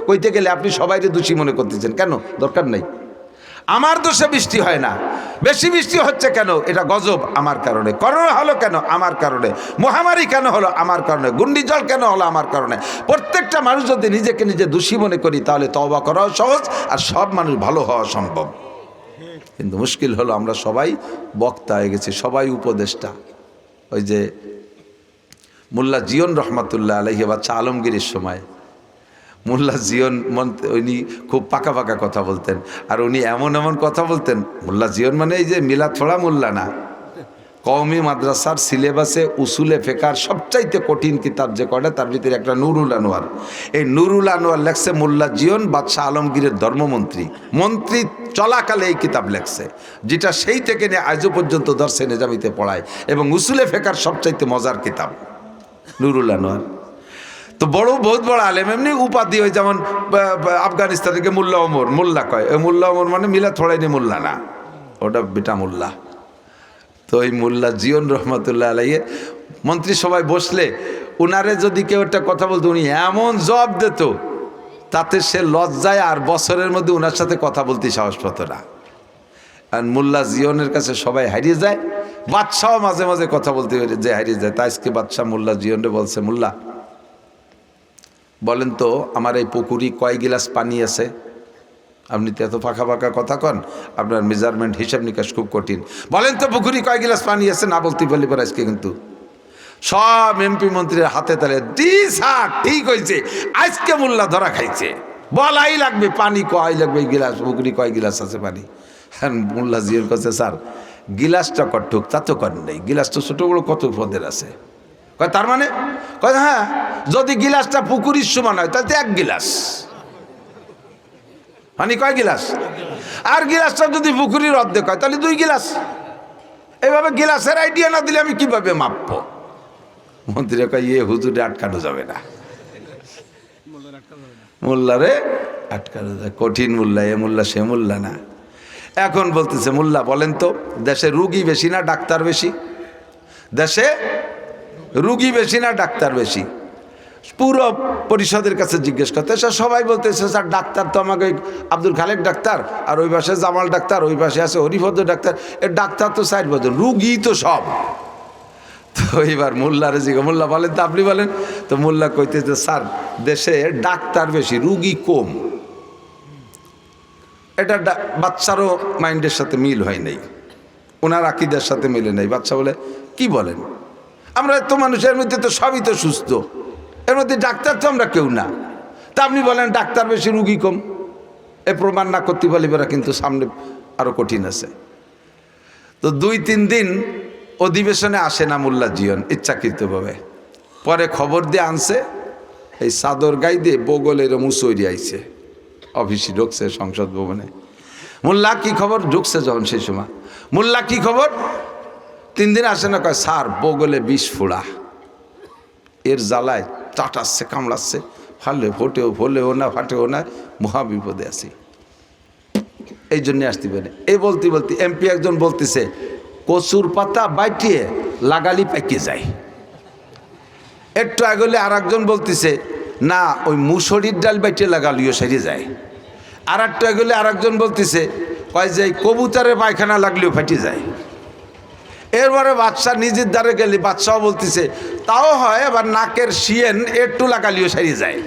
কইতে গেলে আপনি সবাইকে দোষী মনে করতেছেন কেন? দরকার নাই। আমার দোষে বৃষ্টি হয় না। বেশি বৃষ্টি হচ্ছে কেন? এটা গজব আমার কারণে। করোনা হলো কেন? আমার কারণে। মহামারী কেন হলো? আমার কারণে। ঘূর্ণিঝড় কেন হলো? আমার কারণে। প্রত্যেকটা মানুষ যদি নিজেকে নিজে দোষী মনে করি, তাহলে তওবা করাও সহজ, আর সব মানুষ ভালো হওয়া সম্ভব। কিন্তু মুশকিল হলো আমরা সবাই বক্তা হয়ে গেছি, সবাই উপদেষ্টা। ওই যে মোল্লা জিয়ন রহমাতুল্লাহ আলাইহি বাচ্চা আলমগীরের সময় মোল্লা জিয়ন উনি খুব পাকা পাকা কথা বলতেন, আর উনি এমন কথা বলতেন। মোল্লা জিয়ন মানে এই যে মিলাদ পড়া মোল্লা না, কওমি মাদ্রাসার সিলেবাসে উসুলে ফেকার সবচাইতে কঠিন কিতাব যে কয়টা, তার ভিতরে একটা নুরুল আনোয়ার। এই নুরুল আনোয়ার লেখছে মোল্লা জিয়ন বাদশাহ আলমগীরের মন্ত্রী চলাকালে এই কিতাব লেখছে, যেটা সেই থেকে নিয়ে আজও পর্যন্ত দর্শে নিজামিতে পড়ায়, এবং উসুলে ফেকার সবচাইতে মজার কিতাব নুরুল আনোয়ার। তো বহুত বড় আলেম, এমনি উপাধি হয়, যেমন আফগানিস্তান থেকে মোল্লা ওমর, মোল্লা কয়। ওই মোল্লা ওমর মানে মিলাদ ছড়াইনি মোল্লা না, ওটা বেটা মোল্লা। তো এই মোল্লা জিয়ন রহমতুল্লাহ আলাইহি মন্ত্রিসভায় বসলে উনারে যদি কেউ একটা কথা বলতো উনি এমন জবাব দিত, তাতে সে লজ্জায় আর বছরের মধ্যে উনার সাথে কথা বলতে সাহস পেত না। আর মোল্লা জিয়নের কাছে সবাই হারিয়ে যায়, বাদশাও মাঝে মাঝে কথা বলতে যে হারিয়ে যায়। তাই আজকে বাদশাহ মোল্লা জিয়নরে বলছে, মোল্লা বলেন তো আমার এই পুকুরি কয় গিলাস পানি আছে? আপনি তো এত ফাঁকা ফাঁকা কথা কন, আপনার মেজারমেন্ট হিসাব নিকাশ খুব কঠিন। বলেন তো পুকুরি কয় গিলাস পানি আছে? না বলতে বলি পর আজকে কিন্তু সব এমপি মন্ত্রীর হাতে তালে ঠিক হয়েছে, আজকে মোল্লা ধরা খাইছে, বলাই লাগবে পানি কয় লাগবে, গিলাস পুকুরি কয় গিলাস আছে পানি। হ্যাঁ, মোল্লা জিয়র কাছে স্যার গিলাসটা কটুক তা তো কর নেই, গিলাস তো ছোটো বড়ো কত পদের আছে। কয় তার মানে? কয় হ্যাঁ, যদি গিলাসটা পুকুরির সমান হয় তাতে এক গিলাস পানি কয় গিলাস, আর গিলাসটা যদি পুকুরির অর্ধেক হয় তাহলে 2 গিলাস। এইভাবে গিলাসের আইডিয়া না দিলে আমি কিভাবে মাপবো? মন্ত্রীরা কয় হুজুরে আটকানো যাবে না, মোল্লারে আটকানো যায়, কঠিন মোল্লা, এ মোল্লা সে মোল্লা না। এখন বলতেছে, মোল্লা বলেন তো দেশে রুগী বেশি না ডাক্তার বেশি? দেশে রুগী বেশি না ডাক্তার বেশি? পুরো পরিষদের কাছে জিজ্ঞেস করতে সবাই বলতেছে, স্যার ডাক্তার তো আমাকে আব্দুল খালেক ডাক্তার, আর ওই পাশে জামাল ডাক্তার, ওই পাশে আছে হরিভদ্র ডাক্তার, এর ডাক্তার তো 4 বছর, রুগী তো সব। তো এবার মোল্লারে জিজ্ঞেস, মোল্লা বলেন তো আপনি বলেন তো। মোল্লা কইতেছে, স্যার দেশে ডাক্তার বেশি রুগী কম। এটা বাচ্চারও মাইন্ডের সাথে মিল হয় নাই, ওনার আকিদের সাথে মিলে নাই। বাচ্চা বলে কি বলেন, আমরা তো মানুষের মধ্যে তো সবই তো সুস্থ, এর মধ্যে ডাক্তার তো আমরা কেউ না, তা আপনি বলেন ডাক্তার বেশি রুগী কম? এ প্রমাণ না করতে পারলে কিন্তু সামনে আরো কঠিন আছে। তো 2-3 দিন অধিবেশনে আসে না মোল্লা জিয়ন ইচ্ছাকৃতভাবে। পরে খবর দিয়ে আনছে, এই চাদর গাই দিয়ে বগলের মুসৈরি আইছে, অফিসে ঢুকছে সংসদ ভবনে। মোল্লা কি খবর? ঢুকছে যখন সেই সময়, মোল্লা কি খবর? 3 দিন আসে না, কয় স্যার বগলে 20 ফোড়া, এর জ্বালায় চাটাচ্ছে কামড়াচ্ছে, ফলেও না ফাটেও না, মহা বিপদে আছি, এই জন্য আসতে পারে। এই বলতে বলতে এমপি একজন বলতেছে, কচুর পাতা বাইটিয়ে লাগালি পাইকে যায়। একটু আগলে আর একজন বলতেছে, না ওই মুসুরির ডাল বাইটিয়ে লাগালিও সেরে যায়। আর একটু আগলে আর একজন বলতেছে, কয় যে কবুতরের পায়খানা লাগলেও ফাটে যায়। এরপরে বাদশাহ নিজের দ্বারে গেলে বাদশাহ বলতেছে, তাও হয়, আবার নাকের শিয়েন একটু লাগালিও সেরে যায়।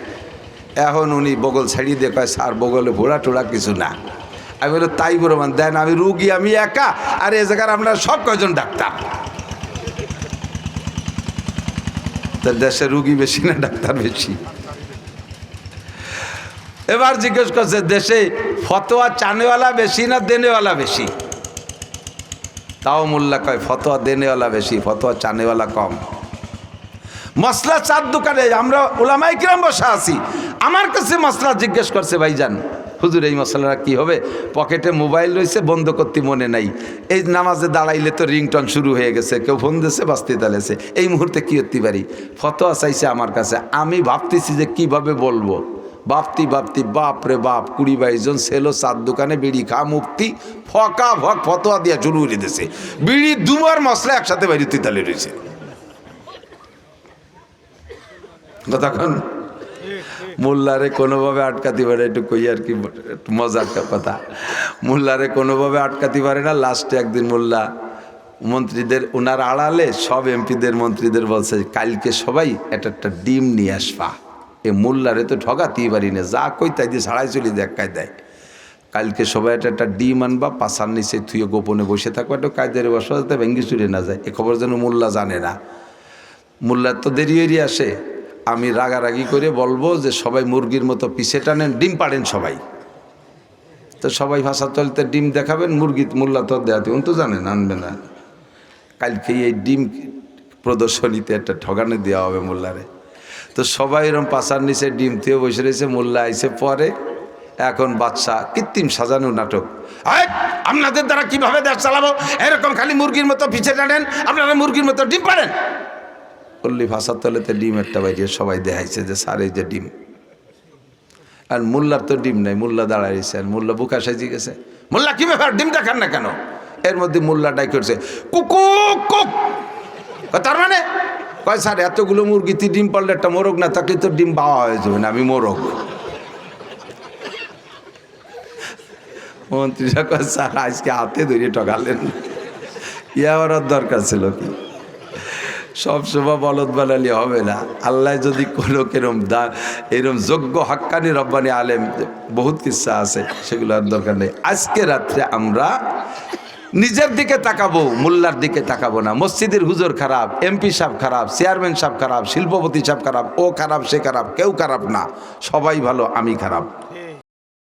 এখন উনি বগল ছাড়িয়ে দিয়ে কয়, স্যার বগলে ভোড়া টোড়া কিছু না। আমি বলি তাই বলবেন, দেন আমি রুগী, আমি একা, আর এ জায়গার আমরা সব কয়জন ডাক্তার। দেশে রুগী বেশি না ডাক্তার বেশি? এবার জিজ্ঞেস করছে, দেশে ফতোয়া চানেওয়ালা বেশি না দেনেওয়ালা বেশি? তাও মোল্লা কয় ফতোয়া দেনেওয়ালা বেশি, ফতোয়া চানেওয়ালা কম। মশলা চার দোকানে আমরা ওলামায়ে কিরাম বসা আছি, আমার কাছে মশলা জিজ্ঞেস করছে, ভাইজান হুজুর এই মশলাটা কি হবে? পকেটে মোবাইল রয়েছে, বন্ধ করতে মনে নাই, এই নামাজে দাঁড়াইলে তো রিংটন শুরু হয়ে গেছে, কেউ ফোন দিয়েছে, বাঁচতে তালেছে, এই মুহূর্তে কী করতে পারি? ফতোয়া চাইছে আমার কাছে, আমি ভাবতেছি যে কিভাবে বলবো। ভাবতি বাপ রে বাপ, 20-22 জন ছেলে 4 দোকানে বিড়ি খা মুক্তি, ফকা ফক ফতোয়া দিয়া শুরু করে দিয়েছে, বিড়ি দুবার মশলা একসাথে বাড়িতে তালে রয়েছে। তখন মোল্লারে কোনোভাবে আটকাতে পারে, একটু কই আর কি মজার কথা, মোল্লারে কোনোভাবে আটকাতে পারে না। লাস্টে একদিন মোল্লা মন্ত্রীদের ওনার আড়ালে সব এমপিদের মন্ত্রীদের বলছে, কালকে সবাই একটা ডিম নিয়ে আসবা। এ মোল্লারে তো ঠকাতেই পারি না, যা কই তাই দিয়ে ছাড়াই চলি দেখায় দেয়। কালকে সবাই একটা ডিম আনবা, পাশার নিচে থুয়ে গোপনে বসে থাকবা, একটু কায়দারে বসা যাতে ভেঙ্গি চুরে না যায়। এ খবর যেন মোল্লা জানে না। মোল্লার তো দেরি হয়ে আসে, আমি রাগারাগি করে বলবো যে সবাই মুরগির মতো পিছে টানেন, ডিম পাড়েন সবাই। তো সবাই ভাষা চলতে ডিম দেখাবেন, মুরগি মোল্লা তো দেখাতে উনি তো জানেন আনবে না। কালকে এই ডিম প্রদর্শনীতে একটা ঠগানো দেওয়া হবে মোল্লারে। তো সবাই এরকম পাশার নিচে ডিম থুয়ে বসে রয়েছে, মোল্লা আইসে পরে। এখন বাদশা কৃত্রিম সাজানো নাটক, আপনাদের দ্বারা কিভাবে দেশ চালাবো, এরকম খালি মুরগির মতো পিছে টানেন, আপনারা মুরগির মতো ডিম পাড়েন। পল্লী ভাষার তলেতে ডিম একটা বাইরে সবাই দেখাইছে যে স্যার এই যে ডিম, আর মোল্লার তো ডিম নাই। মোল্লা দাঁড়াইছে, আর মোল্লা বুকা সাজিয়ে গেছে, মোল্লা কি ব্যাপার ডিম দেখান না কেন? এর মধ্যে মোল্লা ডাই করছে কুকু কুক, তার মানে কয় স্যার এতগুলো মুরগিতে ডিম পারলে একটা মোরগ না থাকলে তো ডিম পাওয়া হয়ে যাবে না, আমি মোরগ। মন্ত্রীরা কয় স্যার আজকে হাতে ধরে ঠকালেন, ইয়া করার দরকার ছিল কি? সব সময় বলদ বানালে হবে না। আল্লাহ যদি কোনো কেরম এরম যোগ্য হাক্কানি রব্বানি আলেম, বহুত কিচ্ছা আছে, সেগুলো আর দরকার নেই। আজকে রাত্রে আমরা নিজের দিকে তাকাবো, মোল্লার দিকে তাকাবো না। মসজিদের হুজুর খারাপ, এমপি সাহেব খারাপ, চেয়ারম্যান সাহেব খারাপ, শিল্পপতি সাহেব খারাপ, ও খারাপ সে খারাপ, কেউ খারাপ না, সবাই ভালো, আমি খারাপ।